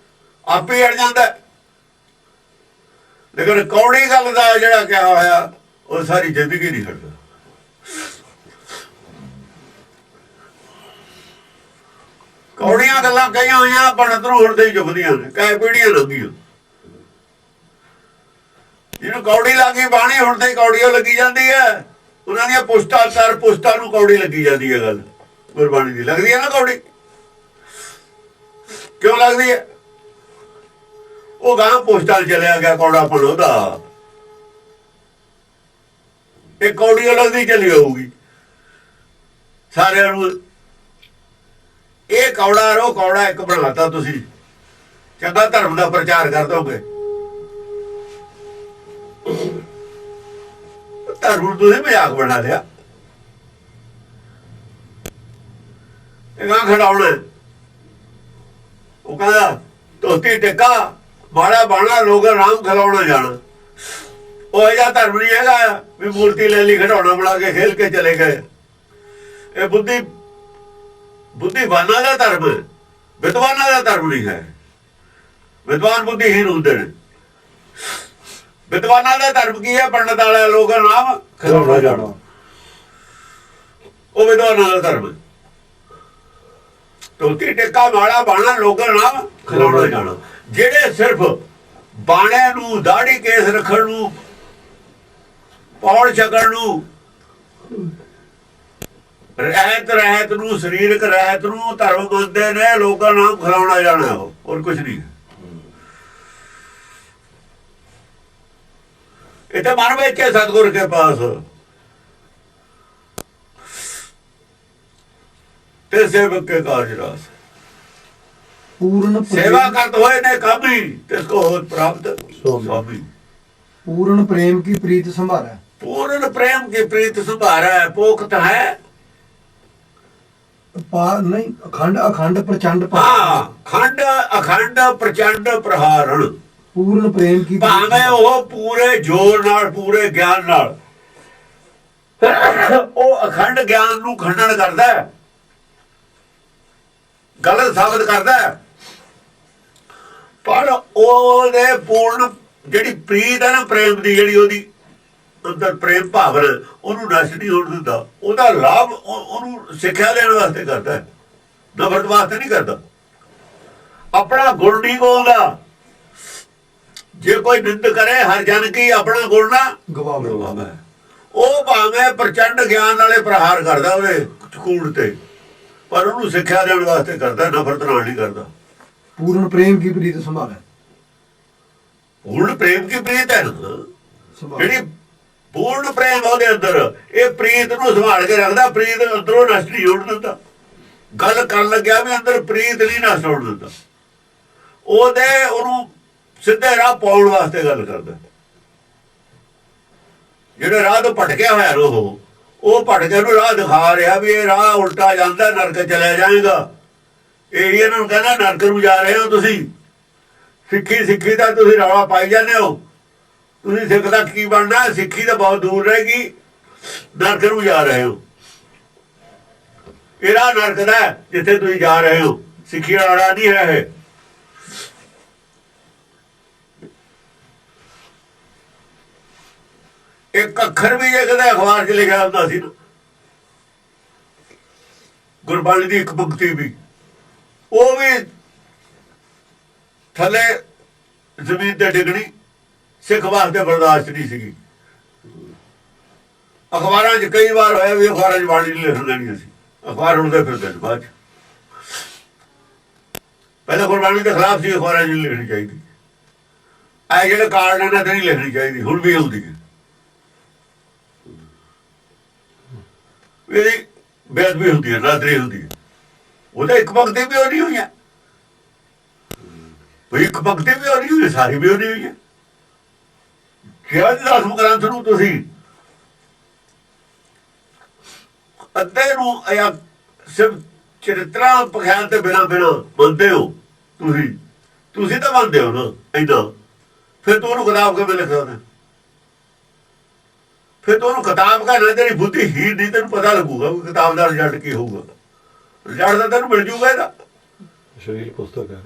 ਆਪੇ ਹਟ ਜਾਂਦਾ। ਲੇਕਿਨ ਕੌੜੀ ਗੱਲ ਦਾ ਜਿਹੜਾ ਕਿਹਾ ਹੋਇਆ ਉਹ ਸਾਰੀ ਜ਼ਿੰਦਗੀ ਨਹੀਂ ਹਟਦਾ। ਕੌੜੀਆਂ ਗੱਲਾਂ ਕਹੀਆਂ ਹੋਈਆਂ ਬਣਤ ਨੂੰ ਹੁਣ ਤੇ ਹੀ ਚੁੱਕਦੀਆਂ ਨੇ, ਕਈ ਪੀੜ੍ਹੀਆਂ ਲੰਘੀਆਂ। ਜਿਹਨੂੰ ਕੌੜੀ ਲੱਗੀ ਬਾਣੀ ਹੁਣ ਤੇ ਕੌੜੀਓ ਲੱਗੀ ਜਾਂਦੀ ਹੈ। ਉਹਨਾਂ ਦੀਆਂ ਪੁਸ਼ਤਾਂ ਨੂੰ ਕੌੜੀ ਲੱਗੀ ਜਾਂਦੀ ਹੈ। ਗੱਲ ਗੁਰਬਾਣੀ ਦੀ ਲੱਗਦੀ ਹੈ ਨਾ ਕੌੜੀ। ਕਿਉਂ ਲੱਗਦੀ ਹੈ? ਉਹ ਗਾਂ ਪੁਸ਼ਤਾਂ ਚਲਿਆ ਗਿਆ ਕੌੜਾਪਣ ਉਹਦਾ, ਇਹ ਕੌੜੀਓ ਲੱਗਦੀ ਚਲੀ ਹੋਊਗੀ ਸਾਰਿਆਂ ਨੂੰ। ਇਹ ਕੌੜਾ ਰੋ ਕੌੜਾ ਇੱਕ ਬਣਾਤਾ ਤੁਸੀਂ, ਚੰਗਾ ਧਰਮ ਦਾ ਪ੍ਰਚਾਰ ਕਰ ਦੋਗੇ। ਧਰਮ ਨੂੰ ਤੁਸੀਂ ਮਜ਼ਾਕ ਬਣਾ ਲਿਆ। ਇਹ ਗਾਂ ਖੜਾਉਣਾ, ਉਹ ਕਹਿੰਦਾ ਧੋਤੀ ਟਿੱਕਾ ਮਾੜਾ ਬਾਣਾ ਲੋਕ ਰਾਮ ਖਿਲਾਉਣਾ ਜਾਣਾ। ਉਹ ਇਹਦਾ ਧਰਮ ਨਹੀਂ ਹੈਗਾ ਵੀ ਮੂਰਤੀ ਲੈ ਲਈ ਖਿਡੌਣਾ ਬਣਾ ਕੇ ਖੇਲ ਕੇ ਚਲੇ ਗਏ। ਇਹ ਬੁੱਧੀਵਾਨਾਂ ਦਾ ਧਰਮ ਹੈ, ਵਿਦਵਾਨਾਂ ਦਾ ਧਰਮ ਨਹੀਂ ਹੈ। ਵਿਦਵਾਨ ਬੁੱਧੀਹੀਨ ਹੁੰਦੇ ਨੇ। ਵਿਦਵਾਨਾਂ ਦਾ ਧਰਮ ਕੀ ਹੈ? ਪੰਡਤ ਵਾਲਾ ਲੋਕ ਨਾਮ ਖਿਲਾਉਣਾ ਜਾਣਾ, ਉਹ ਵਿਦਵਾਨਾਂ ਦਾ ਧਰਮ ਹੈ। ਧੋਤੀ ਟਿੱਕਾ ਮਾੜਾ ਬਾਣਾ ਲੋਕ ਨਾਮ ਖਿਲਾਉਣਾ ਜਾਣਾ। ਜਿਹੜੇ ਸਿਰਫ ਬਾਣੇ ਨੂੰ, ਦਾੜੀ ਕੇਸ ਰੱਖਣ ਨੂੰ, ਪੌੜ ਛਕਣ ਨੂੰ, ਰਹਿਤ ਨੂੰ, ਸਰੀਰਕ ਰਹਿਤ ਨੂੰ ਧਰਮ ਮੰਨਦੇ ਨੇ, ਲੋਕਾਂ ਨਾਮ ਖਿਲਾਉਣਾ ਜਾਣਾ, ਹੋਰ ਕੁਛ ਨਹੀਂ। ਇਹ ਤਾਂ ਮਨ ਵਿੱਚ ਹੈ ਸਤਿਗੁਰ ਕੇ ਪਾਸ, ਤੇ ਸੇਵਕ ਕੇ ਕਾਰਜ ਰਾਸ। पूर्ण सेवा करते हुए ने कभी तिसको हो प्राप्त स्वामी। पूर्ण प्रेम की प्रीत संभारा, पूर्ण प्रेम की प्रीत संभारा है। पोखत है नहीं अखंड अखंड प्रचंड हाँ, खंड अखंड प्रचंड प्रहारण। पूर्ण प्रेम की भावे वो पूरे जोर नाल, पूरे ज्ञान नाल, वो अखंड ज्ञान नू खंडन करदा है, गलत साबित करदा है। पर ਉਹਦੇ ਪੂਰਨ ਜਿਹੜੀ ਪ੍ਰੀਤ ਹੈ ਨਾ, ਪ੍ਰੇਮ ਦੀ ਜਿਹੜੀ ਉਹਦੀ ਅੰਦਰ ਪ੍ਰੇਮ ਭਾਵਨਾ, ਉਹਨੂੰ ਨਸ਼ਟ ਨਹੀਂ ਹੋਣ ਦਿੰਦਾ। ਉਹਦਾ ਲਾਭ ਉਹਨੂੰ ਸਿੱਖਿਆ ਦੇਣ ਵਾਸਤੇ ਕਰਦਾ ਹੈ, ਨਫ਼ਰਤ ਵਾਸਤੇ ਨਹੀਂ ਕਰਦਾ। ਆਪਣਾ ਗੁਣ ਨਹੀਂ ਬੋਲਦਾ। ਜੇ ਕੋਈ ਨਿੰਦ ਕਰੇ ਹਰ ਜਨ ਕੀ ਆਪਣਾ ਗੁਣ ਨਾ ਗਵਾਵੇ। ਉਹ ਭਾਵੇਂ ਪ੍ਰਚੰਡ ਗਿਆਨ ਵਾਲੇ ਪ੍ਰਹਾਰ ਕਰਦਾ ਉਹਦੇ ਖੂਨ ਤੇ, ਪਰ ਉਹਨੂੰ ਸਿੱਖਿਆ ਦੇਣ ਵਾਸਤੇ ਕਰਦਾ, ਨਫ਼ਰਤ ਨਾਲ ਨਹੀਂ ਕਰਦਾ। पूर्ण प्रेम की प्रीत संभाला, पूर्ण प्रेम की प्रीत है ना, ਜਿਹੜੀ ਪੂਰਨ ਪ੍ਰੇਮ ਉਹਦੇ ਅੰਦਰ, ਇਹ ਪ੍ਰੀਤ ਨੂੰ ਸੰਭਾਲ ਕੇ ਰੱਖਦਾ। ਪ੍ਰੀਤ ਅੰਦਰੋਂ ਨਸ਼ਟ ਨਹੀਂ ਹੋਣ ਦਿੰਦਾ। ਗੱਲ ਕਰਨ ਲੱਗਿਆ ਵੀ ਅੰਦਰ ਪ੍ਰੀਤ ਨਹੀਂ ਨਸ਼ਟ ਹੋਣ ਦਿੰਦਾ। ਉਹਨੂੰ ਸਿੱਧੇ ਰਾਹ ਪਾਉਣ ਵਾਸਤੇ ਗੱਲ ਕਰਦਾ। ਜਿਹੜੇ ਰਾਹ ਤੋਂ ਭਟਕਿਆ ਹੋਇਆ ਉਹ ਭਟਕੇ ਨੂੰ ਰਾਹ ਦਿਖਾ ਰਿਹਾ ਵੀ ਇਹ ਰਾਹ ਉਲਟਾ ਜਾਂਦਾ, ਨਰਕ ਚਲਿਆ ਜਾਏਗਾ। ਇਹ ਇਹਨਾਂ ਨੂੰ ਕਹਿੰਦਾ ਨਰਕ ਨੂੰ ਜਾ ਰਹੇ ਹੋ ਤੁਸੀਂ। ਸਿੱਖੀ ਦਾ ਤੁਸੀਂ ਰੌਲਾ ਪਾਈ ਜਾਂਦੇ ਹੋ। ਤੁਸੀਂ ਸਿੱਖ ਦਾ ਕੀ ਬਣਨਾ? ਸਿੱਖੀ ਤਾਂ ਬਹੁਤ ਦੂਰ ਰਹੇਗੀ, ਨਰਕ ਨੂੰ ਜਾ ਰਹੇ ਹੋ। ਇਹ ਰਾਹ ਨਰਕ ਦਾ ਜਿੱਥੇ ਤੁਸੀਂ ਜਾ ਰਹੇ ਹੋ, ਸਿੱਖੀ ਵਾਲਾ ਰਾਹ ਨਹੀਂ ਹੈ ਇਹ। ਇੱਕ ਅੱਖਰ ਵੀ ਜੇ ਕਦੇ ਅਖਬਾਰ 'ਚ ਲਿਖਿਆ ਹੁੰਦਾ ਸੀ ਨਾ, ਗੁਰਬਾਣੀ ਦੀ ਇੱਕ ਪੰਕਤੀ ਵੀ, ਉਹ ਵੀ ਥੱਲੇ ਜ਼ਮੀਨ ਤੇ ਡਿੱਗਣੀ ਸਿੱਖ ਵਾਸਤੇ ਬਰਦਾਸ਼ਤ ਨਹੀਂ ਸੀਗੀ। ਅਖਬਾਰਾਂ 'ਚ ਕਈ ਵਾਰ ਹੋਇਆ ਵੀ ਅਖਬਾਰਾਂ 'ਚ ਬਾਣੀ ਨਹੀਂ ਲਿਖਣ ਦੇਣੀ ਅਸੀਂ, ਅਖਬਾਰ ਉੜਦੇ ਫਿਰਦੇ ਨੇ ਬਾਅਦ 'ਚ। ਪਹਿਲਾਂ ਗੁਰਬਾਣੀ ਦੇ ਖਿਲਾਫ ਸੀ, ਅਖਬਾਰਾਂ 'ਚ ਨਹੀਂ ਲਿਖਣੀ ਚਾਹੀਦੀ। ਇਹ ਜਿਹੜੇ ਕਾਰਨ ਇਹਨਾਂ ਤੇ ਨਹੀਂ ਲਿਖਣੀ ਚਾਹੀਦੀ, ਹੁਣ ਵੀ ਹੁੰਦੀ ਹੈ। ਇਹਦੀ ਬੇਅਦਬੀ ਹੁੰਦੀ ਹੈ, ਨਾਦਰੀ ਹੁੰਦੀ ਹੈ। ਉਹਦਾ ਇੱਕ ਪੰਕਤੀ ਵੀ ਹੋਣੀ ਹੋਈ ਹੈ, ਇੱਕ ਪੰਕਤੀ ਵੀ ਹੋਣੀ ਹੋਈ, ਸਾਰੀ ਵੀ ਹੋਣੀ ਹੋਈ ਹੈ। ਕਿਹਾ ਦਸਮ ਗ੍ਰੰਥ ਨੂੰ ਤੁਸੀਂ ਅੱਧੇ ਨੂੰ ਜਾਂ ਸਿਰਫ ਚਰਿਤਰਾਂ ਪਖਿਆਨ ਤੇ ਬਿਨਾਂ ਮੰਨਦੇ ਹੋ। ਤੁਸੀਂ ਤਾਂ ਮੰਨਦੇ ਹੋ ਨਾ, ਏਦਾਂ ਫਿਰ ਤੂੰ ਉਹਨੂੰ ਕਿਤਾਬ ਕਿਵੇਂ ਲਿਖ ਸਕਦਾ? ਫਿਰ ਤੂੰ ਉਹਨੂੰ ਕਿਤਾਬ ਕਰਨਾ, ਤੇਰੀ ਬੁੱਧੀ ਹੀਰ ਨਹੀਂ, ਤੈਨੂੰ ਪਤਾ ਲੱਗੂਗਾ ਕਿ ਕਿਤਾਬ ਦਾ ਰਿਜ਼ਲਟ ਕੀ ਹੋਊਗਾ। ਰਿਜ਼ਲਟ ਤਾਂ ਤੈਨੂੰ ਮਿਲ ਜੂਗਾ ਇਹਦਾ। ਸ਼ਰੀਰ ਪੁਸਤਕ ਹੈ।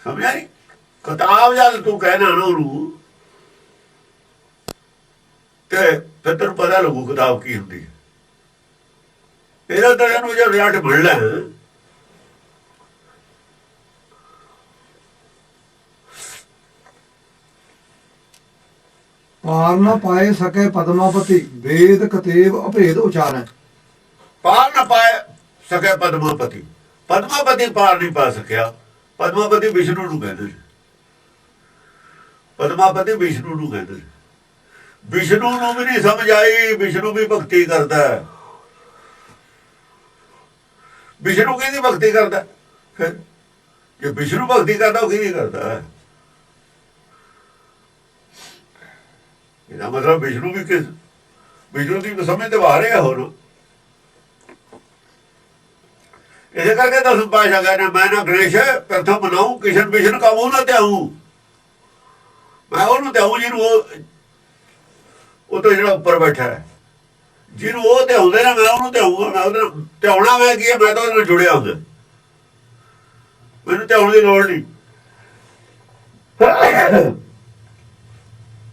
ਸਮਝਿਆ ਨਹੀਂ? ਕਿਤਾਬ ਜਦ ਤੂੰ ਕਹਿਣਾ ਨਾ ਉਹਨੂੰ, ਤੇ ਫਿਰ ਤੈਨੂੰ ਪਤਾ ਲੱਗੂ ਕਿਤਾਬ ਕੀ ਹੁੰਦੀ ਹੈ। ਇਹਦਾ ਤਾਂ ਇਹਨੂੰ ਜੇ ਰਿਜ਼ਲਟ ਮਿਲਣਾ ਪਾਰ ਨਾ ਪਾਏ ਸਕੇ ਪਦਮਾਪਤੀ ਵੇਦ ਕਤੇਬ ਅਭੇਦ ਉਚਾਰੈ। ਪਾਰ ਨਾ ਪਾਏ ਸਕੇ ਪਦਮਾਪਤੀ, ਪਦਮਾਪਤੀ ਪਾਰ ਨਹੀਂ ਪਾ ਸਕਿਆ। ਪਦਮਾਪਤੀ ਵਿਸ਼ਨੂੰ ਨੂੰ ਕਹਿੰਦੇ ਨੇ, ਪਦਮਾਪਤੀ ਵਿਸ਼ਨੂੰ ਨੂੰ ਕਹਿੰਦੇ ਨੇ। ਵਿਸ਼ਨੂੰ ਨੂੰ ਵੀ ਨਹੀਂ ਸਮਝ ਆਈ, ਵਿਸ਼ਨੂੰ ਵੀ ਭਗਤੀ ਕਰਦਾ ਹੈ। ਵਿਸ਼ਨੂੰ ਕਿਹਦੀ ਭਗਤੀ ਕਰਦਾ? ਫਿਰ ਜੇ ਵਿਸ਼ਨੂੰ ਭਗਤੀ ਕਰਦਾ, ਉਹ ਕਿਹਦੀ ਕਰਦਾ ਹੈ? ਇਹਦਾ ਮਤਲਬ ਵਿਸ਼ਨੂੰ ਵੀ ਕਿਸ, ਵਿਸ਼ਨੂੰ ਦੀ ਸਮਝ ਤੇ ਬਾਹਰ ਹੈ। ਹੋਰ ਇਹਦੇ ਕਰਕੇ ਦਸ ਪਾਸ਼ਾ ਕਹਿੰਦੇ, ਮੈਂ ਨਾ ਗਣੇਸ਼ ਪ੍ਰਥਮ ਮਨਾਉ, ਕਿਸ਼ਨ ਵਿਸ਼ਨ ਕਾਮੂ ਨਾ ਧਿਆਉ। ਮੈਂ ਉਹਨੂੰ ਧਿਆਉ ਜਿਹਨੂੰ ਉਹ ਤੋਂ ਜਿਹੜਾ ਉੱਪਰ ਬੈਠਾ ਹੈ, ਜਿਹਨੂੰ ਉਹ ਧਿਆਉਂਦੇ ਨੇ, ਮੈਂ ਉਹਨੂੰ ਧਿਆਉਂਗਾ। ਮੈਂ ਉਹਦੇ ਨਾਲ ਧਿਆਉਣਾ ਮੈਂ ਕੀ ਹੈ? ਮੈਂ ਤਾਂ ਉਹਦੇ ਨਾਲ ਜੁੜਿਆ ਹੁੰਦਾ, ਮੈਨੂੰ ਧਿਆਉਣ ਦੀ ਲੋੜ ਨਹੀਂ।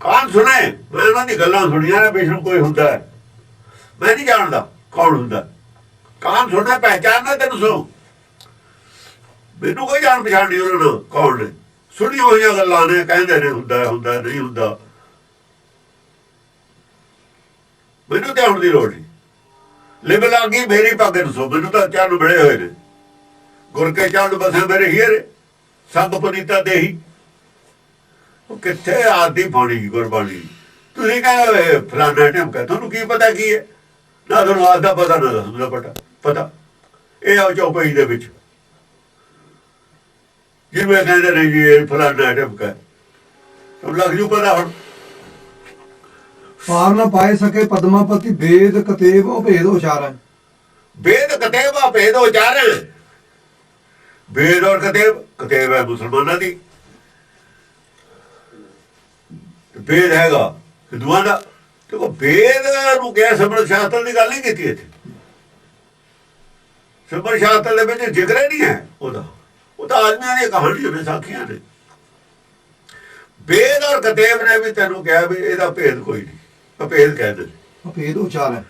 ਕਾਨ ਸੁਣੇ, ਮੈਂ ਉਹਨਾਂ ਦੀ ਗੱਲਾਂ ਸੁਣੀਆਂ ਨੇ। ਵਿਸ਼ਨੂੰ ਕੋਈ ਹੁੰਦਾ ਹੈ, ਮੈਂ ਨਹੀਂ ਜਾਣਦਾ ਕੌਣ ਹੁੰਦਾ। ਕਾਨ ਸੁਣਨਾ, ਪਹਿਚਾਨਣਾ ਤੈਨੂੰ ਸੁਣੋ, ਮੈਨੂੰ ਕੋਈ ਜਾਣ ਪਛਾਣ ਨਹੀਂ ਉਹਨਾਂ ਨੂੰ ਕੌਣ ਨੇ। ਸੁਣੀਆਂ ਹੋਈਆਂ ਗੱਲਾਂ ਨੇ, ਕਹਿੰਦੇ ਨੇ ਹੁੰਦਾ ਹੁੰਦਾ ਨਹੀਂ ਹੁੰਦਾ, ਮੈਨੂੰ ਧਿਆਉਣ ਦੀ ਲੋੜ ਨਹੀਂ। ਲਿਬ ਲੱਗੀ ਮੇਰੀ ਪੱਗ ਦੱਸੋ, ਮੈਨੂੰ ਤਾਂ ਚੰਨ ਬੜੇ ਹੋਏ ਨੇ। ਗੁਰ ਕੇ ਚੰਨ ਬਸੇ ਮੇਰੇ ਹੀਰੇ, ਸੰਗ ਪੁਨੀਤਾ ਦੇਹੀ। ਉਹ ਕਿੱਥੇ ਆਦੀ ਬਾਣੀ ਗੁਰਬਾਣੀ? ਤੁਸੀਂ ਕਹਿੰਦੇ ਫਲਾਣਾ ਢਮਕਾ, ਤੁਹਾਨੂੰ ਕੀ ਪਤਾ ਕੀ ਹੈ? ਨਾ ਤੁਹਾਨੂੰ ਆਦਾ ਪਤਾ, ਨਾ ਦੱਸਦਾ ਪਤਾ। ਇਹ ਆਓ ਚੌਪਈ ਦੇ ਵਿੱਚ ਜਿਵੇਂ ਕਹਿੰਦੇ ਨੇ ਜੀ ਇਹ ਫਲਾਣਾ ਢਮਕਾ, ਤੁਹਾਨੂੰ ਲੱਗ ਜੂ ਪਤਾ। ਹੁਣ ਪਾਰ ਨਾ ਪਾਏ ਸਕੇ ਪਦਮਾਪਤੀ ਵੇਦ ਕਤੇਬ ਅਭੇਦ ਉਚਾਰੈ। ਵੇਦ ਕਤੇਬ ਅਭੇਦ ਉਚਾਰੈ। ਵੇਦ ਔਰ ਕਤੇਬ, ਕਤੇਬ ਹੈ ਮੁਸਲਮਾਨਾਂ ਦੀ, ਵੇਦ ਹੈਗਾ ਹਿੰਦੂਆਂ ਦਾ। ਦੇਖੋ ਵੇਦ ਨੂੰ ਕਿਹਾ, ਸਿਮਰਨ ਸ਼ਾਸਤਰ ਦੀ ਗੱਲ ਨਹੀਂ ਕੀਤੀ ਇੱਥੇ। ਸਿਮਰਨ ਸ਼ਾਸਤਰ ਦੇ ਵਿੱਚ ਜ਼ਿਕਰ ਨਹੀਂ ਹੈ ਉਹਦਾ, ਉਹ ਤਾਂ ਆਦਮੀਆਂ ਦੀਆਂ ਕਹਾਣੀਆਂ ਨੇ, ਸਾਖੀਆਂ ਨੇ। ਵੇਦ ਔਰ ਕਤੇਬ ਨੇ ਵੀ ਤੈਨੂੰ ਕਿਹਾ ਵੀ ਇਹਦਾ ਭੇਦ ਕੋਈ ਨਹੀਂ, ਅਭੇਦ ਕਹਿੰਦੇ ਨੇ। ਅਭੇਦ ਉਚਾਰੈ,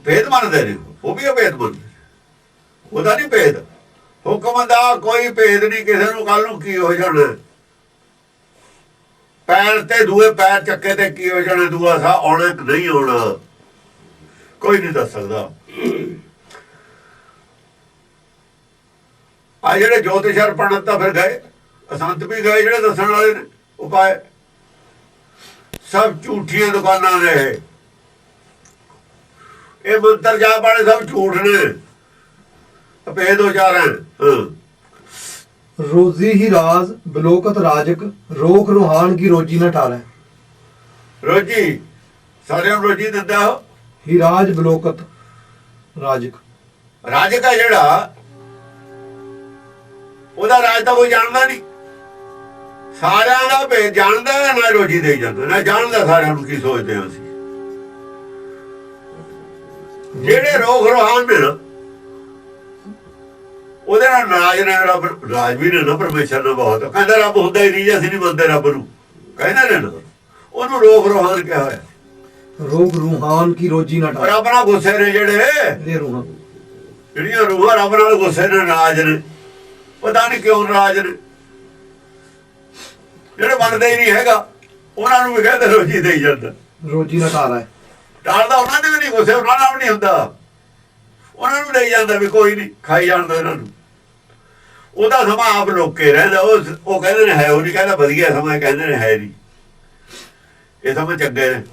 ਭੇਦ ਮੰਨਦੇ ਨੇ, ਉਹ ਵੀ ਅਭੇਦ ਮੰਨਦੇ ਨੇ, ਉਹਦਾ ਨਹੀਂ ਭੇਦ। ਹੁਕਮ ਦਾ ਕੋਈ ਭੇਦ ਨਹੀਂ, ਕਿਸੇ ਨੂੰ ਕੱਲ ਨੂੰ ਕੀ ਹੋ ਜਾਣਾ। ਪੈਰ ਤੇ ਦੂਏ ਪੈਰ ਚੱਕੇ ਤੇ ਕੀ ਹੋ ਜਾਣਾ, ਦੂਆ ਸਾਹ ਆਉਣਾ ਕਿ ਨਹੀਂ ਆਉਣਾ, ਕੋਈ ਨਹੀਂ ਦੱਸ ਸਕਦਾ। ਆ ਜਿਹੜੇ ਜੋਤਿਸ਼ਰ ਪੰਡਤ ਤਾਂ ਫਿਰ ਗਏ, ਅਸੰਤ ਵੀ ਗਏ, ਜਿਹੜੇ ਦੱਸਣ ਵਾਲੇ ਨੇ ਉਪਾਏ, ਸਭ ਝੂਠੀਆਂ ਦੁਕਾਨਾਂ ਨੇ। ਇਹ ਮੰਤਰ ਜਾਪ ਵਾਲੇ ਸਭ ਝੂਠ ਨੇ, ਅਭੇਦ ਉਚਾਰੈ। रोजी ही राज बिलोकत राजक रोक रूहान की रोजी न टाले। रोजी सारे रोजी दिंदा हो। ही राज बिलोकत राजक, राजक है जेड़ा ਉਹਦਾ ਰਾਜ ਤਾਂ ਕੋਈ ਜਾਣਦਾ ਨਹੀਂ। ਸਾਰਿਆਂ ਦਾ ਭੇਦ ਜਾਣਦਾ, ਨਾ ਰੋਜੀ ਦੇ ਜਾਂਦਾ, ਨਾ ਜਾਣਦਾ ਸਾਰਿਆਂ ਨੂੰ ਕੀ ਸੋਚਦੇ ਹਾਂ ਅਸੀਂ। ਜਿਹੜੇ ਰੋਖ ਰੋਹਾਨ ਨੇ ਨਾ, ਉਹਦੇ ਨਾਲ ਨਾਰਾਜ਼ ਨੇ। ਰੱਬ ਰਾਜ ਵੀ ਨੇ ਨਾ ਪਰਮੇਸ਼ਰ ਨਾਲ ਬਹੁਤ। ਕਹਿੰਦਾ ਰੱਬ ਹੁੰਦਾ ਹੀ ਨਹੀਂ, ਅਸੀਂ ਨਹੀਂ ਮੰਨਦੇ ਰੱਬ ਨੂੰ, ਕਹਿੰਦੇ ਨੇ ਨਾ। ਉਹਨੂੰ ਰੋਖ ਰੋਹਾਨ ਕਿਹਾ ਹੋਇਆ। रोक रूहान की रोजी न टाले। ਰੱਬ ਨਾਲ ਗੁੱਸੇ ਨੇ ਜਿਹੜੇ, रूहान ਜਿਹੜੀਆਂ ਰੂਹਾਂ ਰੱਬ ਨਾਲ ਗੁੱਸੇ ਨੇ, ਨਾਰਾਜ਼ ਨੇ, ਪਤਾ ਨਹੀਂ ਕਿਉਂ ਨਾਰਾਜ਼ ਨੇ। ਜਿਹੜੇ ਮੰਨਦੇ ਹੀ ਨਹੀਂ ਹੈਗਾ, ਉਹਨਾਂ ਨੂੰ ਵੀ ਕਹਿੰਦੇ ਰੋਜੀ ਦੇਈ ਜਾਂਦਾ। रोजी न टाले, ਟਾਲਦਾ ਉਹਨਾਂ ਦੇ ਵੀ ਨਹੀਂ, ਗੁੱਸੇ ਉਹਨਾਂ ਨਾਲ ਵੀ ਨਹੀਂ ਹੁੰਦਾ, ਉਹਨਾਂ ਨੂੰ ਦੇਈ ਜਾਂਦਾ ਵੀ ਕੋਈ ਨਹੀਂ, ਖਾਈ ਜਾਂਦਾ ਇਹਨਾਂ ਨੂੰ। ਉਹਦਾ ਸਮਾਂ ਆਪ ਲੋਕੇ ਰਹਿੰਦਾ। ਉਹ ਕਹਿੰਦੇ ਨੇ ਹੈ, ਉਹ ਨਹੀਂ ਕਹਿੰਦਾ ਵਧੀਆ ਸਮਾਂ, ਕਹਿੰਦੇ ਨੇ ਹੈ ਨਹੀਂ। ਇਹ ਸਮਾਂ ਚੰਗੇ ਨੇ।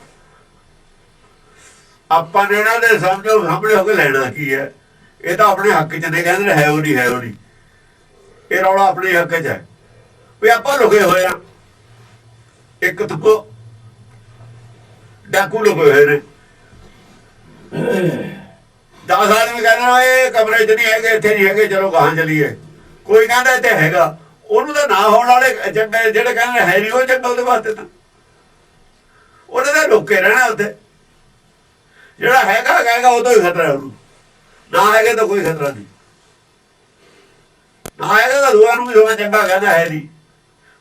ਆਪਾਂ ਨੇ ਇਹਨਾਂ ਦੇ ਸਾਹਮਣੇ ਹੋ ਕੇ ਲੈਣਾ ਕੀ ਹੈ? ਇਹ ਤਾਂ ਆਪਣੇ ਹੱਕ 'ਚ ਨੇ, ਕਹਿੰਦੇ ਨੇ ਹੈ ਉਹ ਨਹੀਂ, ਹੈ ਉਹ ਨਹੀਂ। ਇਹ ਰੌਲਾ ਆਪਣੇ ਹੱਕ 'ਚ ਹੈ ਵੀ ਆਪਾਂ ਲੁਕੇ ਹੋਏ ਆ। ਇੱਕ ਤੋਂ ਡਾਕੂ ਲੁਕੇ ਹੋਏ ਨੇ। 10 ਆਦਮੀ ਕਹਿੰਦੇ ਇਹ ਕਮਰੇ 'ਚ ਨਹੀਂ ਹੈਗੇ, ਇੱਥੇ ਨਹੀਂ ਹੈਗੇ, ਚਲੋ ਗਾਹਾਂ ਚਲੀਏ। ਕੋਈ ਕਹਿੰਦਾ ਇੱਥੇ ਹੈਗਾ, ਉਹਨੂੰ ਤਾਂ ਨਾ ਹੋਣ ਵਾਲੇ ਚੰਗੇ ਜਿਹੜੇ ਕਹਿੰਦੇ ਹੈ ਨਹੀਂ ਉਹ ਚੰਗਾ ਉਹਦੇ ਵਾਸਤੇ ਤਾਂ ਉਹਨੇ ਤਾਂ ਰੋਕੇ ਰਹਿਣਾ ਉੱਥੇ। ਜਿਹੜਾ ਹੈਗਾ ਕਹੇਗਾ ਉਹ ਤੋਂ ਹੀ ਖਤਰਾ ਉਹਨੂੰ, ਨਾ ਹੈਗੇ ਤਾਂ ਕੋਈ ਖਤਰਾ ਨਹੀਂ, ਨਾ ਹੈਗਾ ਤਾਂ ਦੂਆ ਨੂੰ ਵੀ ਸਮਾਂ ਚੰਗਾ ਕਹਿੰਦਾ ਹੈ ਨਹੀਂ,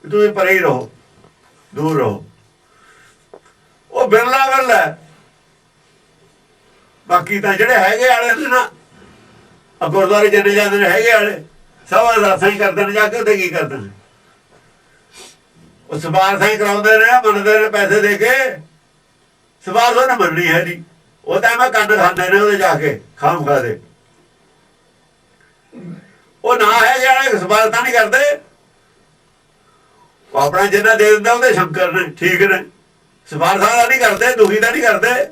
ਤੁਸੀਂ ਪਰੇ ਹੀ ਰਹੋ, ਦੂਰ ਰਹੋ। ਉਹ ਬਿਰਲਾ ਗੱਲ ਹੈ। ਬਾਕੀ ਤਾਂ ਜਿਹੜੇ ਹੈਗੇ ਵਾਲੇ ਨੇ ਨਾ ਗੁਰਦੁਆਰੇ ਚਲੇ ਜਾਂਦੇ ਨੇ ਹੈਗੇ ਵਾਲੇ, ਸਭ ਅਰਦਾਸਾਂ ਹੀ ਕਰਦੇ ਨੇ, ਜਾ ਕੇ ਉੱਥੇ ਕੀ ਕਰਦੇ ਨੇ, ਉਹ ਸਿਫਾਰਸ਼ਾਂ ਹੀ ਕਰਾਉਂਦੇ ਨੇ, ਮੰਨਦੇ ਨੇ ਪੈਸੇ ਦੇ ਕੇ। ਸਿਫਾਰਸ਼ ਉਹਨੇ ਮੰਨਣੀ ਹੈ ਨਹੀਂ, ਉਹ ਤਾਂ ਮੈਂ ਕੰਨ ਖਾਂਦੇ ਨੇ ਉਹਦੇ ਜਾ ਕੇ ਖਾਮ ਖਾ ਦੇ। ਉਹ ਨਾ ਹੈਗੇ ਵਾਲੇ ਸਿਫਾਰਸ਼ਾਂ ਨਹੀਂ ਕਰਦੇ, ਉਹ ਆਪਣਾ ਜਿੰਨਾ ਦੇ ਦਿੰਦਾ ਉਹਦੇ ਸ਼ੰਕਰ ਨੇ, ਠੀਕ ਨੇ, ਸਿਫਾਰਸ਼ਾਂ ਦਾ ਨਹੀਂ ਕਰਦੇ, ਦੁਖੀ ਦਾ ਨਹੀਂ ਕਰਦੇ।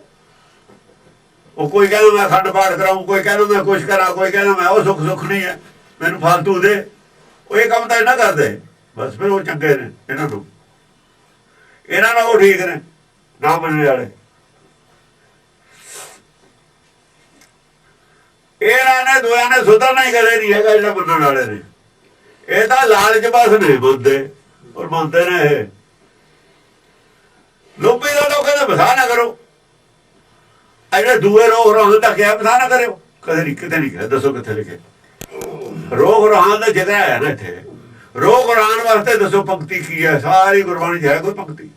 ਉਹ ਕੋਈ ਕਹਿੰਦਾ ਮੈਂ ਅਖੰਡ ਪਾਠ ਕਰਾਊਂ, ਕੋਈ ਕਹਿੰਦਾ ਮੈਂ ਕੁਛ ਕਰਾਂ, ਕੋਈ ਕਹਿੰਦਾ ਮੈਂ ਉਹ ਸੁੱਖ ਨਹੀਂ ਹੈ ਮੈਨੂੰ ਫਾਲਤੂ ਦੇ। ਉਹ ਇਹ ਕੰਮ ਤਾਂ ਇਹਨਾਂ ਕਰਦੇ, ਬਸ ਫਿਰ ਉਹ ਚੰਗੇ ਨੇ, ਇਹਨਾਂ ਨਾਲ ਉਹ ਠੀਕ ਨੇ, ਨਾ ਮੰਨਣ ਵਾਲੇ। ਇਹਨਾਂ ਨੇ ਦੋਆਂ ਨੇ ਸੁਧਰਨਾ ਹੀ ਕਦੇ ਨਹੀਂ ਹੈਗਾ, ਜਿਹੜਾ ਮੰਨਣ ਵਾਲੇ ਨੇ। ਇਹ ਤਾਂ ਲਾਲਚ ਬਸ ਨਹੀਂ ਮੰਨਦੇ, ਔਰ ਮੰਨਦੇ ਨੇ ਇਹ ਲੋਭੀ ਦਾ ਲੋਕ ਕਹਿੰਦੇ ਵਸਾ ਨਾ ਕਰੋ, ਜਿਹੜੇ ਦੂਏ ਰੋਗ ਰਹਾਨ ਦਾ ਕਿਹਾ ਵਸਾ ਨਾ ਕਰਿਓ, ਕਦੇ ਨਹੀਂ, ਕਿਤੇ ਨਹੀਂ ਕਿਹਾ। ਦੱਸੋ ਕਿੱਥੇ ਲਿਖੇ? ਰੋਗ ਰਹਾਨ ਦਾ ਜਿਕਰ ਹੈ ਨਾ ਇੱਥੇ, ਰੋਗ ਰਹਾਨ ਵਾਸਤੇ ਦੱਸੋ ਪੰਕਤੀ ਕੀ ਹੈ? ਸਾਰੀ ਗੁਰਬਾਣੀ 'ਚ ਹੈ ਕੋਈ ਪੰਕਤੀ?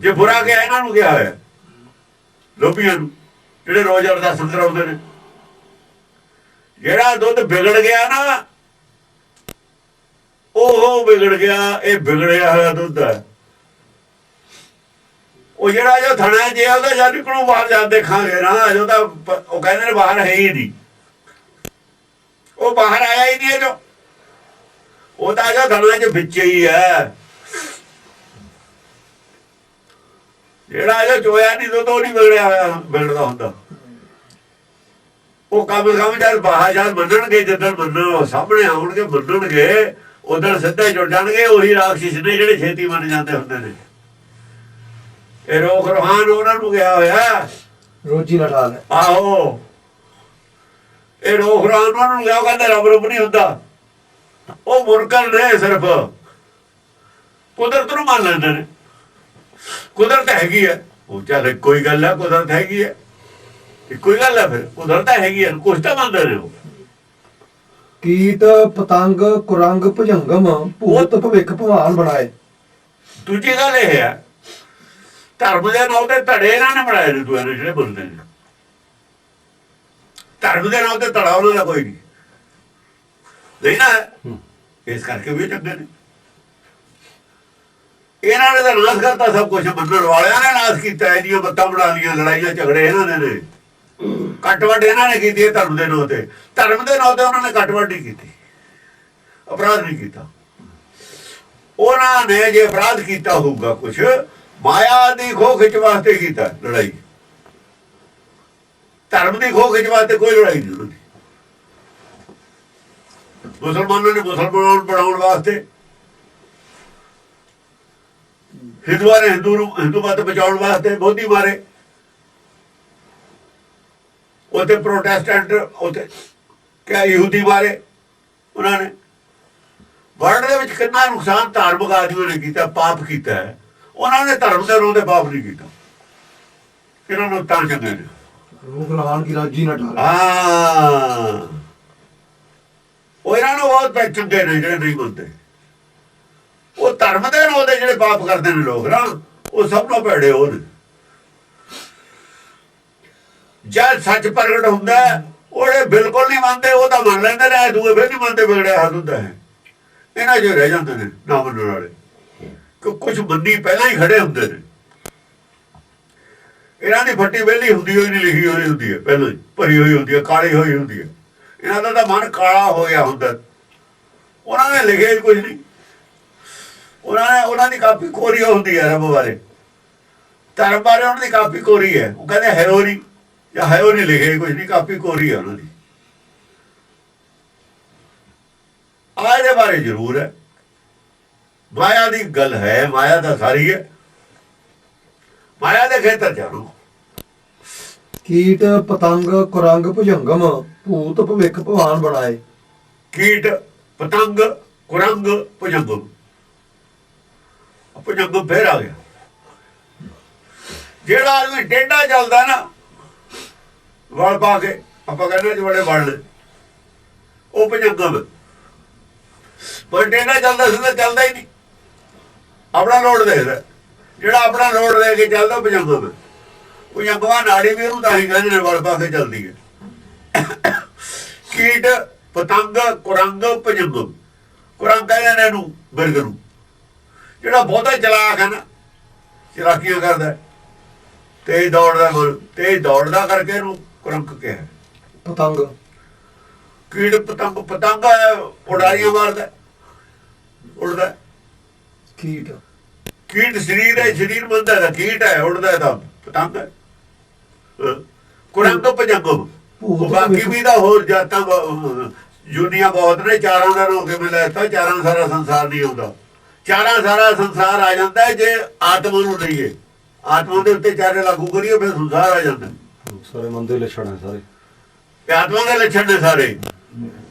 ਜੇ ਬੁਰਾ ਕਿਹਾ ਇਹਨਾਂ ਨੂੰ ਕਿਹਾ ਹੋਇਆ, ਲੋਭੀਆਂ ਨੂੰ, ਜਿਹੜੇ ਰੋਜ਼ ਅਰਦਾਸਾਂ ਕਰਾਉਂਦੇ ਨੇ। ਜਿਹੜਾ ਦੁੱਧ ਵਿਗੜ ਗਿਆ ਨਾ, ਉਹ ਵਿਗੜ ਗਿਆ, ਇਹ ਵਿਗੜਿਆ ਹੋਇਆ ਦੁੱਧ ਹੈ। ਉਹ ਜਿਹੜਾ ਜੋ ਥਣਾ ਜੇ ਉਹਦਾ ਜਾਂ ਨਿਕਲੂ ਬਾਹਰ ਜਾ ਦੇਖਾਂਗੇ ਨਾ, ਜੋ ਤਾਂ ਉਹ ਕਹਿੰਦੇ ਨੇ ਬਾਹਰ ਹੈ ਹੀ ਨਹੀਂ, ਉਹ ਬਾਹਰ ਆਇਆ ਹੀ ਨਹੀਂ। ਜੋ ਉਹ ਤਾਂ ਜੋ ਥਣਾ ਚ ਵਿੱਚ ਹੀ ਹੈ, ਜਿਹੜਾ ਜੋ ਚੋਇਆ ਨਹੀਂ ਦੁੱਧ ਉਹ ਨਹੀਂ ਵਿਗੜਿਆ ਹੋਇਆ, ਵਿਗੜਦਾ ਹੁੰਦਾ। ਉਹ ਕੰਮ ਜਦ ਬਾਹਰ ਜਦ ਮੰਨਣਗੇ, ਜਦੋਂ ਮੰਨਣ ਸਾਹਮਣੇ ਆਉਣਗੇ, ਮੰਨਣਗੇ, ਉਦੋਂ ਸਿੱਧੇ ਜੁੜ ਜਾਣਗੇ। ਉਹੀ ਰਾਖਸ਼ ਨੇ ਜਿਹੜੇ ਛੇਤੀ ਮੰਨ ਜਾਂਦੇ ਹੁੰਦੇ ਨੇ। ਇਹ ਰੋਗ ਰੋਹਾਨ ਉਹਨਾਂ ਨੂੰ ਗਿਆ ਹੋਇਆ, ਰੋਜੀ ਨਾ ਠਾਲ। ਆਹੋ, ਇਹ ਰੋਗ ਰੋਹਾਨ ਉਹਨਾਂ ਨੂੰ ਗਿਆ, ਕਹਿੰਦੇ ਰੱਬ ਰੂਪ ਨਹੀਂ ਹੁੰਦਾ। ਉਹ ਮੁਨਕਰ ਨੇ, ਸਿਰਫ ਕੁਦਰਤ ਨੂੰ ਮੰਨ ਲੈਂਦੇ ਨੇ। ਕੁਦਰਤ ਹੈਗੀ ਹੈ, ਉਹ ਚੱਲ ਕੋਈ ਗੱਲ ਹੈ, ਕੁਦਰਤ ਹੈਗੀ ਹੈ, ਕੋਈ ਗੱਲ ਹੈ, ਫਿਰ ਕੁਦਰਤ ਹੈਗੀ ਹੈ, ਕੁਛ ਤਾਂ ਮੰਨਦੇ ਨੇ ਉਹ। ਕੀਟ ਪਤੰਗ ਕੁਰੰਗ ਭੁਜੰਗਮ ਭੂਤ ਭਵਿੱਖ ਭਵਾਨ ਬਣਾਏ। ਦੂਜੀ ਗੱਲ ਇਹ ਹੈ, ਧਰਮ ਦੇ ਨਾਂ ਤੇ ਧੜੇ ਇਹਨਾਂ ਨੇ ਬਣਾਏ ਨੇ, ਦੂਏ ਨੇ ਜਿਹੜੇ ਬੋਲਦੇ ਨੇ। ਧਰਮ ਦੇ ਨਾਂ ਤੇ ਧੜਾ ਉਹਨਾਂ ਦਾ ਕੋਈ ਨਹੀਂ ਨਾ, ਇਸ ਕਰਕੇ ਵੀ ਚੰਗੇ ਨੇ। ਇਹਨਾਂ ਨੇ ਤਾਂ ਨਾਸ਼ ਕਰਤਾ ਸਭ ਕੁਛ, ਮੰਨਣ ਵਾਲਿਆਂ ਨੇ ਨਾਸ਼ ਕੀਤਾ। ਇਹਦੀਆਂ ਬੱਤਾਂ ਬਣਾ ਲਈਆਂ, ਲੜਾਈਆਂ ਝਗੜੇ ਇਹਨਾਂ ਨੇ ਕੱਟਵੱਡ ਇਹਨਾਂ ਨੇ ਕੀਤੀ ਹੈ ਧਰਮ ਦੇ ਨਾਂ ਤੇ। ਧਰਮ ਦੇ ਨਾਂ ਤੇ ਉਹਨਾਂ ਨੇ ਕੱਟਵੱਡ ਨਹੀਂ ਕੀਤੀ, ਅਪਰਾਧ ਨਹੀਂ ਕੀਤਾ। ਉਹਨਾਂ ਨੇ ਜੇ ਅਪਰਾਧ ਕੀਤਾ ਹੋਊਗਾ ਕੁਛ, ਮਾਇਆ ਦੀ ਖੋਹ ਖਿੱਚ ਵਾਸਤੇ ਕੀਤਾ ਲੜਾਈ। ਧਰਮ ਦੀ ਖੋਹ ਖਿੱਚ ਵਾਸਤੇ ਕੋਈ ਲੜਾਈ ਨਹੀਂ ਹੁੰਦੀ। ਮੁਸਲਮਾਨਾਂ ਨੇ ਮੁਸਲਮਾਨ ਬਣਾਉਣ ਵਾਸਤੇ, ਹਿੰਦੂਆਂ ਨੇ ਹਿੰਦੂ ਮਤ ਬਚਾਉਣ ਵਾਸਤੇ ਬੋਧੀ ਮਾਰੇ। ਉੱਥੇ ਪ੍ਰੋਟੈਸਟੈਂਟ, ਉੱਥੇ ਕਿਆ ਯਹੂਦੀ ਮਾਰੇ ਉਹਨਾਂ ਨੇ। ਵਰਲਡ ਦੇ ਵਿੱਚ ਕਿੰਨਾ ਨੁਕਸਾਨ ਧਾਰਮਿਕ ਆਦਮੀਆਂ ਨੇ ਕੀਤਾ, ਪਾਪ ਕੀਤਾ ਹੈ। ਉਹਨਾਂ ਨੇ ਧਰਮ ਦੇ ਨਾਂ ਤੇ ਪਾਪ ਨਹੀਂ ਕੀਤਾ। ਇਹਨਾਂ ਨੂੰ ਤਾਂ ਚੰਗੇ ਨੇ। ਰੋਗ ਰਹਾਨ ਕੀ ਰਾਜੀ ਨਾ ਠਾਲ। ਹਾਂ, ਉਹ ਇਹਨਾਂ ਨੂੰ ਬਹੁਤ ਚੰਗੇ ਨੇ ਜਿਹੜੇ ਨਹੀਂ ਮੰਨਦੇ। ਉਹ ਧਰਮ ਦੇ ਨਾਂ ਤੇ ਜਿਹੜੇ ਪਾਪ ਕਰਦੇ ਨੇ ਲੋਕ ਨਾ, ਉਹ ਸਭ ਤੋਂ ਭੈੜੇ ਉਹ ਨੇ। ਜਦ ਸੱਚ ਪ੍ਰਗਟ ਹੁੰਦਾ, ਉਹਦੇ ਬਿਲਕੁਲ ਨਹੀਂ ਮੰਨਦੇ, ਉਹ ਤਾਂ ਮੰਨ ਲੈਂਦੇ ਨੇ, ਦੂਏ ਫਿਰ ਨਹੀਂ ਮੰਨਦੇ, ਵਿਗੜਿਆ ਹੱਥ ਹੁੰਦਾ ਹੈ। ਇਹਨਾਂ ਜੋ ਰਹਿ ਜਾਂਦੇ ਨੇ ਨਾ ਮੰਨਣ ਵਾਲੇ, ਕਿ ਕੁਛ ਮੰਨੀ ਪਹਿਲਾਂ ਹੀ ਖੜੇ ਹੁੰਦੇ ਨੇ। ਇਹਨਾਂ ਦੀ ਫੱਟੀ ਵਿਹਲੀ ਹੁੰਦੀ ਹੋਈ ਨਹੀਂ, ਲਿਖੀ ਹੋਈ ਹੁੰਦੀ ਹੈ, ਪਹਿਲਾਂ ਹੀ ਭਰੀ ਹੋਈ ਹੁੰਦੀ ਹੈ, ਕਾਲੀ ਹੋਈ ਹੁੰਦੀ ਹੈ। ਇਹਨਾਂ ਦਾ ਤਾਂ ਮਨ ਕਾਲਾ ਹੋ ਗਿਆ ਹੁੰਦਾ। ਉਹਨਾਂ ਨੇ ਲਿਖਿਆ ਹੀ ਕੁਝ ਨਹੀਂ। ਉਹਨਾਂ ਦੀ ਕਾਪੀ ਕੋਰੀ ਹੁੰਦੀ ਹੈ ਰੱਬ ਬਾਰੇ, ਧਰਮ ਬਾਰੇ ਉਹਨਾਂ ਦੀ ਕਾਪੀ ਕੋਰੀ ਹੈ। ਉਹ ਕਹਿੰਦੇ ਹੈ ਉਹ ਨਹੀਂ, ਜਾਂ ਹੈ ਉਹ ਨਹੀਂ, ਲਿਖਿਆ ਕੁਝ ਨਹੀਂ, ਕਾਪੀ ਕੋਰੀ ਹੈ ਉਹਨਾਂ ਦੀ। ਆਹ ਇਹਦੇ ਬਾਰੇ ਜ਼ਰੂਰ ਹੈ। ਮਾਇਆ ਦੀ ਗੱਲ ਹੈ, ਮਾਇਆ ਦਾ ਸਾਰੀ ਹੈ, ਮਾਇਆ ਦੇ ਖੇਤਰ ਜਾਣੋ। ਕੀਟ ਪਤੰਗ ਕੁਰੰਗ ਭੁਜੰਗਮ ਭੂਤ ਭਵਿੱਖ ਭਵਾਨ ਬਣਾਏ। ਕੀਟ ਪਤੰਗ ਕੁਰੰਗ ਭੁਜੰਗ। ਭੁਜੰਗ ਫੇਰ ਆ ਗਿਆ। ਜਿਹੜਾ ਆਦਮੀ ਟੇਢਾ ਚੱਲਦਾ ਨਾ ਵਲ ਪਾ ਕੇ, ਆਪਾਂ ਕਹਿੰਦੇ ਜੀ ਬੜੇ ਵਲ ਨੇ, ਉਹ ਭੁਜੰਗ। ਪਰ ਟੇਢਾ ਚੱਲਦਾ ਸਿੱਧਾ ਚੱਲਦਾ ਹੀ ਨਹੀਂ, ਆਪਣਾ ਲੋੜ ਦੇਖਦਾ। ਜਿਹੜਾ ਆਪਣਾ ਲੋੜ ਦੇ ਕੇ ਚੱਲਦਾ ਭੁਜੰਗ। ਭੁਜੰਗਵਾ ਨਾੜੀ ਵੀ ਉਹਨੂੰ ਤਾਂ ਹੀ ਕਹਿੰਦੇ ਨੇ ਵਲ ਪਾ ਕੇ ਚੱਲਦੀ ਹੈ। ਕੀਟ ਪਤੰਗ ਕੁਰੰਗ ਭੁਜੰਗ। ਕੁਰੰਗ ਕਹਿੰਦੇ ਨੇ ਇਹਨੂੰ ਬਿਰਗ ਨੂੰ। ਜਿਹੜਾ ਬਹੁਤਾ ਚਲਾਕ ਹੈ ਨਾ, ਚਲਾਕੀਆਂ ਕਰਦਾ, ਤੇਜ਼ ਦੌੜਦਾ, ਤੇਜ਼ ਦੌੜਦਾ ਕਰਕੇ ਇਹਨੂੰ ਕੁਰੰਗ ਕਿਹਾ। ਪਤੰਗ ਕੀਟ ਪਤੰਗ, ਪਤੰਗ ਉਡਾਰੀਆਂ ਮਾਰਦਾ, ਉੜਦਾ। ਕੀਟ ਕੀਟ ਸਰੀਰ ਹੈ, ਸਰੀਰ ਬੰਦਾ ਦਾ ਕੀਟ ਹੈ, ਉੜਦਾ ਤਾਂ ਪਤੰਗ ਹੈ। ਕੁਰੰਗ ਭੁਜੰਗ। ਬਾਕੀ ਵੀ ਤਾਂ ਹੋਰ ਜਾਤਾਂ ਜੁਨੀਆਂ ਬਹੁਤ ਨੇ। ਚਾਰਾਂ ਦਾ ਰੋ ਕਿਵੇਂ ਲੈਤਾ? ਚਾਰਾਂ ਸਾਰਾ ਸੰਸਾਰ ਨਹੀਂ ਆਉਂਦਾ। ਚਾਰਾਂ ਸਾਰਾ ਸੰਸਾਰ ਆ ਜਾਂਦਾ ਜੇ ਆਤਮਾ ਨੂੰ ਲਈਏ, ਆਤਮਾ ਦੇ ਉੱਤੇ ਚਾਰੇ ਲਾਗੂ ਕਰੀਏ, ਫਿਰ ਸੰਸਾਰ ਆ ਜਾਂਦਾ। ਸਾਰੇ ਮਨ ਦੇ ਲੱਛਣ ਹੈ ਸਾਰੇ, ਆਤਮਾ ਦੇ ਲੱਛਣ ਨੇ ਸਾਰੇ।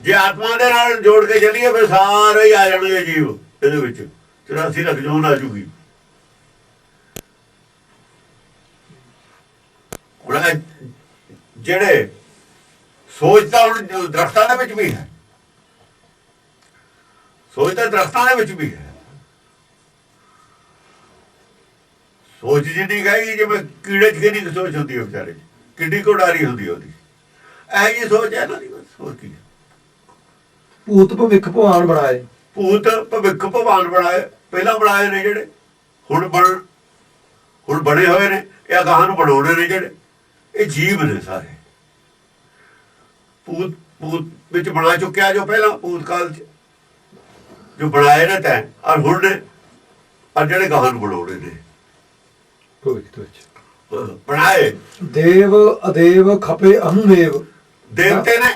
ਜੇ ਆਤਮਾ ਦੇ ਨਾਲ ਜੋੜ ਕੇ ਚੱਲੀਏ ਫਿਰ ਸਾਰੇ ਹੀ ਆ ਜਾਣਗੇ ਜੀਵ ਇਹਦੇ ਵਿੱਚ। 84 ਲੱਖ ਜੂਨ ਆ ਜੂਗੀ। ਜਿਹੜੇ ਸੋਚ ਤਾਂ ਹੁਣ ਦਰਖਤਾਂ ਦੇ ਵਿੱਚ ਵੀ ਹੈ, ਸੋਚ ਤਾਂ ਦਰਖਤਾਂ ਦੇ ਵਿੱਚ ਵੀ ਹੈ। ਸੋਚ ਜਿੰਨੀ ਕਹੇਗੀ ਜਿਵੇਂ ਕੀੜੇ 'ਚ ਕਿੰਨੀ ਸੋਚ ਹੁੰਦੀ ਹੈ ਵਿਚਾਰੇ 'ਚ, ਕਿੱਡੀ ਕੋਡਾਰੀ ਹੁੰਦੀ ਹੈ ਉਹਦੀ। ਇਹੋ ਜਿਹੀ ਸੋਚ ਹੈ ਇਹਨਾਂ ਦੀ, ਬਸ ਹੋਰ ਕੀ ਹੈ। ਭੂਤ ਭਵਿੱਖ ਭਗਵਾਨ ਬਣਾਏ। ਭੂਤ ਭਵਿੱਖ ਭਗਵਾਨ ਬਣਾਏ, ਪਹਿਲਾਂ ਬਣਾਏ ਨੇ ਜਿਹੜੇ, ਹੁਣ ਬਣੇ ਹੋਏ ਨੇ। ਇਹ ਅਗਾਂਹ ਨੂੰ ਬਣਾਉਣੇ ਨੇ ਜਿਹੜੇ, ਇਹ ਜੀਵ ਨੇ ਸਾਰੇ। ਭੂਤ ਵਿੱਚ ਬਣਾ ਚੁੱਕਿਆ ਜੋ ਪਹਿਲਾਂ ਭੂਤ ਕਾਲ 'ਚ ਜੋ ਬਣਾਏ ਨੇ ਤੈਂ, ਔਰ ਹੁਣ ਨੇ, ਔਰ ਜਿਹੜੇ ਗਾਹਾਂ ਨੂੰ ਬਣਾਉਣੇ ਨੇ ਭਵਿੱਖ ਵਿੱਚ ਬਣਾਏ। ਦੇਵ ਅਦੇਵ ਖਪੇ ਅਹੰਮੇਵ। ਦੇਵਤੇ ਨੇ,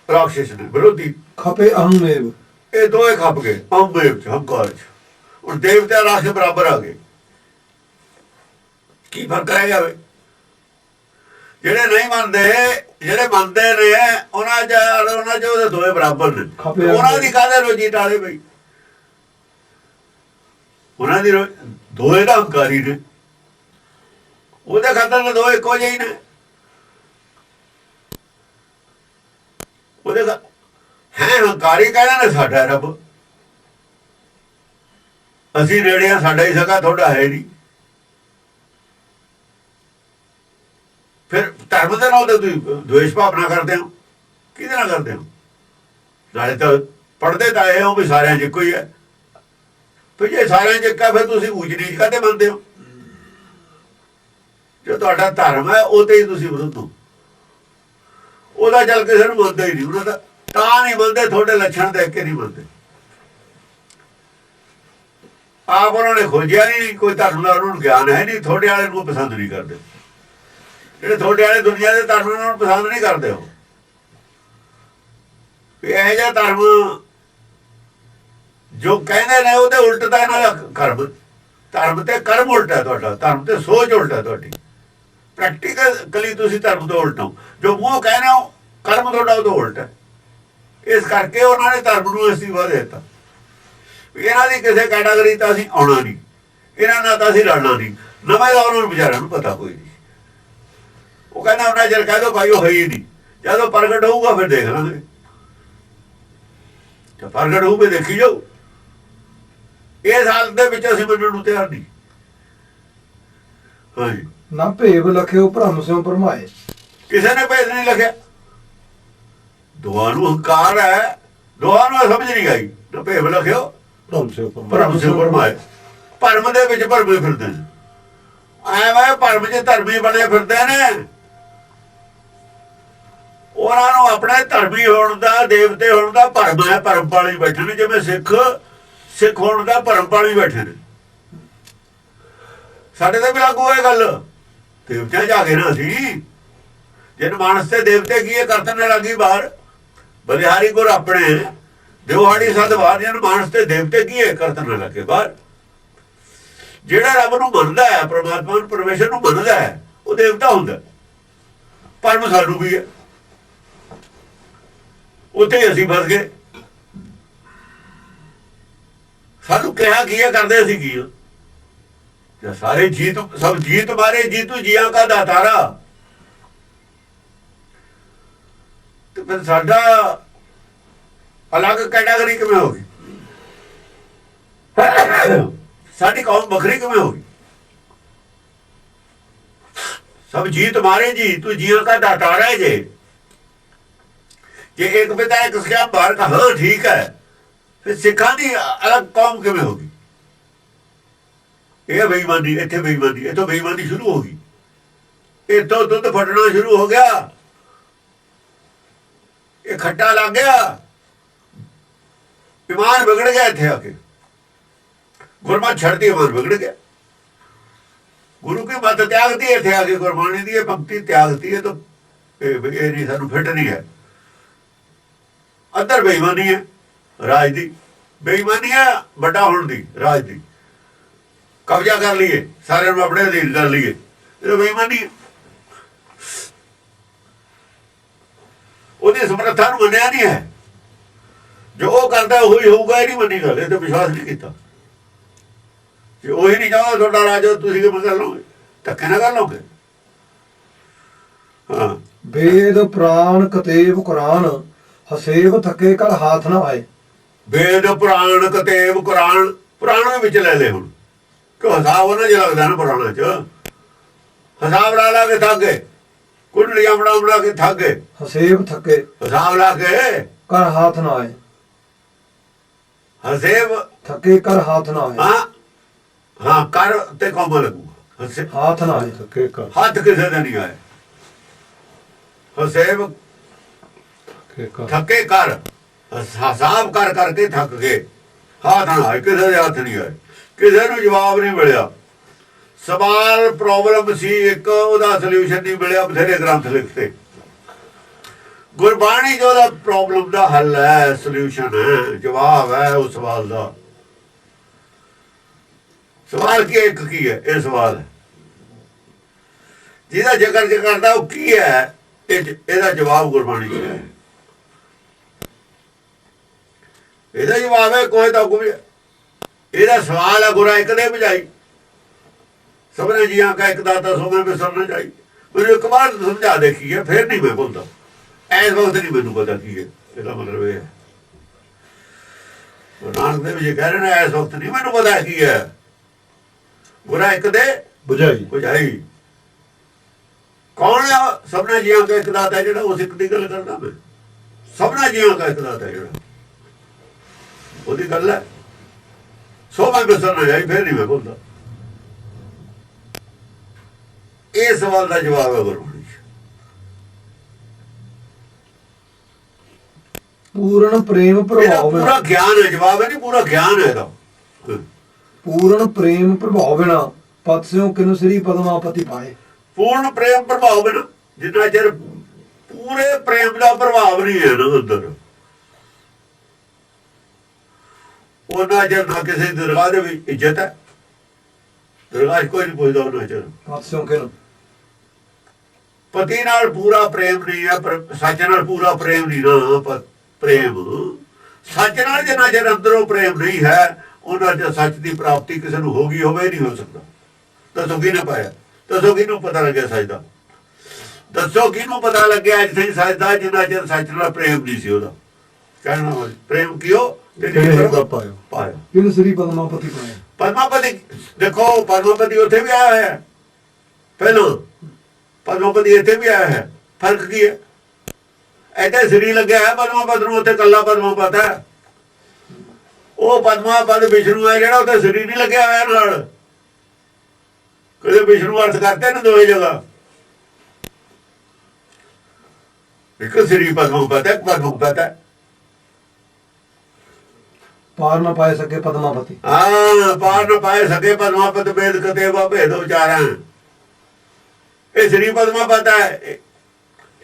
ਰਾਖਸ਼ ਨੇ, ਵਿਰੋਧੀ। ਖਪੇ ਅਹੰਮੇਵ, ਇਹ ਦੋਏ ਖੱਪ ਗਏ ਅਹੰਮੇਵ ਚ, ਹੰਕਾਰ ਚ। ਹੁਣ ਦੇਵਤੇ ਰਾਖਸ਼ ਬਰਾਬਰ ਆ ਗਏ। ਕੀ ਫਰਕ ਰਹਿ ਗਿਆ ਵੇ? ਜਿਹੜੇ ਨਹੀਂ ਮੰਨਦੇ, ਜਿਹੜੇ ਮੰਨਦੇ ਨੇ ਉਹਨਾਂ ਚ ਉਹਦੇ ਦੋਏ ਬਰਾਬਰ ਨੇ। ਉਹਨਾਂ ਦੀ ਕਾਹਦੇ ਰੋਜੀ ਟਾਲੇ ਬਈ? ਉਹਨਾਂ ਦੀ ਦੋਏ ਦਾ ਹੰਕਾਰੀ ਨੇ, ਉਹਦੇ ਖਾਤਰ ਨੇ ਦੋਏ ਇੱਕੋ ਜਿਹੇ ਨੇ। ਉਹਦੇ ਹੈ ਹੰਕਾਰੀ ਕਹਿੰਦੇ ਨੇ ਸਾਡਾ ਰੱਬ, ਅਸੀਂ ਨੇੜੇ ਆ, ਸਾਡਾ ਹੀ ਸਕਾ, ਤੁਹਾਡਾ ਹੈ ਨਹੀਂ। ਫਿਰ ਧਰਮ ਦੇ ਨਾਲ ਤੁਸੀਂ ਦਵੇਸ਼ ਭਾਵਨਾ ਕਰਦੇ ਹੋ, ਕਿਹਦੇ ਨਾਲ ਕਰਦੇ ਹੋ? ਨਾਲੇ ਤਾਂ ਪੜ੍ਹਦੇ ਤਾਂ ਇਹ ਹੋ ਵੀ ਸਾਰਿਆਂ 'ਚ ਇੱਕੋ ਹੀ ਹੈ। ਫਿਰ ਜੇ ਸਾਰਿਆਂ 'ਚ ਇੱਕਾ, ਫਿਰ ਤੁਸੀਂ ਊਚ ਨੀਚ ਕਾਹਤੇ ਮੰਨਦੇ ਹੋ? ਜੋ ਤੁਹਾਡਾ ਧਰਮ ਹੈ ਉਹ ਤੇ ਹੀ ਤੁਸੀਂ ਵਿਰੁੱਧ ਹੋ। ਉਹਦਾ ਚੱਲ ਕਿਸੇ ਨੂੰ ਮੰਨਦਾ ਹੀ ਨਹੀਂ। ਉਹਨਾਂ ਦਾ ਤਾਂ ਨਹੀਂ ਮੰਨਦੇ, ਤੁਹਾਡੇ ਲੱਛਣ ਦੇਖ ਕੇ ਨਹੀਂ ਮੰਨਦੇ। ਆਪ ਉਹਨਾਂ ਨੇ ਖੋਜਿਆ ਨਹੀਂ ਕੋਈ ਧਰਮ ਦਾ, ਉਹਨਾਂ ਨੂੰ ਗਿਆਨ ਹੈ ਨਹੀਂ। ਤੁਹਾਡੇ ਵਾਲੇ ਨੂੰ ਪਸੰਦ ਨਹੀਂ ਕਰਦੇ, ਜਿਹੜੇ ਤੁਹਾਡੇ ਵਾਲੇ ਦੁਨੀਆ ਦੇ ਧਰਮ ਉਹਨਾਂ ਨੂੰ ਪਸੰਦ ਨਹੀਂ ਕਰਦੇ। ਉਹ ਇਹੋ ਜਿਹਾ ਧਰਮ ਜੋ ਕਹਿੰਦੇ ਨੇ ਉਹਦੇ ਉਲਟ ਦਾ ਇਹਨਾਂ ਦਾ ਕਰਮ। ਧਰਮ ਤੇ ਕਰਮ ਉਲਟਾ ਤੁਹਾਡਾ, ਧਰਮ ਤੇ ਸੋਚ ਉਲਟਾ ਤੁਹਾਡੀ। ਪ੍ਰੈਕਟੀਕਲੀ ਤੁਸੀਂ ਧਰਮ ਤੋਂ ਉਲਟ ਹੋ। ਜੋ ਮੂੰਹ ਕਹਿੰਦੇ ਹੋ ਕਰਮ ਤੁਹਾਡਾ ਉਹਦਾ ਉਲਟ ਹੈ। ਇਸ ਕਰਕੇ ਉਹਨਾਂ ਨੇ ਧਰਮ ਨੂੰ ਅਸਤੀਫਾ ਦੇ ਦਿੱਤਾ। ਇਹਨਾਂ ਦੀ ਕਿਸੇ ਕੈਟਾਗਰੀ ਤਾਂ ਅਸੀਂ ਆਉਣਾ ਨਹੀਂ, ਇਹਨਾਂ ਨਾਲ ਤਾਂ ਅਸੀਂ ਲੜਨਾ ਨਹੀਂ। ਨਵੇਂ ਦਾ ਉਹਨਾਂ ਨੂੰ ਵਿਚਾਰਿਆਂ ਨੂੰ ਪਤਾ ਕੋਈ ਨਹੀਂ। ਉਹ ਕਹਿੰਦਾ ਉਹਨਾਂ ਚਿਰ ਕਹਿ ਦੋ ਭਾਈ ਉਹ ਹੈ ਹੀ ਨਹੀਂ, ਜਦੋਂ ਪ੍ਰਗਟ ਹੋਊਗਾ ਫਿਰ ਦੇਖ ਲਾਂਗੇ। ਤੇ ਪ੍ਰਗਟ ਹੋਊ ਕੇ ਦੇਖੀ ਜਾਓ। ਇਸ ਹਾਲਤ ਦੇ ਵਿੱਚ ਅਸੀਂ ਮੰਨਣ ਨੂੰ ਤਿਆਰ ਨਹੀਂ। ਹਾਂਜੀ, ਨਾ ਭੇਵ ਲਖਿਓ ਭ੍ਰਮ ਸਿਉ ਭਰਮਾਏ। ਕਿਸੇ ਨੇ ਭੇਦ ਨਹੀਂ ਲਿਖਿਆ। ਦੋਹਾਂ ਨੂੰ ਹੰਕਾਰ ਹੈ, ਦੋਹਾਂ ਨੂੰ ਸਮਝ ਨਹੀਂ ਆਈ। ਨਾ ਭੇਵ ਲਖਿਓ ਭਰਮ ਸਿਉ ਭਰਮਾਏ। ਭਰਮ ਦੇ ਵਿੱਚ ਭਰਮੇ ਫਿਰਦੇ ਨੇ, ਐਵੇਂ ਭਰਮ 'ਚ ਧਰਮੀ ਬਣੇ ਫਿਰਦੇ ਨੇ। ਉਹਨਾਂ ਨੂੰ ਆਪਣੇ ਧਰਮੀ ਹੋਣ ਦਾ, ਦੇਵਤੇ ਹੋਣ ਦਾ ਭਰਮ ਹੈ। ਭਰਮ ਪਾਲੀ ਬੈਠੇ ਨੇ, ਜਿਵੇਂ ਸਿੱਖ ਹੋਣ ਦਾ ਭਰਮ ਪਾਲੀ ਬੈਠੇ ਨੇ। ਸਾਡੇ ਤੇ ਵੀ ਲਾਗੂ ਹੈ ਗੱਲ। ਦੇਵਤਿਆਂ 'ਚ ਆ ਗਏ ਨਾ ਅਸੀਂ। ਜਿਨ ਮਾਨਸ ਤੇ ਦੇਵਤੇ ਕੀ ਕਰਤਨ ਲੱਗੀ ਬਾਹਰ। ਬਲਿਹਾਰੀ ਗੁਰ ਆਪਣੇ ਦਿਵਾੜੀ ਸਦ ਬਾਹਰ, ਜਨ ਮਾਨਸ ਤੇ ਦੇਵਤੇ ਕੀ ਕਰਤਨ ਲੱਗੇ ਬਾਹਰ। ਜਿਹੜਾ ਰੱਬ ਨੂੰ ਮੰਨਦਾ ਹੈ, ਪਰਮਾਤਮਾ ਨੂੰ, ਪਰਮੇਸ਼ਰ ਨੂੰ ਮੰਨਦਾ ਹੈ, ਉਹ ਦੇਵਤਾ ਹੁੰਦਾ। ਭਰਮ ਸਾਨੂੰ ਵੀ ਹੈ। ਉੱਥੇ ਹੀ ਅਸੀਂ ਫਸ ਗਏ। ਸਾਨੂੰ ਕਿਹਾ ਕੀ ਕਰਦੇ ਅਸੀਂ ਕੀ ਆ? ਸਾਰੇ ਜੀਤ ਸਭ ਜੀਤ ਮਾਰੇ ਜੀਤੂ ਜੀਆਂ ਕਾ ਦਾਤਾਰਾ। ਤੇ ਫਿਰ ਸਾਡਾ ਅਲੱਗ ਕੈਟਾਗਰੀ ਕਿਵੇਂ ਹੋ ਗਈ? ਸਾਡੀ ਕੌਮ ਵੱਖਰੀ ਕਿਵੇਂ ਹੋ ਗਈ? सब जी तुम्हारे जी तू जियो का दातारा है जे एक पिता एक सिखा बाहर का हाँ ठीक है फिर सिखा दी अलग कौम किमें होगी? ये बेईमानी इतने बेईमानी इतों बेईमानी शुरू होगी, इतों दुध फटना शुरू हो गया, ये खट्टा लग गया, ईमान बिगड़ गया। इतने आके गुरमत छड़ती ईमान बिगड़ गया। गुरु की मत त्यागती है, थे आगे गुरबाणी दी पंक्ति त्यागती है तो ये नहीं सानू फिट नहीं है। अंदर बेईमानी है राज दी, बेईमानी है बड़ा होने दी राज दी, कब्जा कर लिए सारे अपने अधीन कर लिए, तो बेईमानी है। ਉਹਦੀ ਸਮਰੱਥਾ ਨੂੰ ਮੰਨਿਆ ਨਹੀਂ ਹੈ, ਜੋ ਉਹ ਕਰਦਾ ਉਹੀ ਹੋਊਗਾ, ਇਹ ਨਹੀਂ ਮੰਨੀ ਗੱਲ, ਇਹ ਤੇ ਵਿਸ਼ਵਾਸ ਨਹੀਂ ਕੀਤਾ। ਜੇ ਉਹੀ ਨਹੀਂ ਚਾਹੁੰਦਾ ਤੁਹਾਡਾ ਰਾਜ ਤੁਸੀਂ ਕਿਵੇਂ ਕਰ ਲਓਗੇ? ਧੱਕੇ ਨਾਲ ਕਰ ਲਓਗੇ। ਹਾਂ ਵੇਦ ਪੁਰਾਣ ਕਤੇਬ ਕੁਰਾਨ ਹਸੇਬ ਥੱਕੇ ਕਰ ਹਾਥ ਨਾ ਆਏ। ਵੇਦ ਪੁਰਾਣ ਕਤੇਬ ਕੁਰਾਨ, ਪੁਰਾਣ ਦੇ ਵਿੱਚ ਲੈ ਲੈ ਹੁਣ ਕਿ ਹਿਸਾਬ ਉਹਨਾਂ ਜਿਹਾ ਲੱਗਦਾ ਨਾ ਪੁਰਾਣਾ ਚ, ਹਿਸਾਬ ਲਾ ਕੇ ਥੱਕ ਗਏ, ਕੁੰਡਲੀਆਂ ਬਣਾ ਕੇ ਥੱਕ ਗਏ, ਹਸੇਬ ਥੱਕੇ ਹਿਸਾਬ ਲਾ ਕੇ ਕਰ ਹਾਥ ਨਾ ਆਏ। ਹਸੇਬ ਥੱਕੇ ਕਰ ਹਾਥ ਨਾ ਆਏ। ਹਾਂ ਹਾਂ ਕਰ ਤੇ ਕੌਮ ਲੱਗੂਗਾ, ਹਾਥ ਨਾ ਆਏ। ਧੱਕੇ ਕਰ ਹੱਥ ਕਿਸੇ ਦੇ ਨਹੀਂ ਆਏ। ਹਸੇਬ ਧੱਕੇ ਕਰ ਥੱਕੇ ਕਰ, ਹਿਸਾਬ ਕਰ ਕਰਕੇ ਥੱਕ ਗਏ, ਹੱਥ ਨਾ ਆਏ, ਕਿਸੇ ਦੇ ਹੱਥ ਨਹੀਂ ਆਏ, ਕਿਸੇ ਨੂੰ ਜਵਾਬ ਨਹੀਂ ਮਿਲਿਆ। ਸਵਾਲ ਪ੍ਰੋਬਲਮ ਸੀ ਇੱਕ, ਉਹਦਾ ਸੋਲੂਸ਼ਨ ਨਹੀਂ ਮਿਲਿਆ, ਬਥੇਰੇ ਗ੍ਰੰਥ ਲਿਖਤੇ। ਗੁਰਬਾਣੀ ਜੋ ਦਾ ਪ੍ਰੋਬਲਮ ਦਾ ਹੱਲ ਹੈ, ਸੋਲੂਸ਼ਨ ਹੈ, ਜਵਾਬ ਹੈ ਉਸ ਸਵਾਲ ਦਾ। ਸਵਾਲ ਕੀ ਇੱਕ ਕੀ ਹੈ? ਇਹ ਸਵਾਲ ਹੈ ਜਿਹਦਾ ਜ਼ਿਕਰ ਕਰਦਾ ਉਹ ਕੀ ਹੈ, ਇਹਦਾ ਜਵਾਬ ਗੁਰਬਾਣੀ ਚ ਹੈ। ਇਹਦਾ ਜਵਾਬ ਹੈ ਕੋਈ ਤਾਂ ਕੋਈ, ਇਹਦਾ ਸਵਾਲ ਹੈ ਗੁਰਾ ਇੱਕ ਨੇ ਬੁਝਾਈ, ਸਭਨੇ ਜੀਆਂ ਕਾ ਇੱਕ ਦਾਤਾ ਸੋ ਮੈਂ ਵਿਸਰਨਾ ਚਾਹੀ। ਮੈਨੂੰ ਇੱਕ ਵਾਰ ਸਮਝਾ ਦੇਖੀ ਹੈ, ਫਿਰ ਨਹੀਂ ਮੈਂ ਭੁੱਲਦਾ। ਇਸ ਵਕਤ ਨਹੀਂ ਮੈਨੂੰ ਪਤਾ ਕੀ ਹੈ, ਇਹਦਾ ਮਤਲਬ ਇਹ ਹੈ। ਨਾਨਕ ਦੇਵ ਜੀ ਕਹਿ ਰਹੇ ਨੇ ਇਸ ਵਕਤ ਨਹੀਂ ਮੈਨੂੰ ਪਤਾ ਕੀ ਹੈ। ਗੁਰਾ ਇੱਕ ਦੇ ਬੁਝਾਈ ਬੁਝਾਈ ਕੌਣ ਹੈ? ਸਭਨਾ ਜੀਆਂ ਕਾ ਇੱਕ ਦਾਤਾ ਜਿਹੜਾ, ਉਸ ਇੱਕ ਦੀ ਗੱਲ ਕਰਦਾ ਮੈਂ। ਸਭਨਾ ਜੀਆਂ ਕਾ ਇੱਕ ਦਾਤਾ ਜਿਹੜਾ, ਉਹਦੀ ਗੱਲ ਹੈ। ਸੋ ਮੈਂ ਵਿਸਰਨਾ ਚਾਹੀ, ਫਿਰ ਨਹੀਂ ਮੈਂ ਭੁੱਲਦਾ। ਇਹ ਸਵਾਲ ਦਾ ਜਵਾਬ ਹੈ ਗੁਰਬਾਣੀ ਚ। ਪੂਰਨ ਪ੍ਰੇਮ ਇਹਦਾ ਪ੍ਰਭਾਵ ਪੂਰਾ ਬਿਨਾ ਗਿਆਨ ਹੈ, ਜਵਾਬ ਹੈ ਨਹੀਂ, ਪੂਰਾ ਗਿਆਨ ਹੈ ਇਹਦਾ। ਪੂਰਨ ਪ੍ਰੇਮ ਪ੍ਰਭਾਵ ਬਿਨਾ ਪਤ ਸਿਓ ਕਿਨੂੰ ਸ੍ਰੀ ਪਦਮਾਪਤੀ ਪਾਏ। ਪੂਰਨ ਪ੍ਰੇਮ ਪ੍ਰਭਾਵ ਬਿਨਾ, ਜਿੰਨਾ ਚਿਰ ਪੂਰੇ ਪ੍ਰੇਮ ਦਾ ਪ੍ਰਭਾਵ ਨਹੀਂ ਹੈ ਨਾ ਅੰਦਰ, ਉਹਨਾਂ ਚਿਰ ਨਾ ਕਿਸੇ ਦਰਗਾਹ ਦੇ ਵਿੱਚ ਇੱਜ਼ਤ ਹੈ। ਦਰਗਾਹ ਕੋਈ ਨਹੀਂ ਪੁੱਛਦਾ ਉਹਨਾਂ ਚਿਰ। ਪਤ ਸਿਓ ਕਿਨੂੰ ਪਤੀ ਨਾਲ ਪੂਰਾ ਪ੍ਰੇਮ ਨਹੀਂ ਹੈ, ਸੱਚ ਨਾਲ ਪੂਰਾ ਪ੍ਰੇਮ ਨਹੀਂ ਨਾ। ਪ੍ਰੇਮ ਸੱਚ ਨਾਲ ਜਿੰਨਾ ਚਿਰ ਅੰਦਰੋਂ ਪ੍ਰੇਮ ਨਹੀਂ ਹੈ, ਉਹਨਾਂ ਚ ਸੱਚ ਦੀ ਪ੍ਰਾਪਤੀ ਕਿਸੇ ਨੂੰ ਹੋ ਗਈ ਹੋਵੇ, ਨਹੀਂ ਹੋ ਸਕਦਾ। ਦੱਸੋ ਕਿਹਨੇ ਪਾਇਆ? ਦੱਸੋ ਕਿਹਨੂੰ ਪਤਾ ਲੱਗਿਆ ਸੱਚ ਦਾ? ਦੱਸੋ ਕਿਹਨੂੰ ਪਤਾ ਲੱਗਿਆ ਅੱਜ ਸਹੀ ਸੱਚ ਦਾ, ਜਿੰਨਾ ਚਿਰ ਸੱਚ ਨਾਲ ਪ੍ਰੇਮ ਨਹੀਂ ਸੀ ਉਹਦਾ। ਕਹਿਣਾ ਪ੍ਰੇਮ ਕਿਉਂ ਪਾਇਆ ਪਾਇਆ ਕਿਨੂੰ ਸ੍ਰੀ ਪਦਮਾਪਤੀ ਪਾਏ। ਪਦਮਾਪਤੀ ਦੇਖੋ, ਪਦਮਾਪਤੀ ਉੱਥੇ ਵੀ ਆਇਆ ਹੈ ਪਹਿਲਾਂ, ਪਦਮਾਪਤੀ ਇੱਥੇ ਵੀ ਆਇਆ ਹੈ। ਫਰਕ ਕੀ ਹੈ? ਇੱਥੇ ਸ੍ਰੀ ਲੱਗਿਆ ਹੈ ਪਦਮਾਪਤ ਨੂੰ, ਉੱਥੇ ਕੱਲਾ ਪਦਮਾਪਤ ਹੈ। ਉਹ ਪਦਮਾਪਤ ਵਿਸ਼ਨੂੰ ਹੈ ਜਿਹੜਾ, ਉੱਥੇ ਸ੍ਰੀ ਨਹੀਂ ਲੱਗਿਆ ਹੋਇਆ ਨਾਲ। ਕਦੇ ਵਿਸ਼ਨੂੰ ਅਰਥ ਕਰਤੇ ਨੇ ਦੋਏ ਜਗ੍ਹਾ, ਇੱਕ ਸ੍ਰੀ ਪਦਮਾਪਤ ਹੈ, ਪਦਮਾਪਤ ਹੈ। ਪਾਰ ਨਾ ਪਾਏ ਸਕੇ ਪਦਮਾਪਤੀ। ਹਾਂ, ਪਾਰ ਨਾ ਪਾਏ ਸਕੇ ਪਦਮਾਪਤ, ਭੇਦ ਕਤੇਵਾ ਭੇਦ ਵਿਚਾਰਾਂ। ਇਹ ਸ੍ਰੀ ਪਦਮਾਪਤ ਹੈ,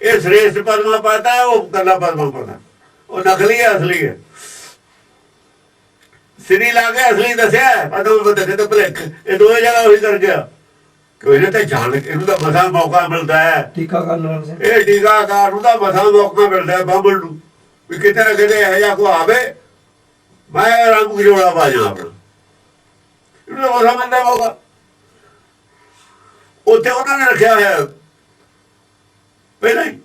ਇਹ ਸ੍ਰੇਸ਼ਟ ਪਦਮਾਪਤ ਹੈ, ਉਹ ਕੱਲਾ ਪਦਮਾਪਤ ਹੈ। ਉਹ ਨਕਲੀ ਹੈ, ਅਸਲੀ ਹੈ। ਸ੍ਰੀ ਲਾ ਕੇ ਅਸਲੀ ਦੱਸਿਆ, ਪਦਮਾਪਤ ਕਿਤੇ ਭੁਲੇਖ। ਇਹ ਦੋਵੇਂ ਜਗ੍ਹਾ ਉਹੀ ਕਰ ਗਿਆ। ਕੋਈ ਨਾ ਤਾਂ ਜਾਣ ਕੇ ਇਹਨੂੰ ਤਾਂ ਮਸਾਂ ਮੌਕਾ ਮਿਲਦਾ ਹੈ। ਟੀਕਾ ਕਰਨ ਵਾਲੇ ਇਹ ਟੀਕਾਕਾਰ ਨੂੰ ਤਾਂ ਮਸਾਂ ਮੌਕਾ ਮਿਲਦਾ ਹੈ ਬਾਬਲ ਨੂੰ। ਵੀ ਕਿਤੇ ਨਾ ਕਿਤੇ ਇਹੋ ਜਿਹਾ ਕੋਈ ਆਵੇ ਮੈਂ ਰੰਗ ਜੋੜਾ ਪਾ ਜਾ ਆਪਣਾ, ਇਹਨੂੰ ਤਾਂ ਮਸਾ ਮੰਨਦਾ ਹੋਗਾ। ਉੱਥੇ ਉਹਨਾਂ ਨੇ ਰੱਖਿਆ ਹੋਇਆ ਪਹਿਲਾਂ ਹੀ